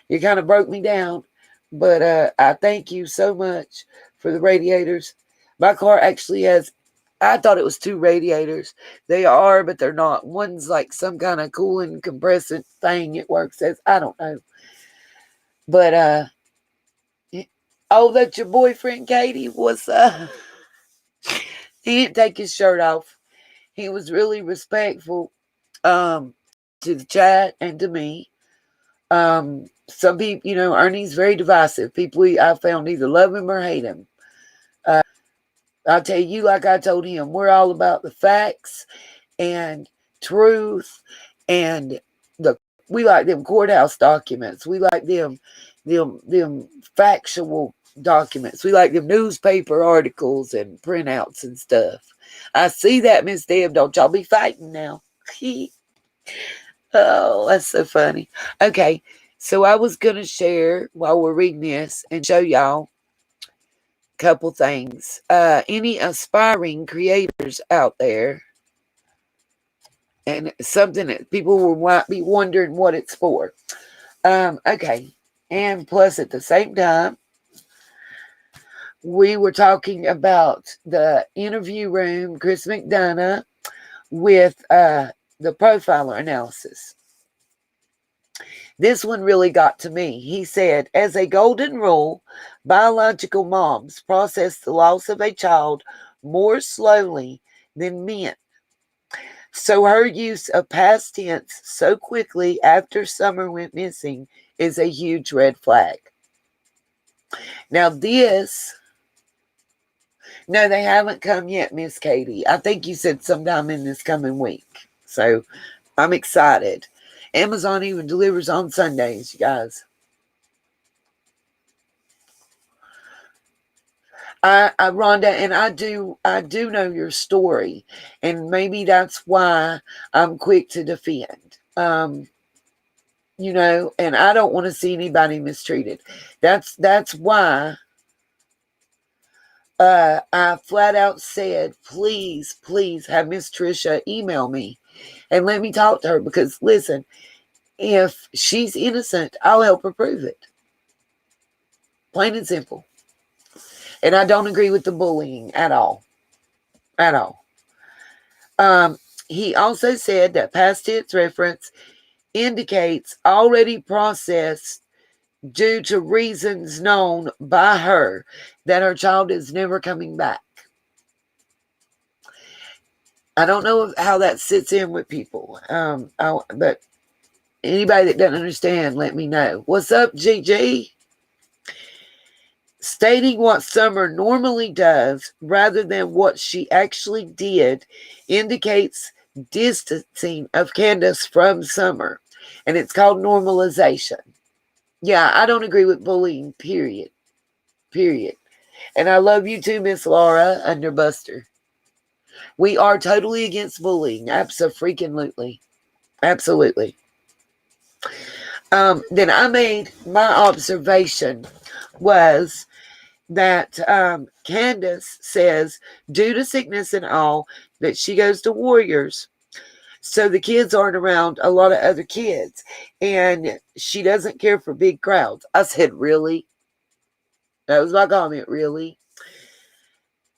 You kind of broke me down, but I thank you so much for the radiators. My car actually has, I thought it was 2 radiators. They are, but they're not. One's like some kind of cooling compressant thing it works as. I don't know. But oh, that's your boyfriend, Katie. What's up? He didn't take his shirt off. He was really respectful to the chat and to me. Some people, Ernie's very divisive. People I found either love him or hate him. I'll tell you, like I told him, we're all about the facts and truth, and we like them courthouse documents. We like them factual documents. We like them newspaper articles and printouts and stuff. I see that, Miss Deb. Don't y'all be fighting now. Oh, that's so funny. Okay, so I was going to share while we're reading this and show y'all a couple things. Any aspiring creators out there, and something that people might be wondering what it's for. Okay, and plus at the same time, we were talking about the interview room, Chris McDonough, with the profiler analysis. This one really got to me. He said, as a golden rule, biological moms process the loss of a child more slowly than men. So her use of past tense so quickly after Summer went missing is a huge red flag. Now no, they haven't come yet, Miss Katie. I think you said sometime in this coming week. So I'm excited. Amazon even delivers on Sundays, you guys. Rhonda, and I do know your story, and maybe that's why I'm quick to defend. And I don't want to see anybody mistreated. That's why I flat out said, please have Miss Tricia email me and let me talk to her, because listen, if she's innocent, I'll help her prove it. Plain and simple. And I don't agree with the bullying at all. At all. He also said that past tense reference indicates already processed due to reasons known by her that her child is never coming back. I don't know how that sits in with people. But anybody that doesn't understand, let me know. What's up, GG? Stating what Summer normally does rather than what she actually did indicates distancing of Candace from Summer, and it's called normalization. Yeah, I don't agree with bullying, period. And I love you too, Miss Laura Underbuster. We are totally against bullying. Absolutely. Then I made my observation was that Candace says, due to sickness and all, that she goes to Warriors. So the kids aren't around a lot of other kids. And she doesn't care for big crowds. I said, really? That was my comment, really?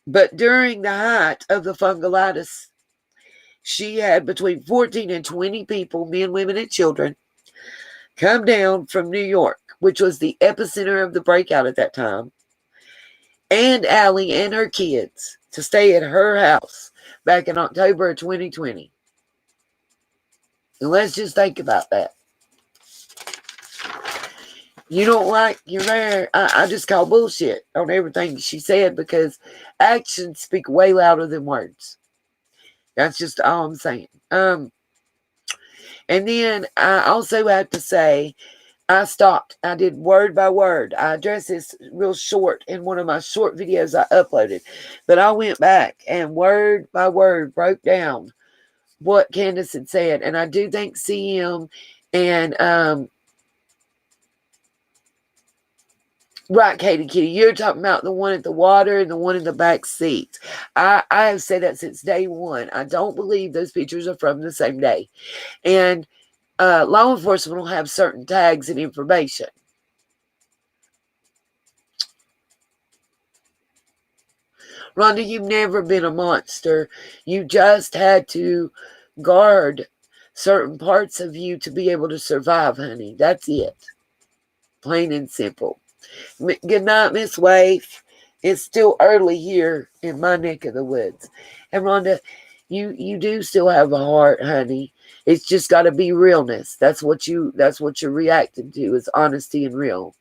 But during the height of the fungalitis, she had between 14 and 20 people, men, women, and children, come down from New York, which was the epicenter of the breakout at that time, and Allie and her kids to stay at her house back in October of 2020. And let's just think about that. You don't like you're there. I just call bullshit on everything she said because actions speak way louder than words. That's just all I'm saying. And then I also have to say, I stopped. I did word by word. I addressed this real short in one of my short videos I uploaded. But I went back and word by word broke down what Candace had said. And I do think CM and right, Katie Kitty, you're talking about the one at the water and the one in the back seat. I have said that since day one. I don't believe those pictures are from the same day. And law enforcement will have certain tags and information. Rhonda, you've never been a monster. You just had to guard certain parts of you to be able to survive, honey. That's it. Plain and simple. Good night, Miss Waif. It's still early here in my neck of the woods. And Rhonda, you do still have a heart, honey. It's just got to be realness. That's what you're reacting to, is honesty and real.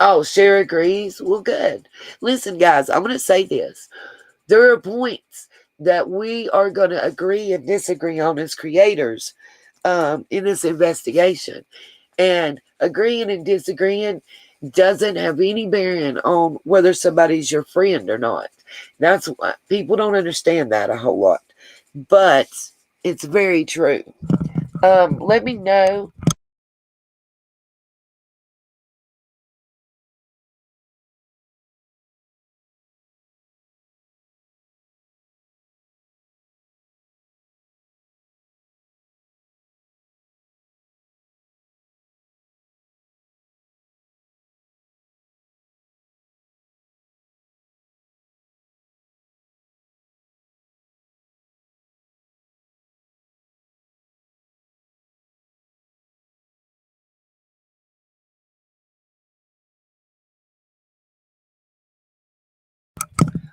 Oh, Cher agrees. Well, good. Listen, guys, I'm going to say this. There are points that we are going to agree and disagree on as creators in this investigation. And agreeing and disagreeing doesn't have any bearing on whether somebody's your friend or not. That's why people don't understand that a whole lot. But it's very true. Let me know.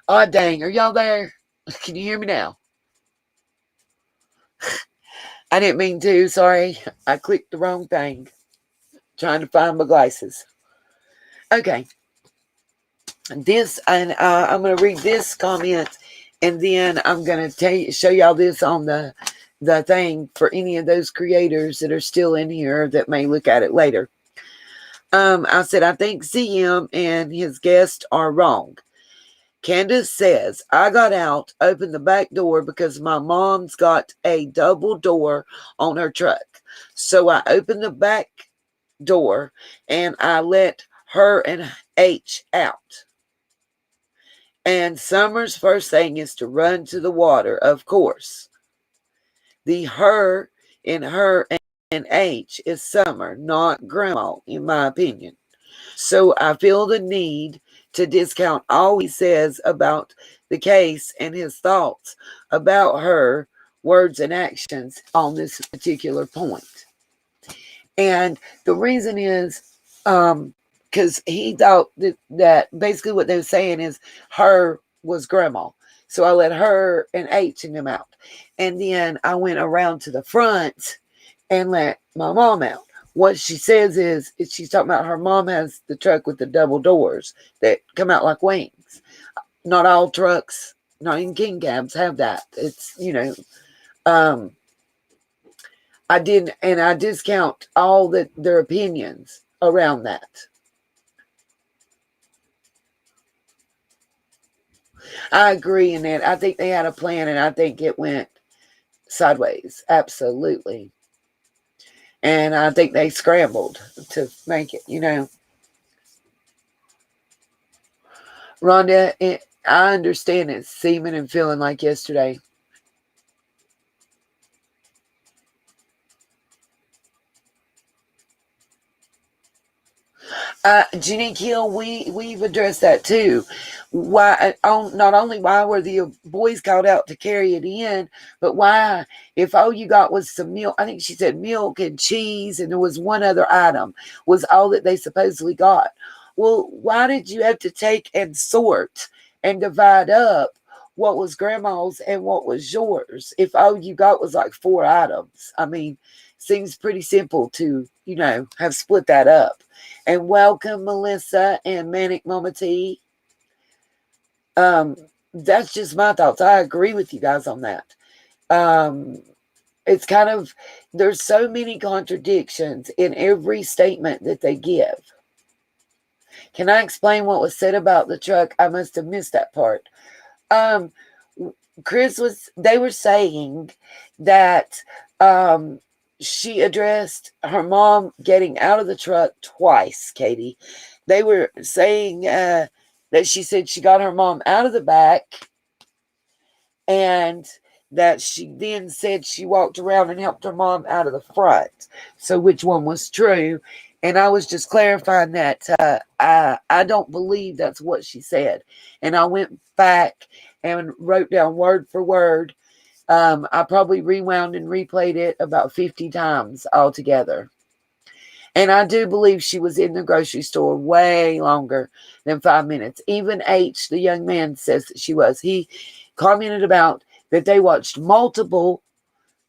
Oh, dang. Are y'all there? Can you hear me now? I didn't mean to. Sorry. I clicked the wrong thing. Trying to find my glasses. Okay. This, and I'm going to read this comment, and then I'm going to show y'all this on the thing for any of those creators that are still in here that may look at it later. I said, I think CM and his guest are wrong. Candace says, I got out, opened the back door because my mom's got a double door on her truck. So I opened the back door and I let her and H out. And Summer's first thing is to run to the water, of course. The her in her and H is Summer, not Grandma, in my opinion. So I feel the need to discount all he says about the case and his thoughts about her words and actions on this particular point. And the reason is because he thought that basically what they were saying is her was Grandma. So I let her and H and them out. And then I went around to the front and let my mom out. What she says is she's talking about her mom has the truck with the double doors that come out like wings. Not all trucks, not even king cabs have that. It's, I didn't, and I discount all their opinions around that. I agree in that. I think they had a plan, and I think it went sideways. Absolutely. And I think they scrambled to make it, Rhonda, I understand it's seeming and feeling like yesterday. Jeannie Hill, we've addressed that too. Why? Not only why were the boys called out to carry it in, but why, if all you got was some milk, I think she said milk and cheese, and there was one other item, was all that they supposedly got. Well, why did you have to take and sort and divide up what was grandma's and what was yours if all you got was like 4 items? I mean, seems pretty simple to, have split that up. And welcome, Melissa and Manic Mama T. That's just my thoughts. I agree with you guys on that. It's kind of, there's so many contradictions in every statement that they give. Can I explain what was said about the truck? I must have missed that part. They were saying that she addressed her mom getting out of the truck twice, Katie. They were saying that she said she got her mom out of the back, and that she then said she walked around and helped her mom out of the front. So which one was true? And I was just clarifying that I don't believe that's what she said. And I went back and wrote down word for word. I probably rewound and replayed it about 50 times altogether. And I do believe she was in the grocery store way longer than 5 minutes. Even H, the young man, says that she was. He commented about that they watched multiple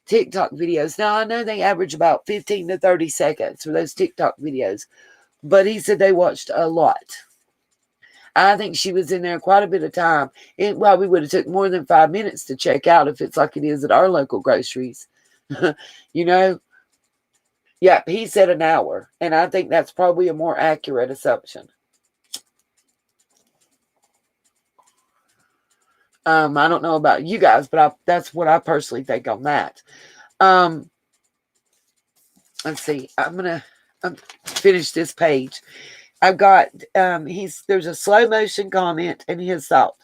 TikTok videos. Now, I know they average about 15 to 30 seconds for those TikTok videos, but he said they watched a lot. I think she was in there quite a bit of time. It probably would have took more than 5 minutes to check out if it's like it is at our local groceries. you know? Yep, he said an hour, and I think that's probably a more accurate assumption. I don't know about you guys, but that's what I personally think on that. Let's see. I'm gonna finish this page. I've got there's a slow motion comment in his thought.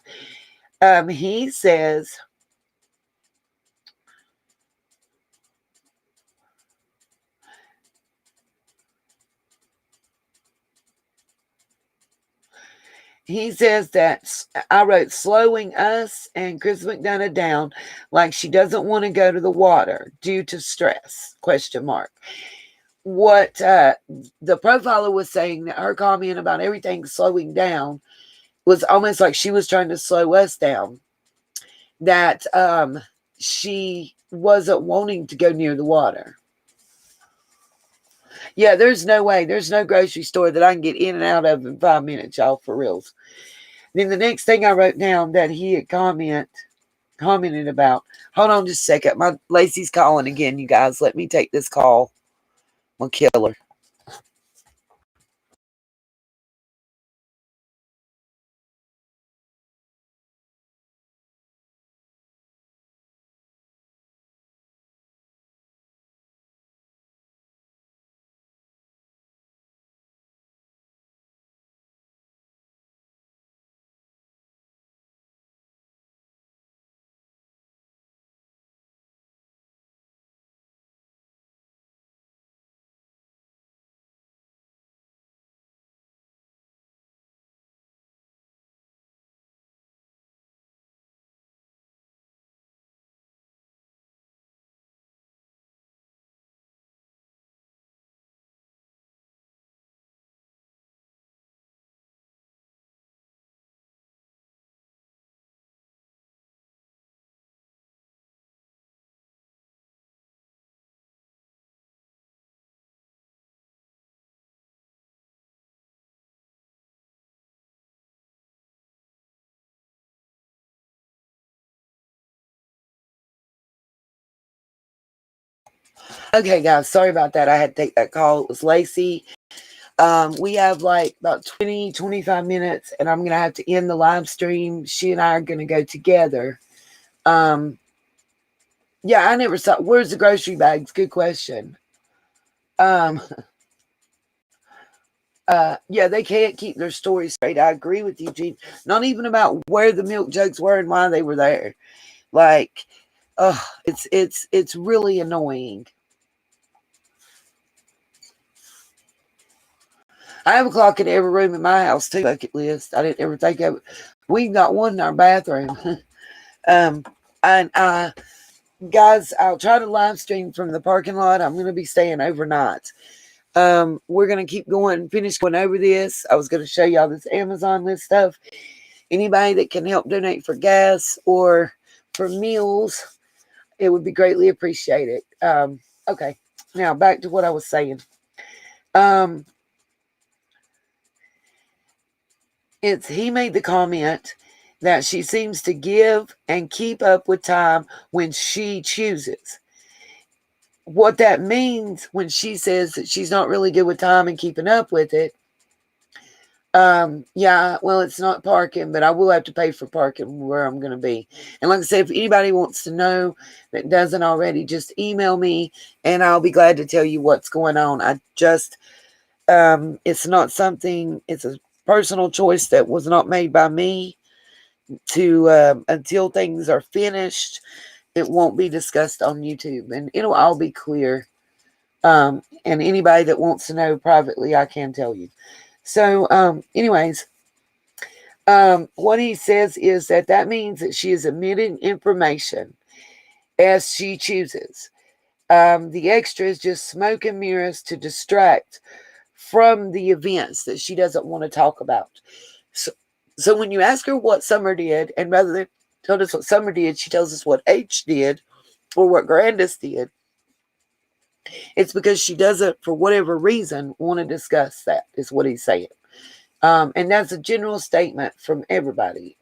He says, that I wrote slowing us and Chris McDonough down like she doesn't want to go to the water due to stress, ? What the profiler was saying, that her comment about everything slowing down was almost like she was trying to slow us down. That she wasn't wanting to go near the water. Yeah, there's no way. There's no grocery store that I can get in and out of in 5 minutes, y'all, for reals. Then the next thing I wrote down that he had commented about. Hold on just a second. My Lacey's calling again, you guys. Let me take this call. I'm gonna kill her. Okay, guys, sorry about that. I had to take that call. It was Lacey. We have like about 20, 25 minutes, and I'm going to have to end the live stream. She and I are going to go together. Yeah, I never saw. Where's the grocery bags? Good question. Yeah, they can't keep their story straight. I agree with you, Gene. Not even about where the milk jugs were and why they were there. Like, it's really annoying. I have a clock in every room in my house too. Bucket list. I didn't ever think of it. We got one in our bathroom. And guys, I'll try to live stream from the parking lot. I'm going to be staying overnight. We're going to keep going, finish going over this. I was going to show y'all this Amazon list stuff. Anybody that can help donate for gas or for meals, it would be greatly appreciated. Okay, now back to what I was saying. He made the comment that she seems to give and keep up with time when she chooses. What that means when she says that she's not really good with time and keeping up with it, yeah, well, it's not parking, but I will have to pay for parking where I'm going to be. And like I said, if anybody wants to know that doesn't already, just email me and I'll be glad to tell you what's going on. I just, it's not something, it's a personal choice that was not made by me to, until things are finished, it won't be discussed on YouTube and it'll all be clear. And anybody that wants to know privately, I can tell you. So, anyways, what he says is that means that she is omitting information as she chooses. The extra is just smoke and mirrors to distract from the events that she doesn't want to talk about. So when you ask her what Summer did, and rather than tell us what Summer did, she tells us what H did or what Grandis did. It's because she doesn't, for whatever reason, want to discuss that, is what he's saying. And that's a general statement from everybody.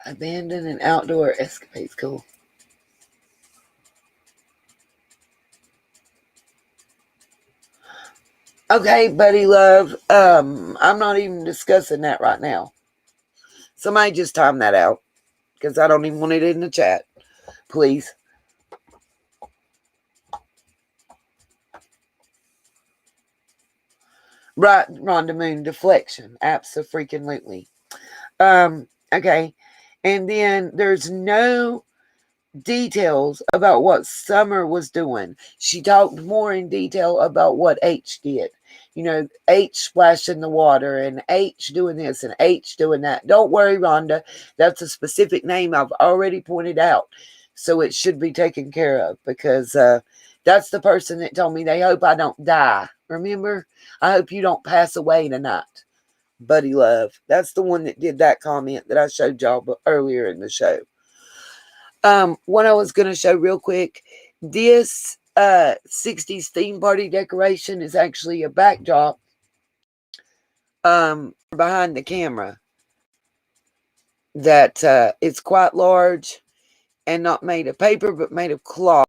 Abandon an outdoor escapades. Cool. Okay, buddy love. I'm not even discussing that right now. Somebody just time that out because I don't even want it in the chat. Please. Right, Rhonda Moon, deflection. Abso-freaking-lutely. Okay. And then there's no details about what Summer was doing. She talked more in detail about what H did. You know, H splashing the water and H doing this and H doing that. Don't worry, Rhonda. That's a specific name I've already pointed out. So it should be taken care of because that's the person that told me they hope I don't die. Remember? I hope you don't pass away tonight. Buddy love. That's the one that did that comment that I showed y'all earlier in the show. What I was going to show real quick, this 60s theme party decoration is actually a backdrop behind the camera that it's quite large and not made of paper but made of cloth,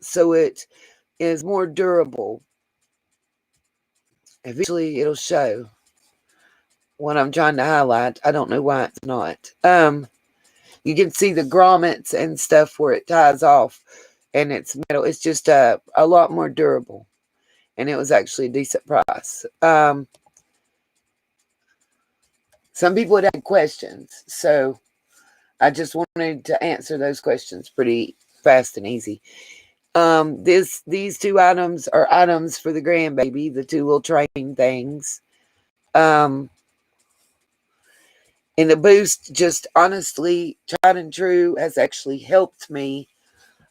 so it is more durable. Eventually it'll show what I'm trying to highlight. I don't know why it's not. You can see the grommets and stuff where it ties off, and it's metal. It's just a lot more durable, and it was actually a decent price. Some people had questions, so I just wanted to answer those questions pretty fast and easy. These two items are items for the grandbaby, the two little train things. And the boost, just honestly, tried and true, has actually helped me.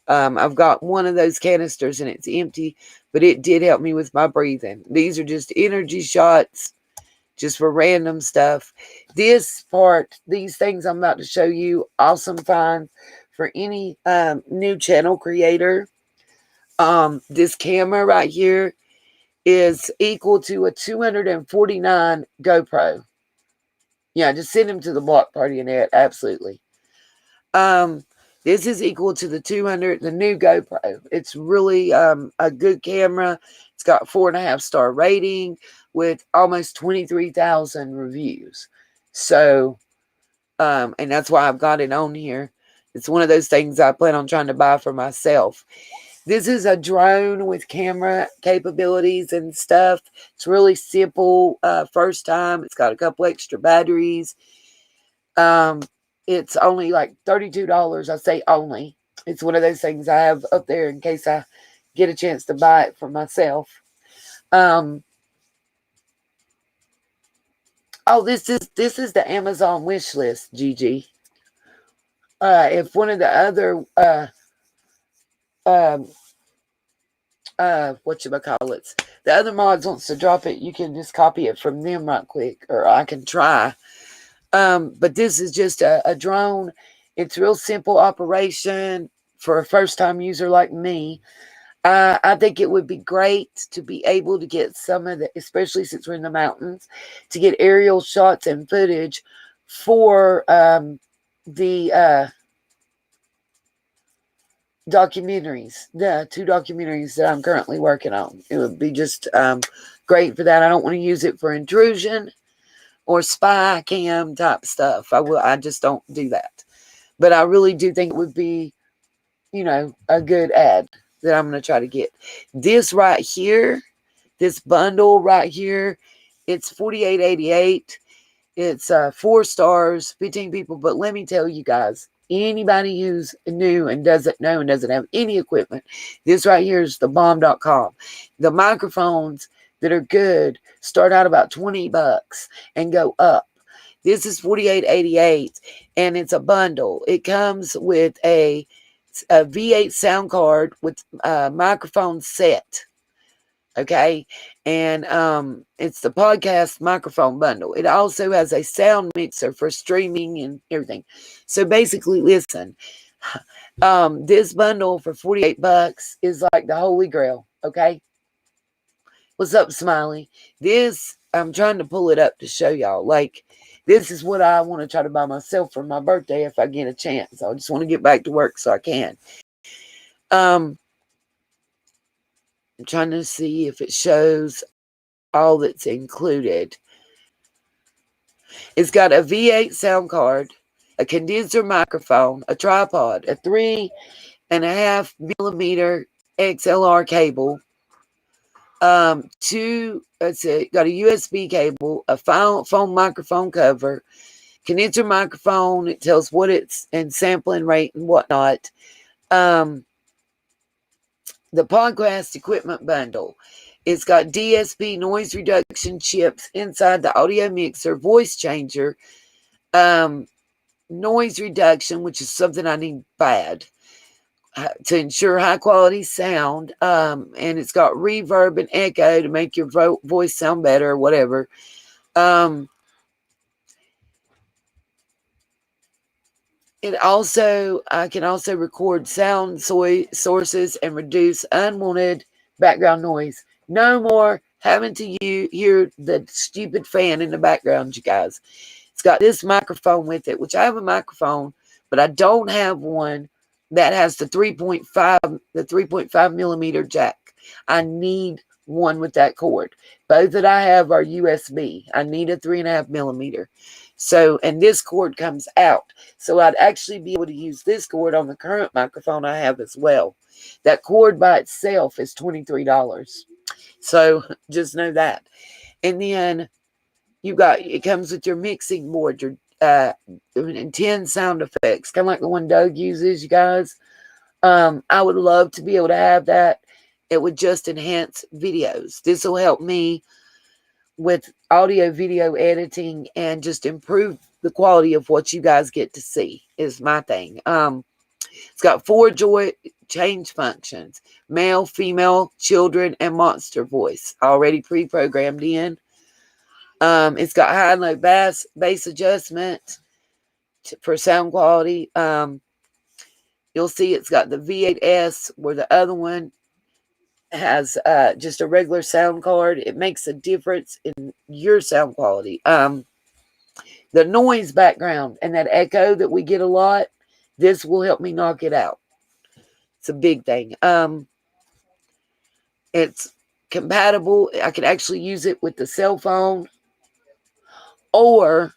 I've got one of those canisters and it's empty, but it did help me with my breathing. These are just energy shots, just for random stuff. This part, these things I'm about to show you, awesome find for any new channel creator. This camera right here is equal to a 249 GoPro. Yeah, just send him to the block party and that. Absolutely. This is equal to the new GoPro. It's really a good camera. It's got 4.5-star rating with almost 23,000 reviews. So, and that's why I've got it on here. It's one of those things I plan on trying to buy for myself. This is a drone with camera capabilities and stuff. It's really simple. First time. It's got a couple extra batteries. It's only like $32. I say only. It's one of those things I have up there in case I get a chance to buy it for myself. Oh, this is the Amazon wish list, Gigi. If one of the other um, whatchamacallits, the other mods wants to drop it, you can just copy it from them right quick, or I can try. But this is just a drone. It's real simple operation for a first-time user like me. I think it would be great to be able to get some of the, especially since we're in the mountains, to get aerial shots and footage for the documentaries, the 2 documentaries that I'm currently working on. It would be just great for that. I don't want to use it for intrusion or spy cam type stuff. I just don't do that. But I really do think it would be, a good ad that I'm going to try to get. This right here, this bundle right here, it's $48.88. It's 4 stars, 15 people. But let me tell you guys, anybody who's new and doesn't know and doesn't have any equipment, this right here is the bomb.com. The microphones that are good start out about $20 and go up. This is $48.88, and it's a bundle. It comes with a V8 sound card with a microphone set. Okay. And it's the podcast microphone bundle. It also has a sound mixer for streaming and everything. So basically, listen, this bundle for $48 is like the holy grail. Okay. What's up, Smiley? This, I'm trying to pull it up to show y'all. Like, this is what I want to try to buy myself for my birthday if I get a chance. I just want to get back to work so I can. I'm trying to see if it shows all that's included. It's got a V8 sound card, a condenser microphone, a tripod, a 3.5 millimeter XLR cable, got a USB cable, a phone microphone cover, condenser microphone. It tells what it's and sampling rate and whatnot. The podcast equipment bundle. It's got DSP noise reduction chips inside the audio mixer, voice changer, noise reduction, which is something I need bad to ensure high quality sound. And it's got reverb and echo to make your voice sound better or whatever. I can also record sound sources and reduce unwanted background noise. No more having to hear the stupid fan in the background, you guys. It's got this microphone with it, which I have a microphone, but I don't have one that has the 3.5 millimeter jack. I need one with that cord. Both that I have are USB. I need a 3.5 millimeter. So, and this cord comes out. So I'd actually be able to use this cord on the current microphone I have as well. That cord by itself is $23. So just know that. And then it comes with your mixing board, your and 10 sound effects, kind of like the one Doug uses, you guys. I would love to be able to have that. It would just enhance videos. This will help me with audio video editing and just improve the quality of what you guys get to see is my thing. It's got 4 change functions: male, female, children, and monster voice already pre-programmed in. It's got high and low bass adjustment for sound quality. You'll see it's got the V8S, where the other one has just a regular sound card. It makes a difference in your sound quality. The noise background and that echo that we get a lot, this will help me knock it out. It's a big thing. It's compatible. I can actually use it with the cell phone or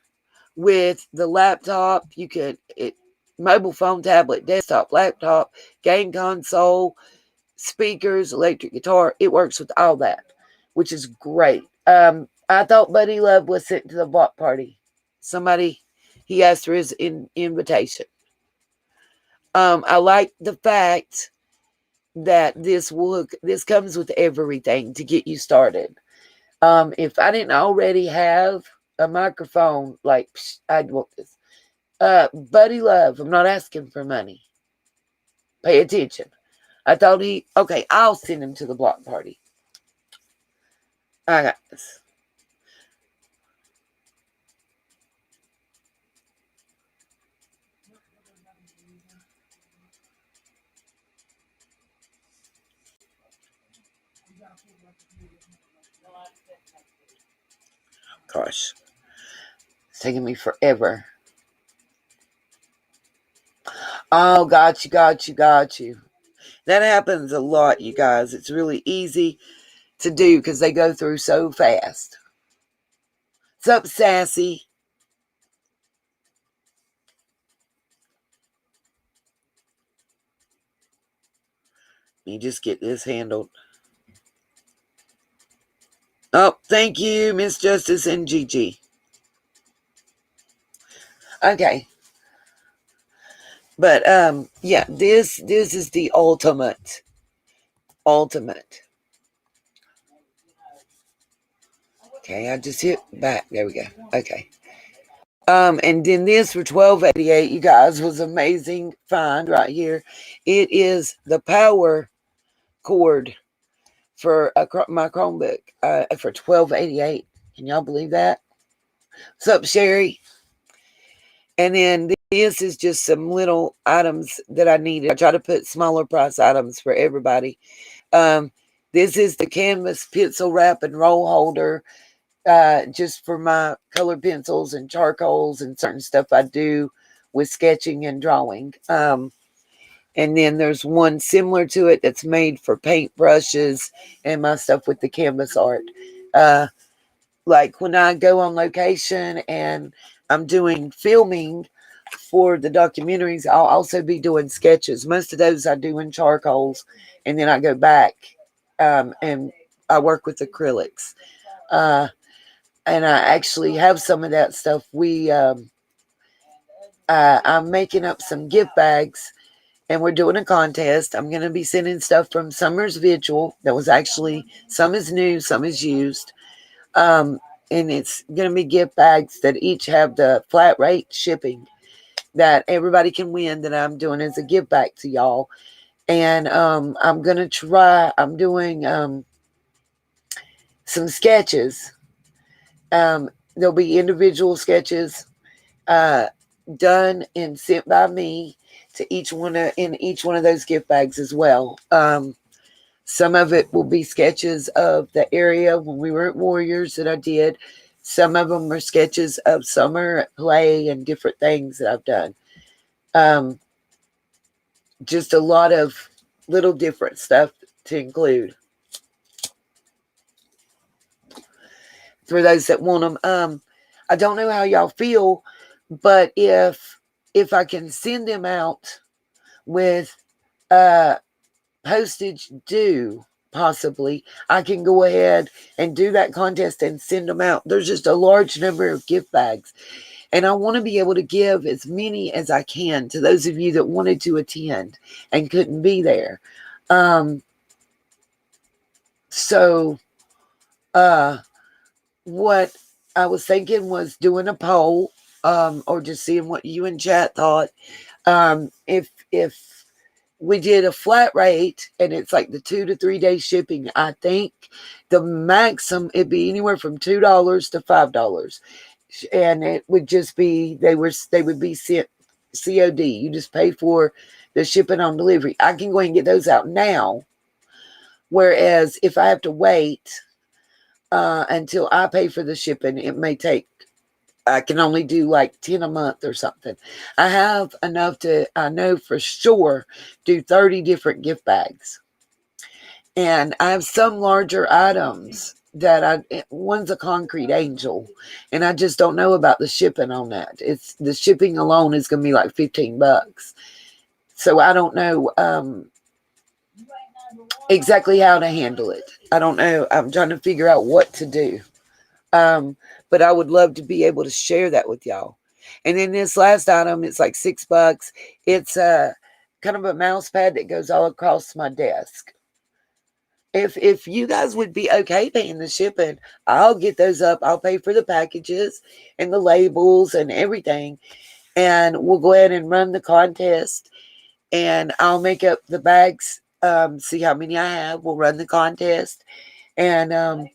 with the laptop. You could mobile phone, tablet, desktop, laptop, game console, speakers, electric guitar. It works with all that, which is great. I thought Buddy Love was sent to the block party. He asked for his invitation. I like the fact that this comes with everything to get you started. If I didn't already have a microphone, like, I'd want this. Buddy Love, I'm not asking for money. Pay attention. I thought okay, I'll send him to the block party. I got this. Gosh, it's taking me forever. Oh, got you. That happens a lot, you guys. It's really easy to do because they go through so fast. What's up, Sassy? You just get this handled. Oh, thank you, Miss Justice and Gigi. Okay. But yeah, this is the ultimate. Okay, I just hit back. There we go. Okay. And then this for $12.88, you guys, was amazing find right here. It is the power cord for my Chromebook for $12.88. Can y'all believe that? What's up, Sherry? And then this is just some little items that I needed. I try to put smaller price items for everybody. This is the canvas pencil wrap and roll holder, just for my colored pencils and charcoals and certain stuff I do with sketching and drawing. And then there's one similar to it that's made for paint brushes and my stuff with the canvas art. Like when I go on location and I'm doing filming for the documentaries, I'll also be doing sketches. Most of those I do in charcoals, and then I go back and I work with acrylics. And I actually have some of that stuff. I'm making up some gift bags, and we're doing a contest. I'm going to be sending stuff from Summer's Vigil. That was actually, some is new, some is used. And it's going to be gift bags that each have the flat rate shipping that everybody can win, that I'm doing as a give back to y'all. And I'm going to try, I'm doing some sketches. There'll be individual sketches done and sent by me to each one of those gift bags as well. Some of it will be sketches of the area when we were at Warriors that I did. Some of them are sketches of summer at play and different things that I've done. Just a lot of little different stuff to include for those that want them. I don't know how y'all feel, but if I can send them out with postage due, possibly, I can go ahead and do that contest and send them out. There's just a large number of gift bags, and I want to be able to give as many as I can to those of you that wanted to attend and couldn't be there. So what I was thinking was doing a poll, or just seeing what you in chat thought. If we did a flat rate and it's like the 2 to 3 day shipping, I think the maximum it'd be anywhere from $2 to $5, and it would just be they would be sent COD. You just pay for the shipping on delivery. I can go ahead and get those out now, whereas if I have to wait until I pay for the shipping, it may take, I can only do like 10 a month or something. I have enough to, I know for sure, do 30 different gift bags. And I have some larger items that one's a concrete angel, and I just don't know about the shipping on that. It's the shipping alone is going to be like $15. So I don't know exactly how to handle it. I don't know. I'm trying to figure out what to do. But I would love to be able to share that with y'all. And then this last item, it's like $6. It's kind of a mouse pad that goes all across my desk. If you guys would be okay paying the shipping, I'll get those up. I'll pay for the packages and the labels and everything. And we'll go ahead and run the contest. And I'll make up the bags, see how many I have. We'll run the contest. And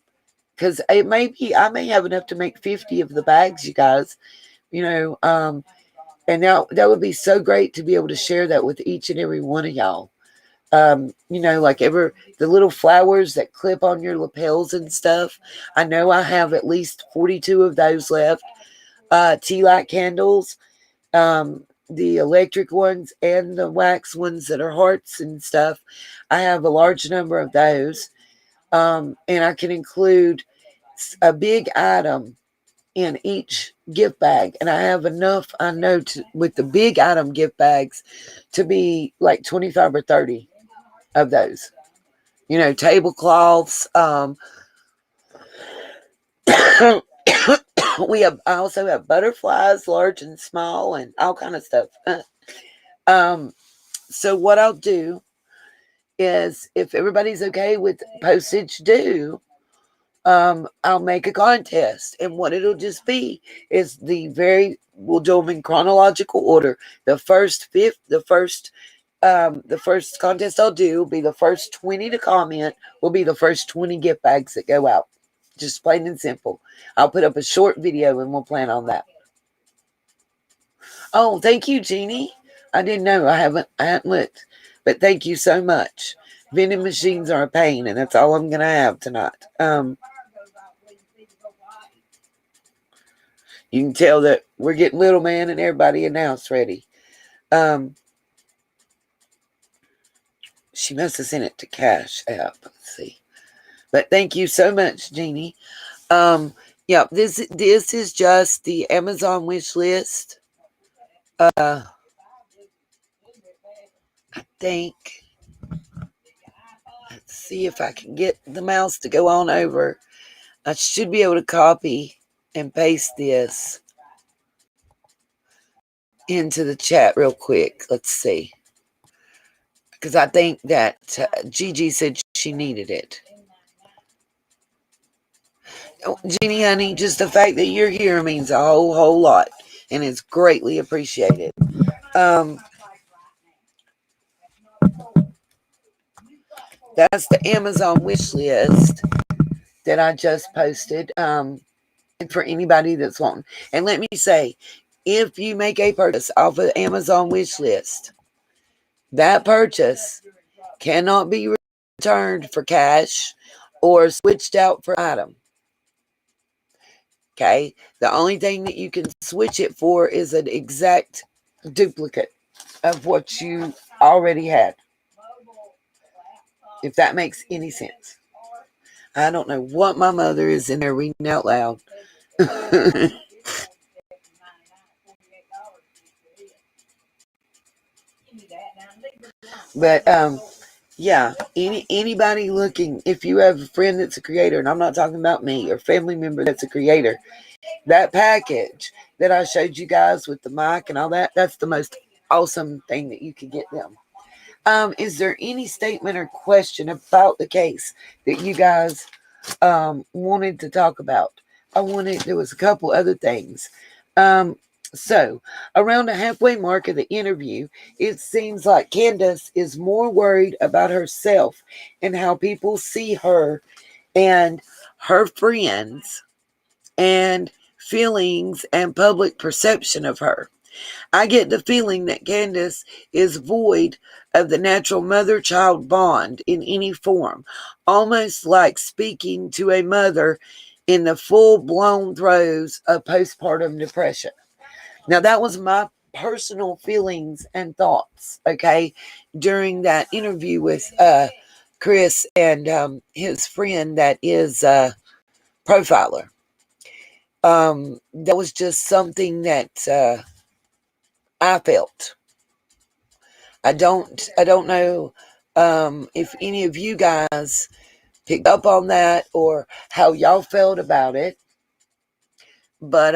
because it may be, I may have enough to make 50 of the bags, you guys. And now that would be so great to be able to share that with each and every one of y'all. Like the little flowers that clip on your lapels and stuff. I know I have at least 42 of those left. Tea light candles, the electric ones and the wax ones that are hearts and stuff. I have a large number of those. And I can include a big item in each gift bag, and I have enough, I know, with the big item gift bags to be like 25 or 30 of those, tablecloths. I also have butterflies, large and small, and all kind of stuff. So what I'll do is, if everybody's okay with postage due, I'll make a contest, and what it'll just be is we'll do them in chronological order. The first contest I'll do will be the first 20 to comment, will be the first 20 gift bags that go out. Just plain and simple. I'll put up a short video and we'll plan on that. Oh, thank you, Jeannie. I didn't know. I hadn't looked, but thank you so much. Vending machines are a pain, and that's all I'm gonna have tonight. You can tell that we're getting Little Man and everybody in the house ready. She must have sent it to CashApp. Let's see. But thank you so much, Jeannie. Yeah, this is just the Amazon wish list. I think. Let's see if I can get the mouse to go on over. I should be able to copy and paste this into the chat real quick. Let's see. Because I think that Gigi said she needed it. Oh, Jeannie, honey, just the fact that you're here means a whole lot, and it's greatly appreciated. That's the Amazon wish list that I just posted. For anybody that's wanting. And let me say, if you make a purchase off of Amazon wish list, that purchase cannot be returned for cash or switched out for item. Okay? The only thing that you can switch it for is an exact duplicate of what you already had. If that makes any sense. I don't know what my mother is in there reading out loud. But yeah, anybody looking, if you have a friend that's a creator, and I'm not talking about me, or family member that's a creator, that package that I showed you guys with the mic and all that, that's the most awesome thing that you could get them. Is there any statement or question about the case that you guys wanted to talk about? There was a couple other things. So around the halfway mark of the interview, it seems like Candace is more worried about herself and how people see her and her friends and feelings and public perception of her. I get the feeling that Candace is void of the natural mother-child bond in any form, almost like speaking to a mother in the full-blown throes of postpartum depression. Now, that was my personal feelings and thoughts, okay, during that interview with Chris and his friend that is Profiler. That was just something that I felt. I don't know if any of you guys picked up on that or how y'all felt about it, but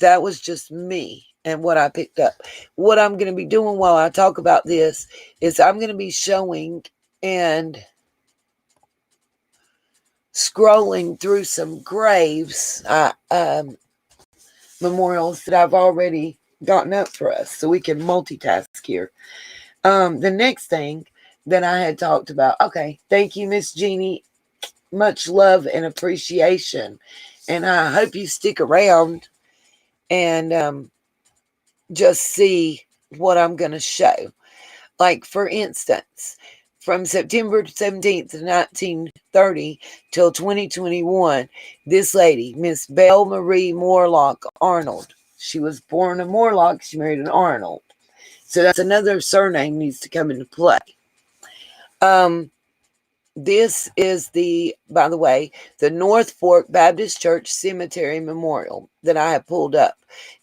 that was just me. and what I picked up. What I'm going to be doing while I talk about this is I'm going to be showing and scrolling through some graves, memorials that I've already gotten up for us, so we can multitask here. The next thing that I had talked about. Okay, thank you, Miss Jeannie. Much love and appreciation, and I hope you stick around and just see what I'm going to show. Like, for instance, from September 17th, 1930 till 2021, this lady, Miss Belle Marie Morlock Arnold, she was born a Morlock, she married an Arnold. So that's another surname needs to come into play. This is by the way, the North Fork Baptist Church Cemetery Memorial that I have pulled up.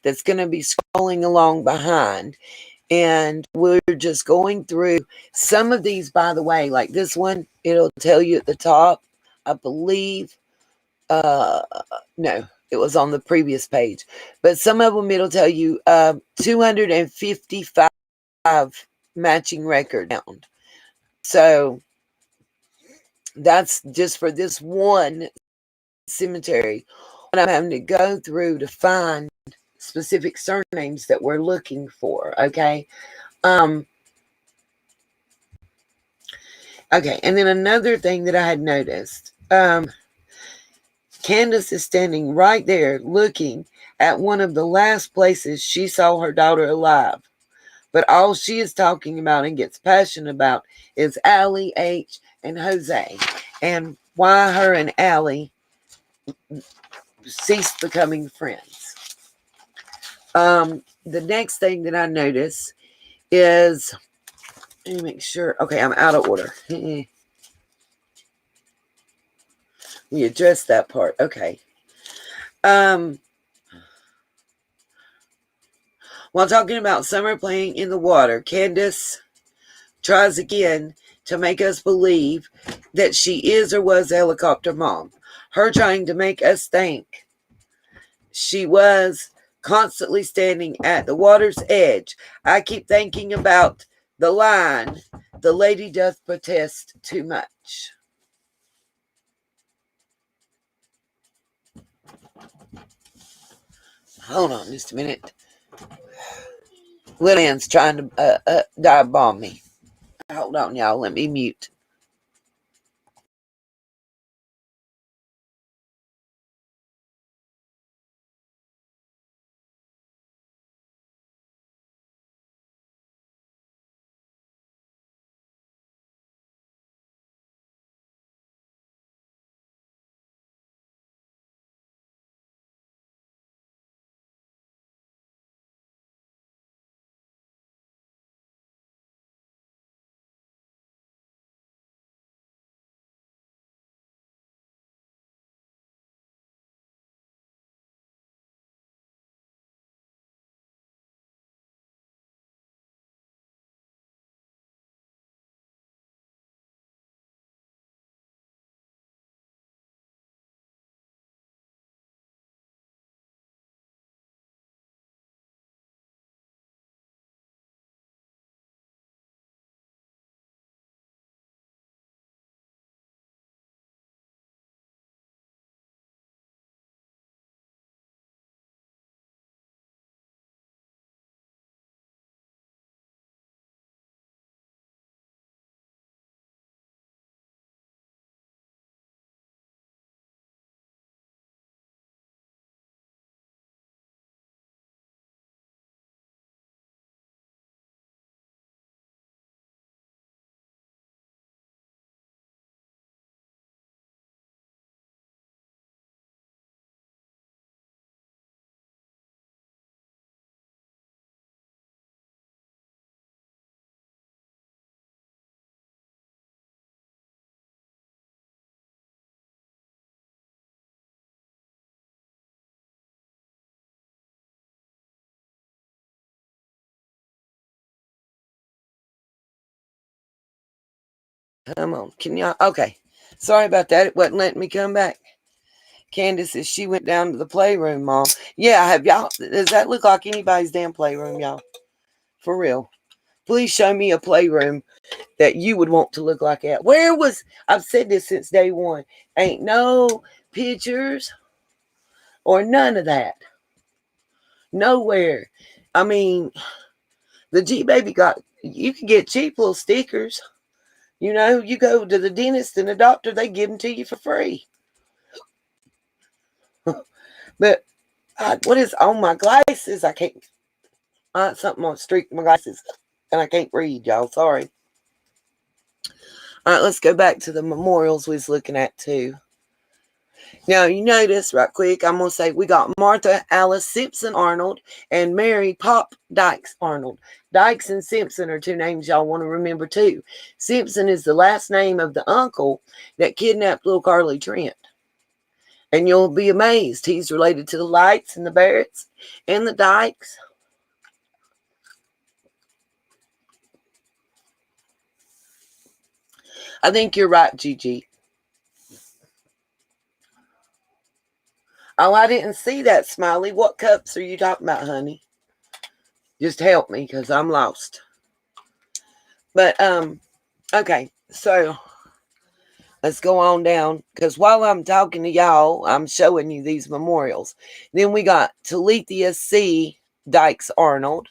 That's going to be scrolling along behind. And we're just going through some of these, by the way, like this one, it'll tell you at the top, I believe, no, it was on the previous page, but some of them it'll tell you 255 matching record found. So that's just for this one cemetery. And I'm having to go through to find specific surnames that we're looking for. Okay. Okay, and then another thing that I had noticed, Candace is standing right there looking at one of the last places she saw her daughter alive. But all she is talking about and gets passionate about is Allie, H, and Jose, and why her and Allie ceased becoming friends. The next thing that I notice is, let me make sure, okay, I'm out of order. We addressed that part. Okay. While talking about summer playing in the water, Candace tries again to make us believe that she is or was a helicopter mom. Her trying to make us think she was constantly standing at the water's edge. I keep thinking about the line, the lady doth protest too much. Hold on just a minute. Lillian's trying to dive bomb me. Hold on, y'all. Let me mute. Come on. Can y'all? Okay. Sorry about that. It wasn't letting me come back. Candace says she went down to the playroom, Mom. Yeah, have y'all, does that look like anybody's damn playroom, y'all? For real. Please show me a playroom that you would want to look like that. Where was, I've said this since day one, ain't no pictures or none of that. Nowhere. I mean, the G Baby got, you can get cheap little stickers. You know, you go to the dentist and the doctor, they give them to you for free. But what is on my glasses? I can't, something on streak my glasses and I can't read, y'all. Sorry. All right, let's go back to the memorials we was looking at too. Now, you notice right quick, I'm going to say we got Martha Alice Simpson Arnold and Mary Pop Dykes Arnold. Dykes and Simpson are two names y'all want to remember too. Simpson is the last name of the uncle that kidnapped little Carly Trent. And you'll be amazed. He's related to the Lights and the Barretts and the Dykes. I think you're right, Gigi. Oh, I didn't see that, Smiley. What cups are you talking about, honey? Just help me, because I'm lost. But, okay. So, let's go on down. Because while I'm talking to y'all, I'm showing you these memorials. Then we got Talithia C. Dykes Arnold.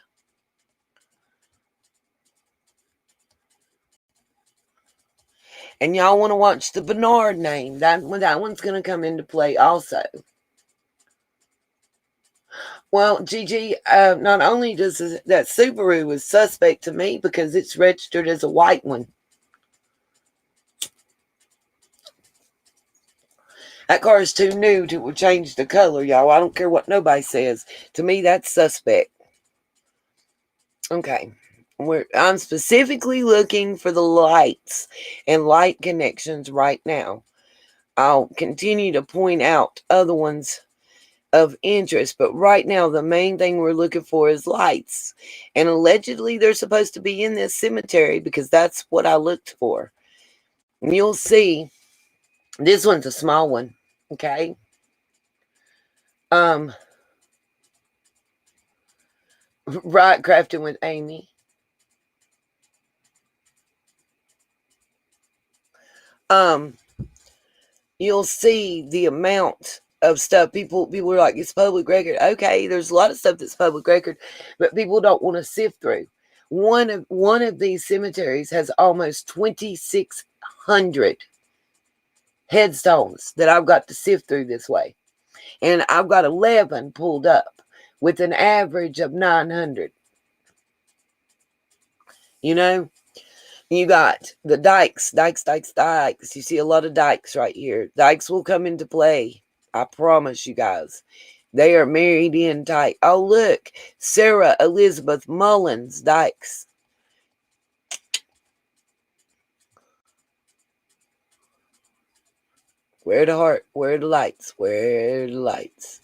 And y'all want to watch the Bernard name. That one's going to come into play also. Well, Gigi, not only does that Subaru is suspect to me because it's registered as a white one. That car is too new to change the color, y'all. I don't care what nobody says. To me, that's suspect. Okay. I'm specifically looking for the lights and light connections right now. I'll continue to point out other ones of interest, but right now the main thing we're looking for is lights, and allegedly they're supposed to be in this cemetery because that's what I looked for. And you'll see this one's a small one. Okay, right, crafting with Amy. You'll see the amount of stuff. People are like, it's public record. Okay, there's a lot of stuff that's public record, but people don't want to sift through. One of these cemeteries has almost 2,600 headstones that I've got to sift through this way, and I've got 11 pulled up with an average of 900. You know, you got the dykes. You see a lot of dykes right here. Dykes will come into play. I promise you guys. They are married in tight. Oh, look. Sarah Elizabeth Mullins Dykes. Where the heart? Where the lights? Where the lights?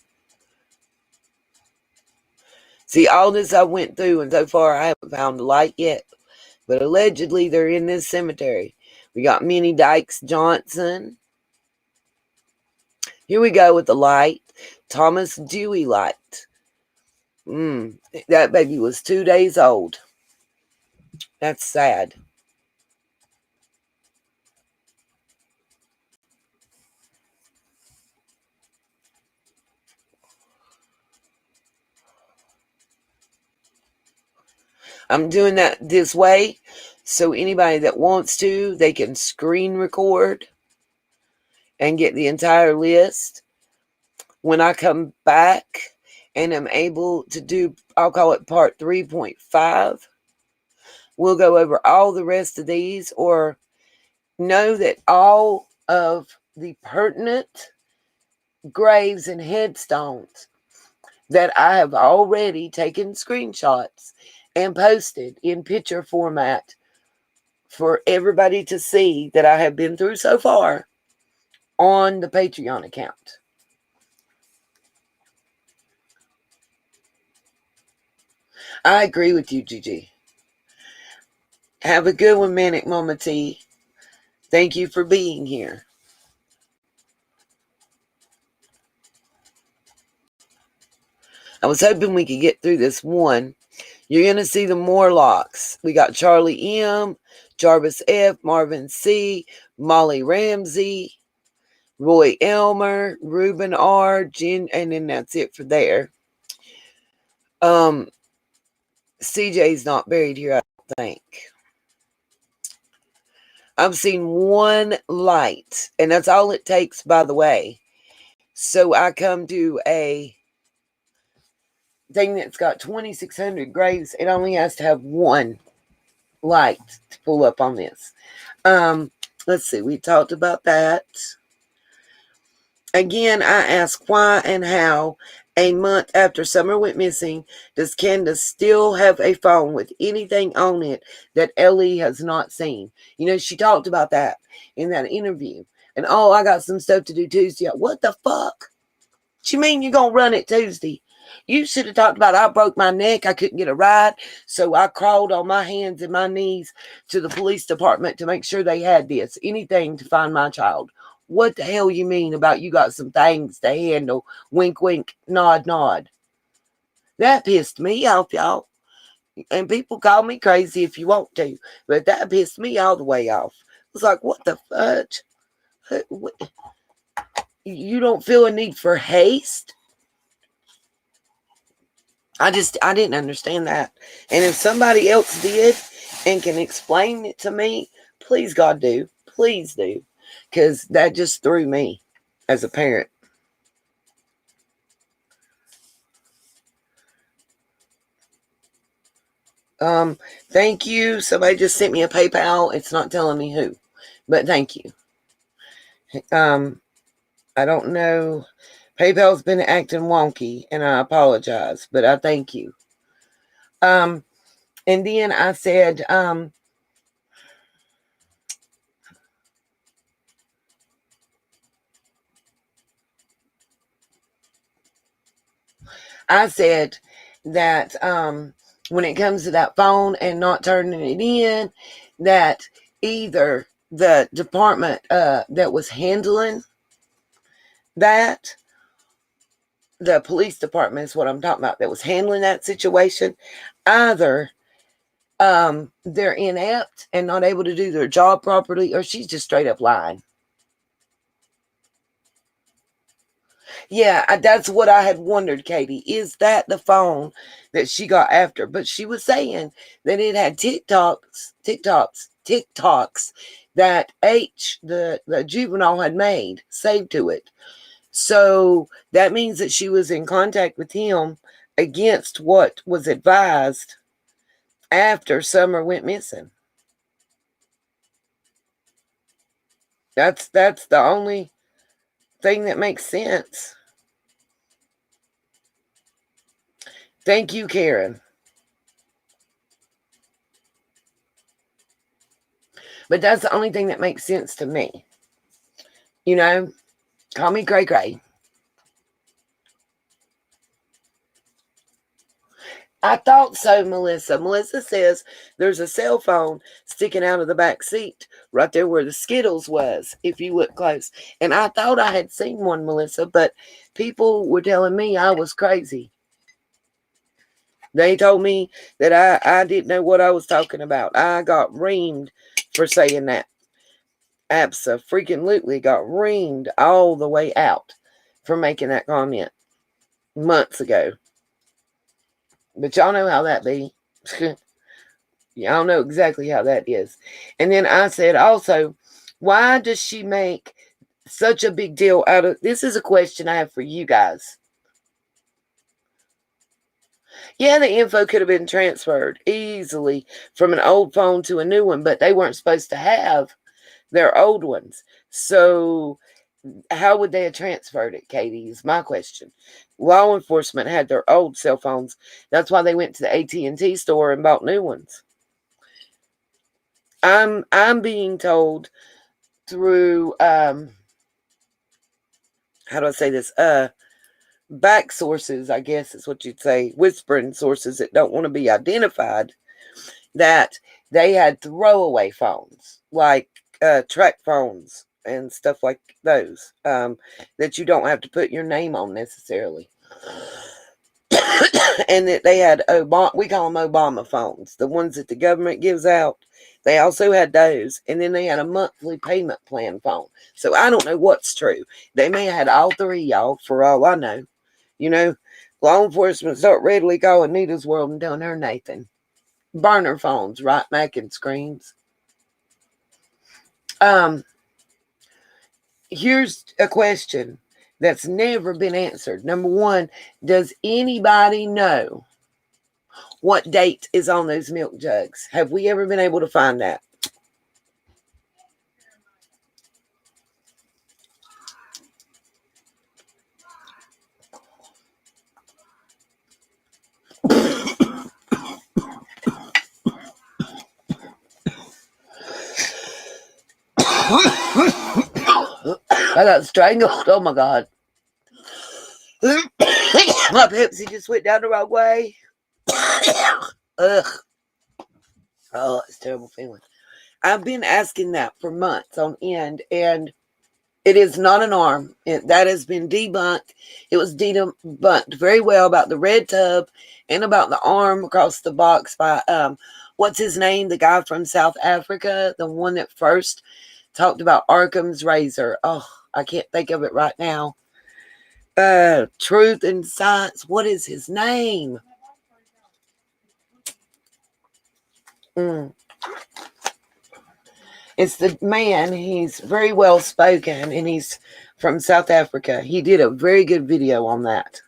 See, all this I went through, and so far I haven't found a light yet. But allegedly, they're in this cemetery. We got Minnie Dykes Johnson. Here we go with the light. Thomas Dewey Light. That baby was 2 days old. That's sad. I'm doing that this way so anybody that wants to, they can screen record and get the entire list. When I come back and am able to do, I'll call it part 3.5, we'll go over all the rest of these, or know that all of the pertinent graves and headstones that I have already taken screenshots and posted in picture format for everybody to see that I have been through so far on the Patreon account. I agree with you, Gigi. Have a good one, Manic Mama T. Thank you for being here. I was hoping we could get through this one. You're going to see the Morlocks. We got Charlie M, Jarvis F, Marvin C, Molly Ramsey, Roy Elmer, Ruben R, Jen, and then that's it for there. CJ's not buried here, I don't think. I've seen one light, and that's all it takes, by the way. So I come to a thing that's got 2,600 graves. It only has to have one light to pull up on this. Let's see. We talked about that. Again, I ask why and how a month after Summer went missing, does Candace still have a phone with anything on it that Ellie has not seen? You know, she talked about that in that interview. And, oh, I got some stuff to do Tuesday. What the fuck? What you mean you're going to run it Tuesday? You should have talked about I broke my neck. I couldn't get a ride. So I crawled on my hands and my knees to the police department to make sure they had this. Anything to find my child. What the hell you mean about you got some things to handle? Wink, wink, nod, nod. That pissed me off, y'all. And people call me crazy if you want to. But that pissed me all the way off. It was like, what the fudge? You don't feel a need for haste? I didn't understand that. And if somebody else did and can explain it to me, please, God, do. Please do. Because that just threw me as a parent. Thank you. Somebody just sent me a PayPal. It's not telling me who, but thank you. I don't know. PayPal's been acting wonky, and I apologize, but I thank you. And then I said, that when it comes to that phone and not turning it in, that either the department that was handling that, the police department is what I'm talking about, that was handling that situation, either they're inept and not able to do their job properly, or she's just straight up lying. Yeah, that's what I had wondered, Katie. Is that the phone that she got after? But she was saying that it had TikToks that H, the juvenile, had made saved to it. So that means that she was in contact with him against what was advised after Summer went missing. That's the only thing that makes sense. Thank you, Karen. But that's the only thing that makes sense to me. You know, call me Gray Gray. I thought so, Melissa. Melissa says there's a cell phone sticking out of the back seat right there where the Skittles was, if you look close. And I thought I had seen one, Melissa, but people were telling me I was crazy. They told me that I didn't know what I was talking about. I got reamed for saying that. Abso-freaking-lutely got reamed all the way out for making that comment months ago. But y'all know how that be. Y'all know exactly how that is. And then I said also, why does she make such a big deal out of... This is a question I have for you guys. Yeah, the info could have been transferred easily from an old phone to a new one, but they weren't supposed to have their old ones. So how would they have transferred it, Katie, is my question. Law enforcement had their old cell phones. That's why they went to the AT&T store and bought new ones. I'm being told through how do I say this? Back sources, I guess is what you'd say, whispering sources that don't want to be identified, that they had throwaway phones, like track phones and stuff like those, that you don't have to put your name on necessarily. and that they had we call them Obama phones, the ones that the government gives out. They also had those, and then they had a monthly payment plan phone. So I don't know what's true. They may have had all three, y'all, for all I know. You know, law enforcement start readily calling Nita's World and telling her Nathan. Burner phones, right, macking screens. Here's a question that's never been answered. Number one, does anybody know what date is on those milk jugs? Have we ever been able to find that? I got strangled. Oh my God. My Pepsi just went down the wrong way. Ugh. Oh, it's a terrible feeling. I've been asking that for months on end, and it is not an arm. That has been debunked. It was debunked very well about the red tub and about the arm across the box by, what's his name? The guy from South Africa, the one that first talked about Arkham's razor. Oh, I can't think of it right now. Truth and Science. What is his name? It's the man. He's very well spoken, and he's from South Africa. He did a very good video on that.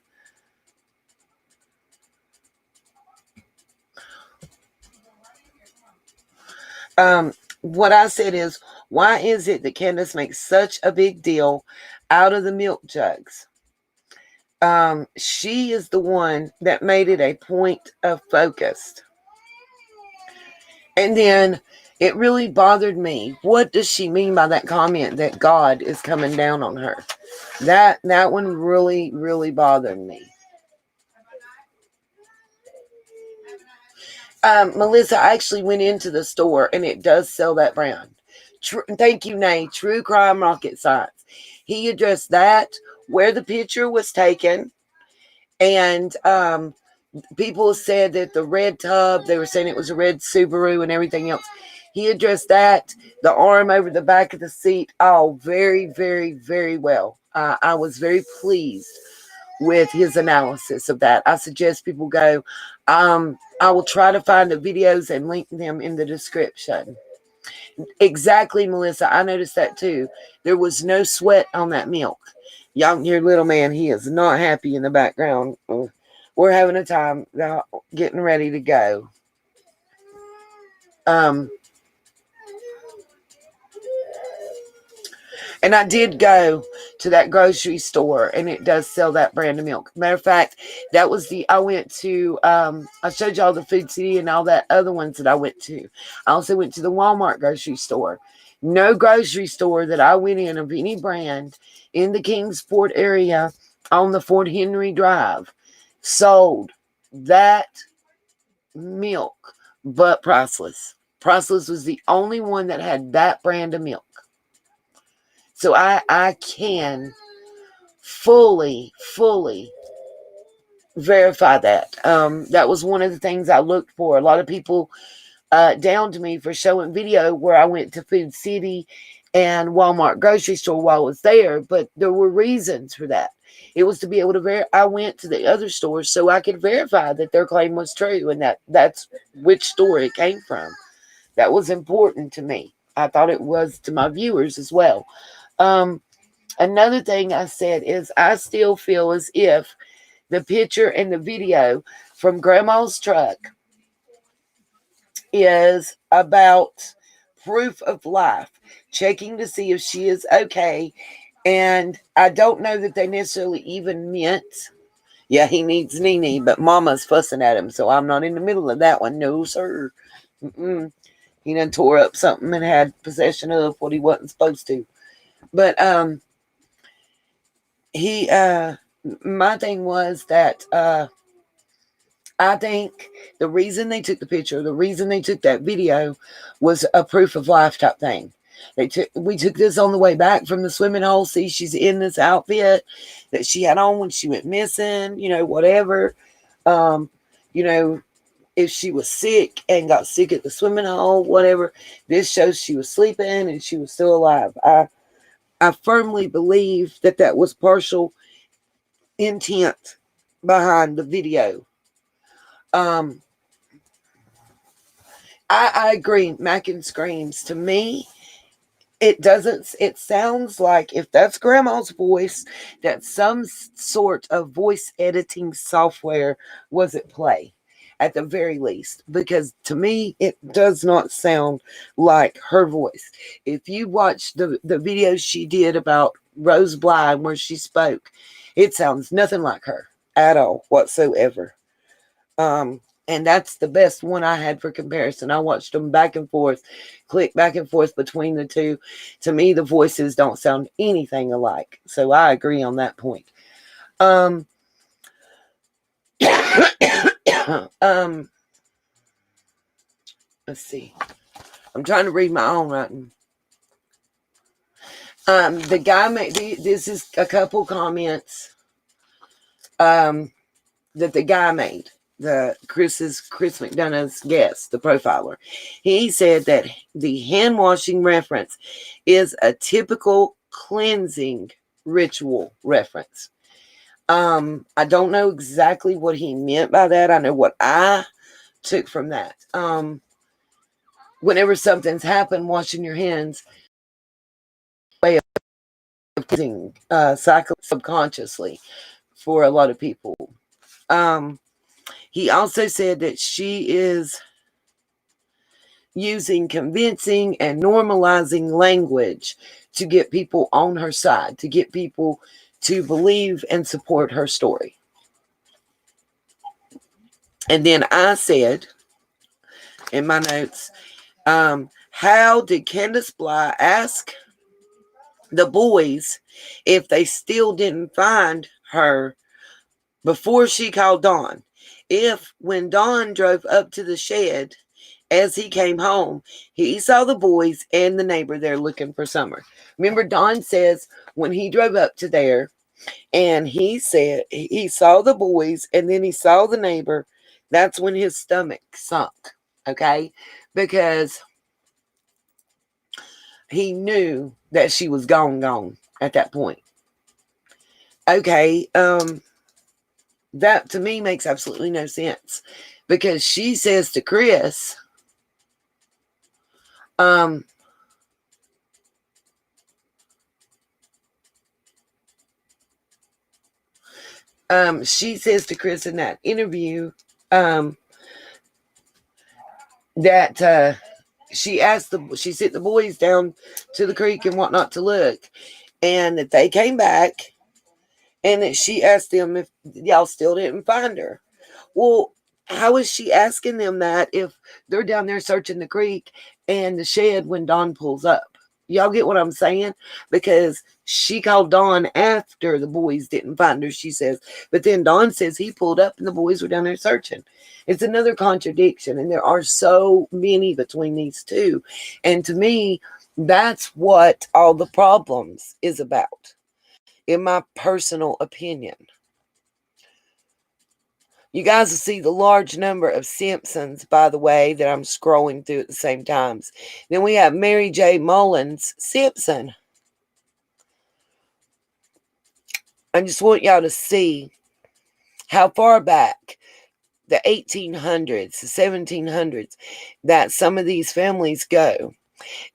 What I said is, why is it that Candace makes such a big deal out of the milk jugs? She is the one that made it a point of focus. And then it really bothered me. What does she mean by that comment that God is coming down on her? That one really, really bothered me. Melissa, I actually went into the store, and it does sell that brand. Thank you, Nay. True Crime Rocket Science. He addressed that, where the picture was taken, and people said that the red tub, they were saying it was a red Subaru and everything else. He addressed that, the arm over the back of the seat. Oh, very, very, very well. I was very pleased with his analysis of that. I suggest people go. I will try to find the videos and link them in the description. Exactly, Melissa. I noticed that too. There was no sweat on that milk. Y'all can hear little man. He is not happy in the background. We're having a time getting ready to go. And I did go to that grocery store, and it does sell that brand of milk. Matter of fact, that was I went to, I showed y'all the Food City and all that other ones that I went to. I also went to the Walmart grocery store. No grocery store that I went in of any brand in the Kingsport area on the Fort Henry Drive sold that milk, but Priceless. Priceless was the only one that had that brand of milk. So I can fully verify that. That was one of the things I looked for. A lot of people downed me for showing video where I went to Food City and Walmart grocery store while I was there, but there were reasons for that. It was to be able to I went to the other stores so I could verify that their claim was true, and that's which store it came from. That was important to me. I thought it was to my viewers as well. Another thing I said is I still feel as if the picture and the video from Grandma's truck is about proof of life, checking to see if she is okay. And I don't know that they necessarily even meant, yeah, he needs Nene, but Mama's fussing at him, so I'm not in the middle of that one. No, sir. He done tore up something and had possession of what he wasn't supposed to. But my thing was that I think the reason they took the picture, the reason they took that video was a proof of life type thing. We took this on the way back from the swimming hole. See, she's in this outfit that she had on when she went missing, whatever. You know, if she was sick and got sick at the swimming hole, whatever, this shows she was sleeping and she was still alive. I firmly believe that that was partial intent behind the video. I agree. Mackin screams. To me, it sounds like, if that's grandma's voice, that some sort of voice editing software was at play at the very least, because to me it does not sound like her voice. If you watch the video she did about Rose Bly where she spoke, it sounds nothing like her at all whatsoever. And that's the best one I had for comparison. I watched them back and forth, click back and forth between the two. To me, the voices don't sound anything alike. So I agree on that point. Let's see. I'm trying to read my own writing. The guy made, this is a couple comments that the guy made. Chris McDonough's guest, the profiler. He said that the hand washing reference is a typical cleansing ritual reference. I don't know exactly what he meant by that. I know what I took from that. Whenever something's happened, washing your hands, way of cleansing, subconsciously for a lot of people. He also said that she is using convincing and normalizing language to get people on her side, to get people to believe and support her story. And then I said in my notes, how did Candace Bly ask the boys if they still didn't find her before she called Dawn? If when Dawn drove up to the shed, as he came home, he saw the boys and the neighbor there looking for Summer. Remember, Dawn says when he drove up to there and he said he saw the boys and then he saw the neighbor, that's when his stomach sunk, okay? Because he knew that she was gone at that point. Okay, that to me makes absolutely no sense, because she says to Chris, she says to Chris in that interview, that she sent the boys down to the creek and whatnot to look, and that they came back, and that she asked them if y'all still didn't find her. Well, how is she asking them that if they're down there searching the creek and the shed when Dawn pulls up? Y'all get what I'm saying? Because she called Dawn after the boys didn't find her, she says. But then Dawn says he pulled up and the boys were down there searching. It's another contradiction. And there are so many between these two. And to me, that's what all the problems is about, in my personal opinion. You guys will see the large number of Simpsons, by the way, that I'm scrolling through at the same times. Then we have Mary J. Mullins Simpson. I just want y'all to see how far back, the 1800s, the 1700s, that some of these families go.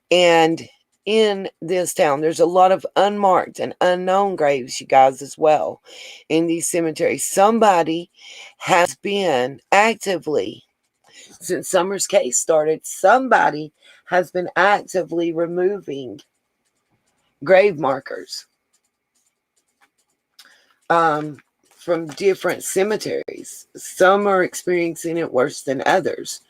And in this town, there's a lot of unmarked and unknown graves, you guys, as well, in these cemeteries. Somebody has been actively, since Summer's case started, somebody has been actively removing grave markers from different cemeteries. Some are experiencing it worse than others.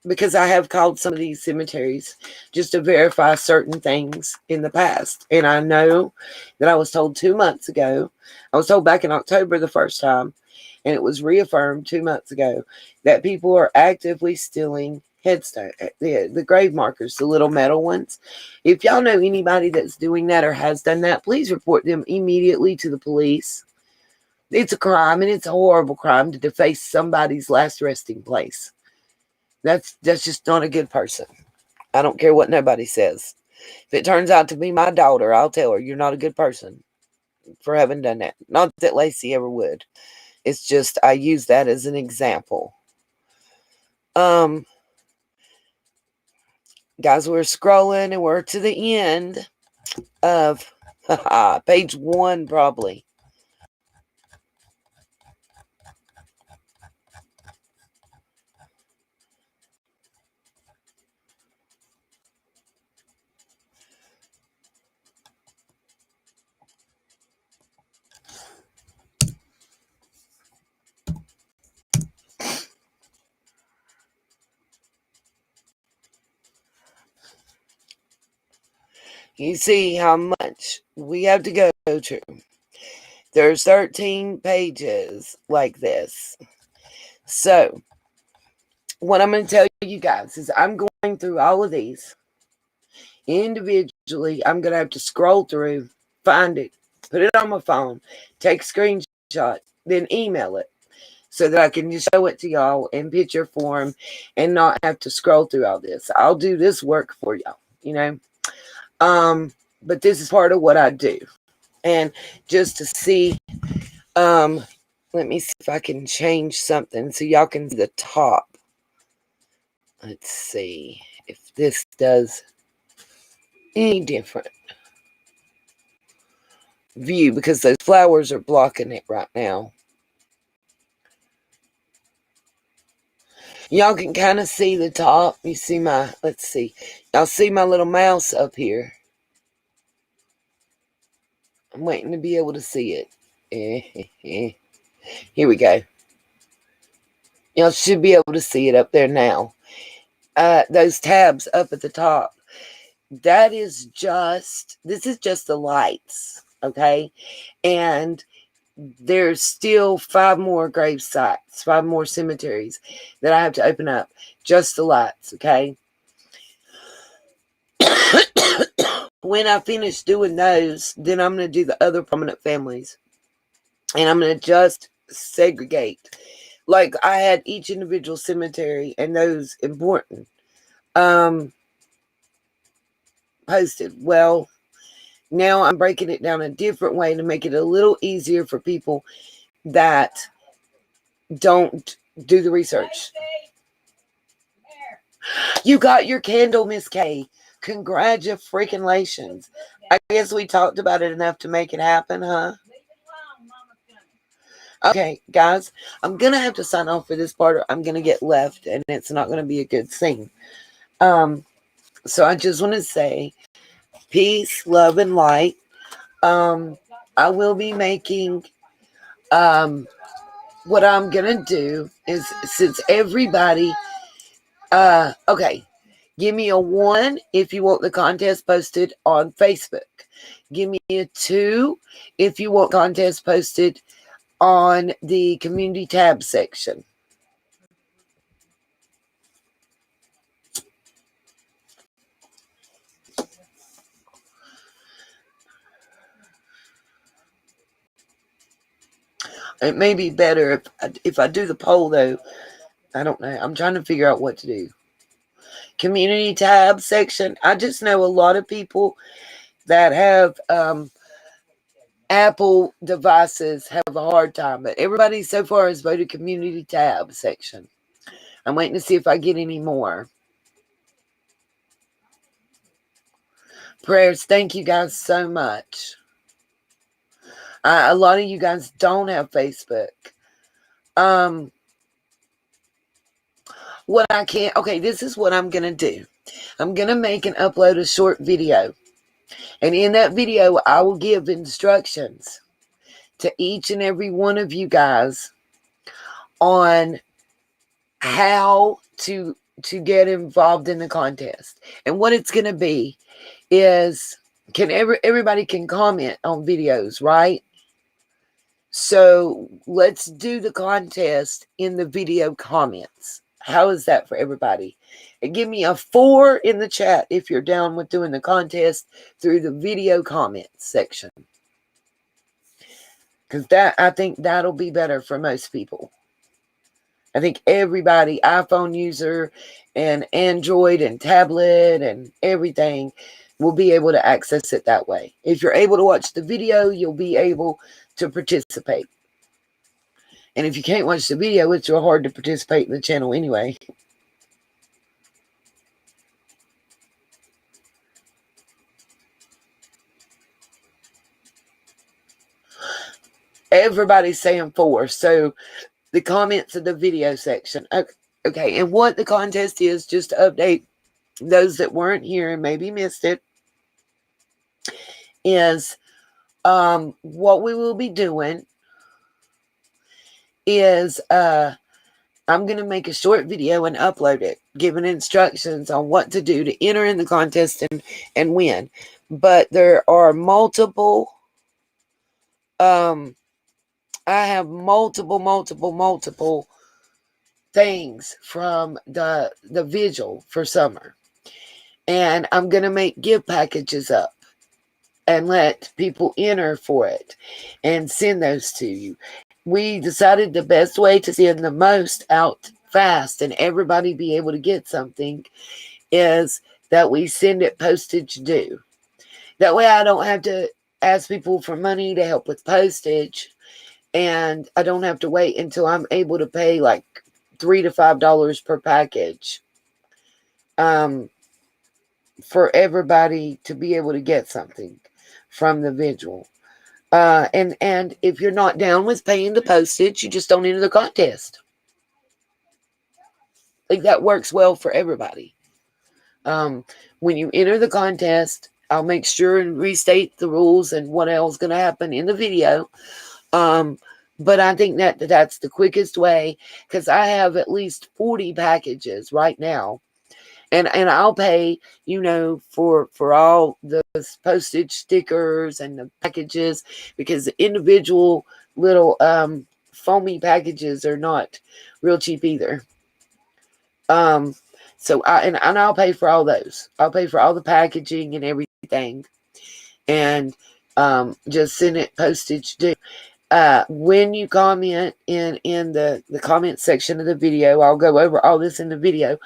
Because I have called some of these cemeteries just to verify certain things in the past. And I know that I was told 2 months ago, I was told back in October the first time, and it was reaffirmed 2 months ago, that people are actively stealing headstone, the grave markers, the little metal ones. If y'all know anybody that's doing that or has done that, please report them immediately to the police. It's a crime, and it's a horrible crime to deface somebody's last resting place. That's just not a good person. I don't care what nobody says. If it turns out to be my daughter, I'll tell her, you're not a good person for having done that. Not that Lacey ever would. It's just I use that as an example. Guys, we're scrolling and we're to the end of page 1 probably. You see how much we have to go to. There's 13 pages like this. So, what I'm going to tell you guys is I'm going through all of these individually. I'm going to have to scroll through, find it, put it on my phone, take a screenshot, then email it so that I can just show it to y'all in picture form and not have to scroll through all this. I'll do this work for y'all, you know. But this is part of what I do. And just to see, let me see if I can change something so y'all can see the top. Let's see if this does any different view, because those flowers are blocking it right now. Y'all can kind of see the top. You see my, let's see. Y'all see my little mouse up here. I'm waiting to be able to see it. Here we go. Y'all should be able to see it up there now. Those tabs up at the top. This is just the lights, okay? And there's still 5 more grave sites, 5 more cemeteries that I have to open up. Just the lights, okay? When I finish doing those, then I'm going to do the other prominent families. And I'm going to just segregate. Like I had each individual cemetery and those important posted. Well, now I'm breaking it down a different way to make it a little easier for people that don't do the research. You got your candle, Miss K. Congratulations. I guess we talked about it enough to make it happen, huh? Okay, guys, I'm going to have to sign off for this part or I'm going to get left and it's not going to be a good scene. So I just want to say peace, love, and light. I will be making, what I'm going to do is, since everybody, okay, give me a 1 if you want the contest posted on Facebook. Give me a 2 if you want contest posted on the community tab section. It may be better if I do the poll, though. I don't know. I'm trying to figure out what to do. Community tab section. I just know a lot of people that have Apple devices have a hard time, but everybody so far has voted community tab section. I'm waiting to see if I get any more. Prayers. Thank you guys so much. A lot of you guys don't have Facebook. What I can't, okay, this is what I'm going to do. I'm going to make and upload a short video. And in that video, I will give instructions to each and every one of you guys on how to get involved in the contest. And what it's going to be is, everybody can comment on videos, right? So let's do the contest in the video comments. How is that for everybody? And give me a 4 in the chat if you're down with doing the contest through the video comments section. Because I think that'll be better for most people. I think everybody, iPhone user and Android and tablet and everything, will be able to access it that way. If you're able to watch the video, you'll be able to participate. And if you can't watch the video, it's real hard to participate in the channel anyway. Everybody's saying 4. So the comments in the video section. Okay, and what the contest is, just to update those that weren't here and maybe missed it, is what we will be doing is I'm going to make a short video and upload it, giving instructions on what to do to enter in the contest and win. But there are multiple, I have multiple things from the vigil for summer. And I'm going to make gift packages up and let people enter for it and send those to you. We decided the best way to send the most out fast and everybody be able to get something is that we send it postage due. That way I don't have to ask people for money to help with postage, and I don't have to wait until I'm able to pay like $3 to $5 per package for everybody to be able to get something from the vigil. And if you're not down with paying the postage, you just don't enter the contest. Like, that works well for everybody. When you enter the contest, I'll make sure and restate the rules and what else is going to happen in the video. But I think that's the quickest way, because I have at least 40 packages right now. And I'll pay, for all the postage stickers and the packages, because the individual little foamy packages are not real cheap either. So I'll pay for all those. I'll pay for all the packaging and everything, and just send it postage due. When you comment in the comment section of the video, I'll go over all this in the video.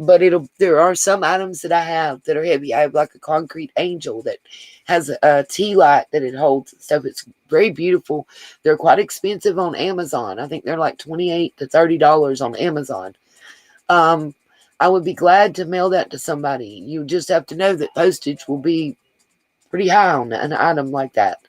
But there are some items that I have that are heavy. I have like a concrete angel that has a tea light that it holds and stuff. It's very beautiful. They're quite expensive on Amazon. I think they're like $28 to $30 on Amazon. I would be glad to mail that to somebody. You just have to know that postage will be pretty high on an item like that.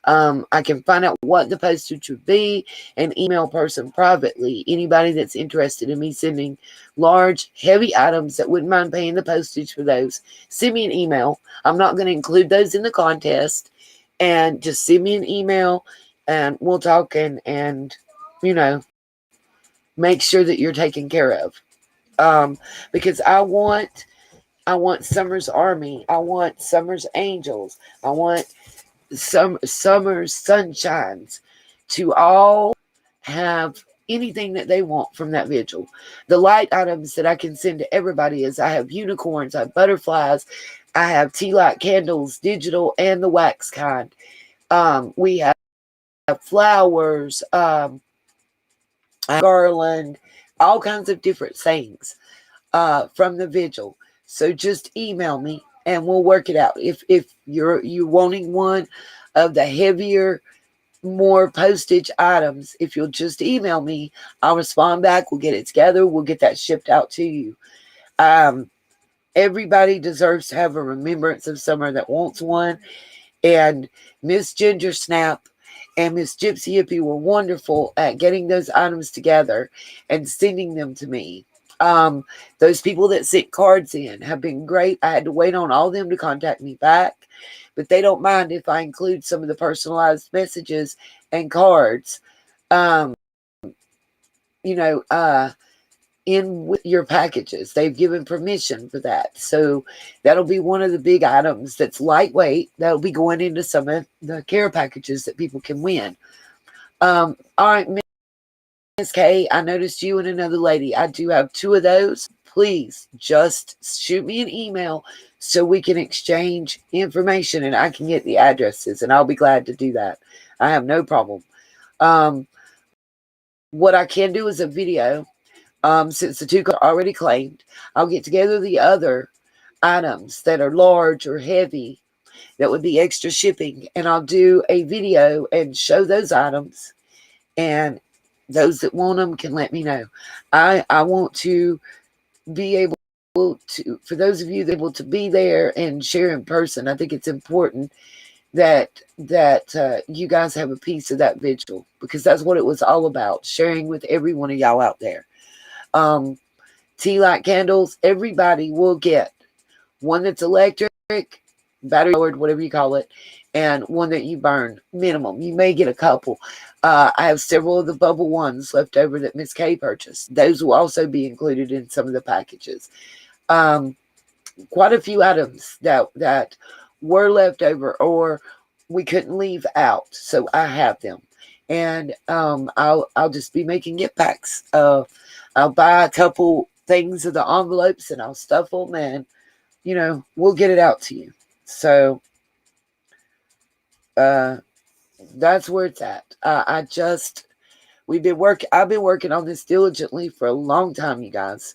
I can find out what the postage would be and email a person privately. Anybody that's interested in me sending large, heavy items that wouldn't mind paying the postage for those, send me an email. I'm not going to include those in the contest. And just send me an email and we'll talk and make sure that you're taken care of. Because I want Summer's Army. I want Summer's Angels. I want Summer's Sunshines to all have anything that they want from that vigil. The light items that I can send to everybody is I have unicorns, I have butterflies, I have tea light candles, digital and the wax kind. We have flowers, garland, all kinds of different things from the vigil. So just email me and we'll work it out. If you're wanting one of the heavier, more postage items, if you'll just email me, I'll respond back. We'll get it together. We'll get that shipped out to you. Everybody deserves to have a remembrance of summer that wants one. And Miss Ginger Snap and Miss Gypsy Hippie were wonderful at getting those items together and sending them to me. Those people that sent cards in have been great. I had to wait on all of them to contact me back, but they don't mind if I include some of the personalized messages and cards, in with your packages. They've given permission for that. So that'll be one of the big items that's lightweight. That'll be going into some of the care packages that people can win. All right, Miss K, I noticed you and another lady. I do have 2 of those. please just shoot me an email so we can exchange information and I can get the addresses, and I'll be glad to do that. I have no problem. What I can do is a video. Since the 2 are already claimed, I'll get together the other items that are large or heavy that would be extra shipping, and I'll do a video and show those items, and those that want them can let me know. I want to be able to, for those of you that are able to be there and share in person, I think it's important that you guys have a piece of that vigil, because that's what it was all about, sharing with every one of y'all out there. Tea light candles, everybody will get one that's electric, battery powered, whatever you call it, and one that you burn minimum. You may get a couple. I have several of the bubble ones left over that Miss K purchased. Those will also be included in some of the packages. Quite a few items that were left over or we couldn't leave out, so I have them, and I'll just be making gift packs. I'll buy a couple things of the envelopes and I'll stuff them, and we'll get it out to you. So that's where it's at. I've been working on this diligently for a long time, you guys.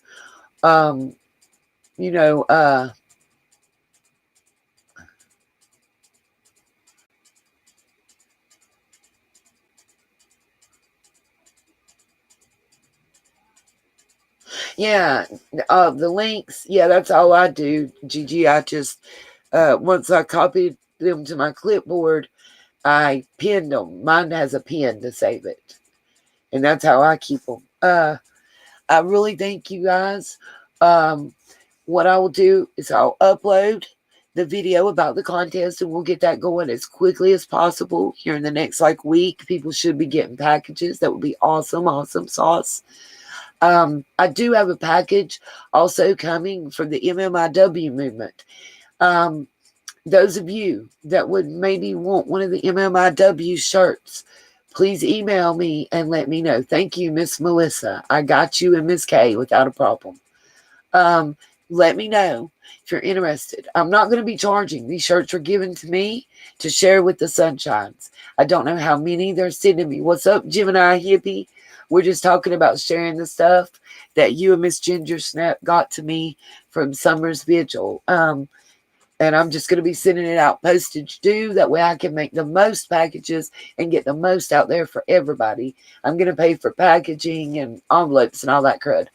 Yeah, the links, yeah, that's all I do, Gigi. I just, once I copied them to my clipboard, I pinned them. Mine has a pin to save it, and that's how I keep them. I really thank you guys. What I will do is I'll upload the video about the contest, and we'll get that going as quickly as possible here in the next week. People should be getting packages. That would be awesome sauce. I do have a package also coming from the MMIW movement. Those of you that would maybe want one of the MMIW shirts, please email me and let me know. Thank you, Miss Melissa. I got you and Miss K without a problem. Let me know if you're interested. I'm not going to be charging. These shirts are given to me to share with the Sunshines. I don't know how many they're sending me. What's up, Gemini Hippie? We're just talking about sharing the stuff that you and Miss Ginger Snap got to me from Summer's Vigil. And I'm just going to be sending it out postage due. That way I can make the most packages and get the most out there for everybody. I'm going to pay for packaging and envelopes and all that crud.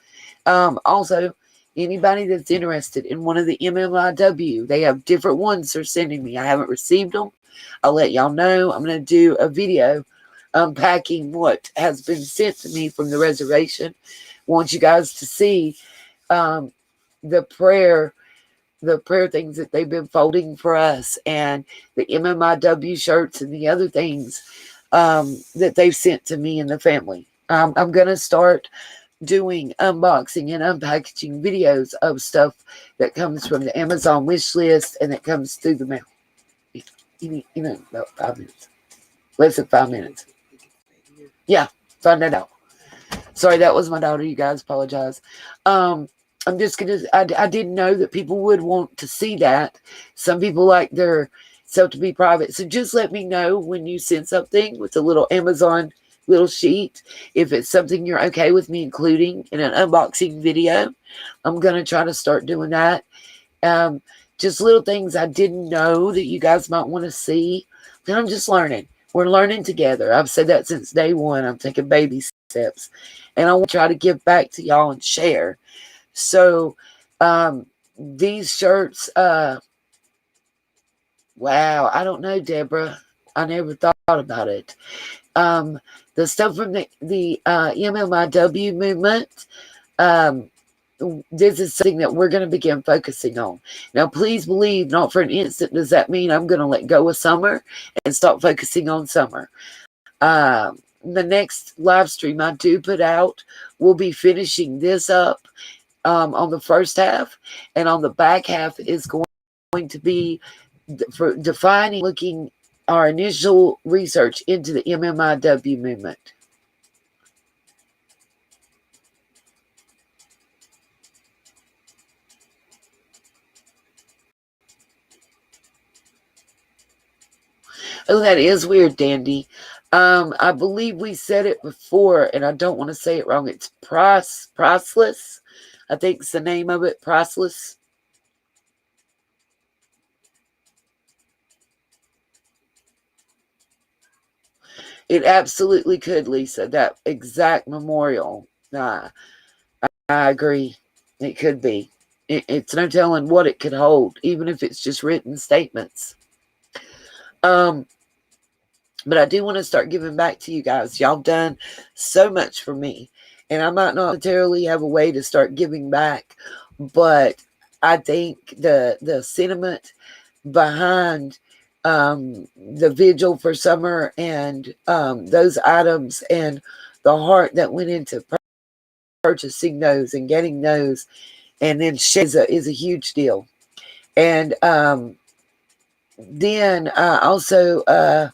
Also, anybody that's interested in one of the MMIW, they have different ones they're sending me. I haven't received them. I'll let y'all know. I'm going to do a video unpacking what has been sent to me from the reservation. I want you guys to see the prayer things that they've been folding for us, and the MMIW shirts and the other things that they've sent to me and the family. I'm going to start doing unboxing and unpackaging videos of stuff that comes from the Amazon wish list and that comes through the mail. About 5 minutes. Less than 5 minutes. Yeah, find that out. Sorry, that was my daughter. You guys apologize. I'm just going to, I didn't know that people would want to see that. Some people like their self to be private. So just let me know when you send something with a little Amazon little sheet, if it's something you're okay with me including in an unboxing video. I'm going to try to start doing that. Just little things I didn't know that you guys might want to see. But I'm just learning. We're learning together. I've said that since day one. I'm taking baby steps. And I want to try to give back to y'all and share. So these shirts, wow, I don't know, Deborah. I never thought about it. The stuff from the MMIW movement, this is something that we're going to begin focusing on. Now, please believe, not for an instant does that mean I'm going to let go of Summer and start focusing on Summer. The next live stream I do put out, we'll be finishing this up on the first half, and on the back half is going to be for defining, looking our initial research into the MMIW movement. Oh, that is weird, Dandy. I believe we said it before, and I don't want to say it wrong. It's priceless. I think it's the name of it, priceless. It absolutely could, Lisa. That exact memorial. I agree. It could be. It's no telling what it could hold, even if it's just written statements. But I do want to start giving back to you guys. Y'all done so much for me. And I might not necessarily have a way to start giving back, but I think the sentiment behind the vigil for summer and those items and the heart that went into purchasing those and getting those and then is a huge deal. And then I also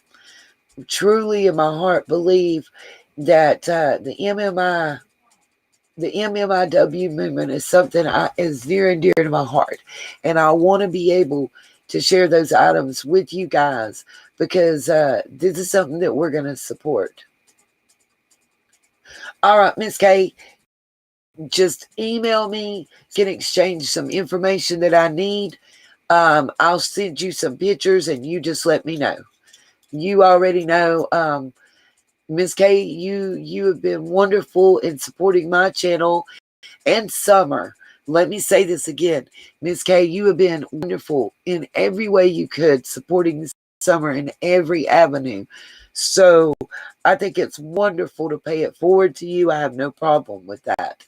truly in my heart believe that the MMIW movement is something is near and dear to my heart, and I want to be able to share those items with you guys because this is something that we're going to support. All right, Miss K, just email me, can exchange some information that I need. I'll send you some pictures and you just let me know. You already know, Miss K, you have been wonderful in supporting my channel and Summer. Let me say this again. Miss K, you have been wonderful in every way you could, supporting Summer in every avenue. So I think it's wonderful to pay it forward to you. I have no problem with that.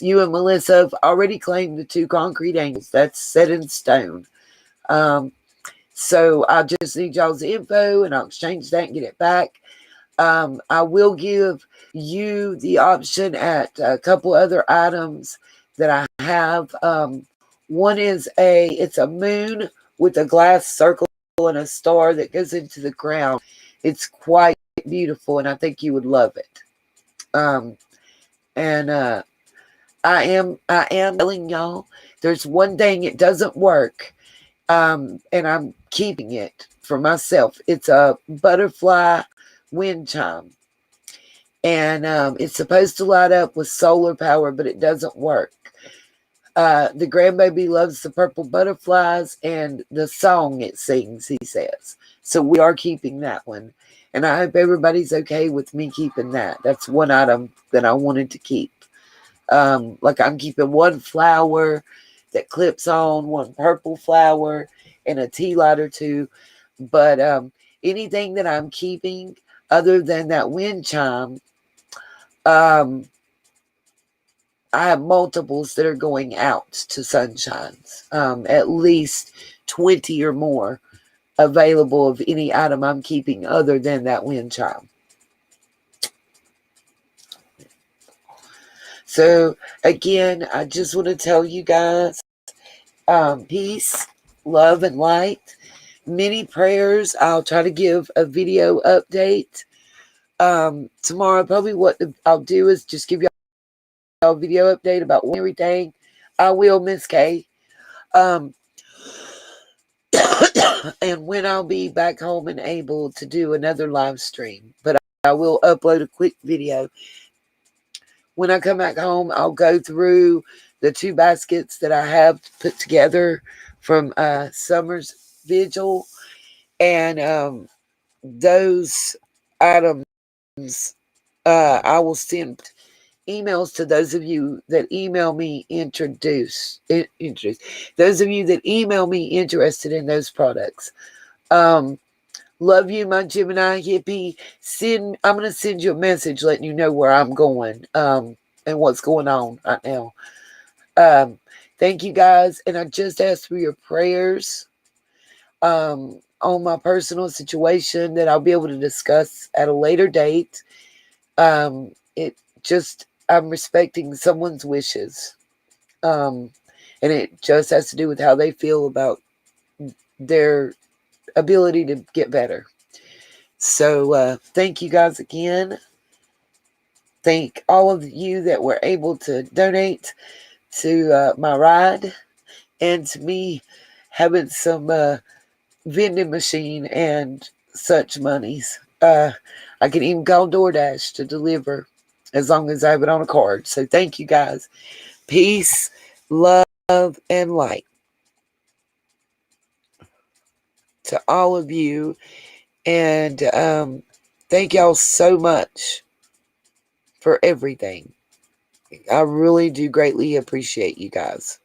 You and Melissa have already claimed the 2 concrete angels. That's set in stone. So I just need y'all's info and I'll exchange that and get it back. I will give you the option at a couple other items that I have. One is it's a moon with a glass circle and a star that goes into the ground. It's quite beautiful, and I think you would love it. And I am telling y'all, there's one thing it doesn't work, and I'm keeping it for myself. It's a butterfly wind chime, and it's supposed to light up with solar power, but it doesn't work. The grandbaby loves the purple butterflies and the song it sings, he says. So we are keeping that one, and I hope everybody's okay with me keeping that. That's one item that I wanted to keep. Like I'm keeping one flower that clips on, one purple flower, and a tea light or 2. But anything that I'm keeping other than that wind chime, I have multiples that are going out to sunshines, at least 20 or more available of any item I'm keeping other than that wind chime. So again, I just want to tell you guys, peace, love, and light. Many prayers. I'll try to give a video update tomorrow. Probably what I'll do is just give y'all a video update about everything. I will, Miss K. And when I'll be back home and able to do another live stream. But I will upload a quick video. When I come back home, I'll go through the 2 baskets that I have put together from Summer's Vigil. And those items, I will send emails to those of you that email me those of you that email me interested in those products. Love you, my Gemini hippie. I'm going to send you a message letting you know where I'm going and what's going on right now. Thank you guys, and I just asked for your prayers on my personal situation that I'll be able to discuss at a later date. I'm respecting someone's wishes, and it just has to do with how they feel about their ability to get better. So thank you guys again. Thank all of you that were able to donate to my ride and to me having some vending machine and such monies. I can even call DoorDash to deliver as long as I have it on a card. So thank you guys. Peace, love, and light to all of you. And thank y'all so much for everything. I really do greatly appreciate you guys.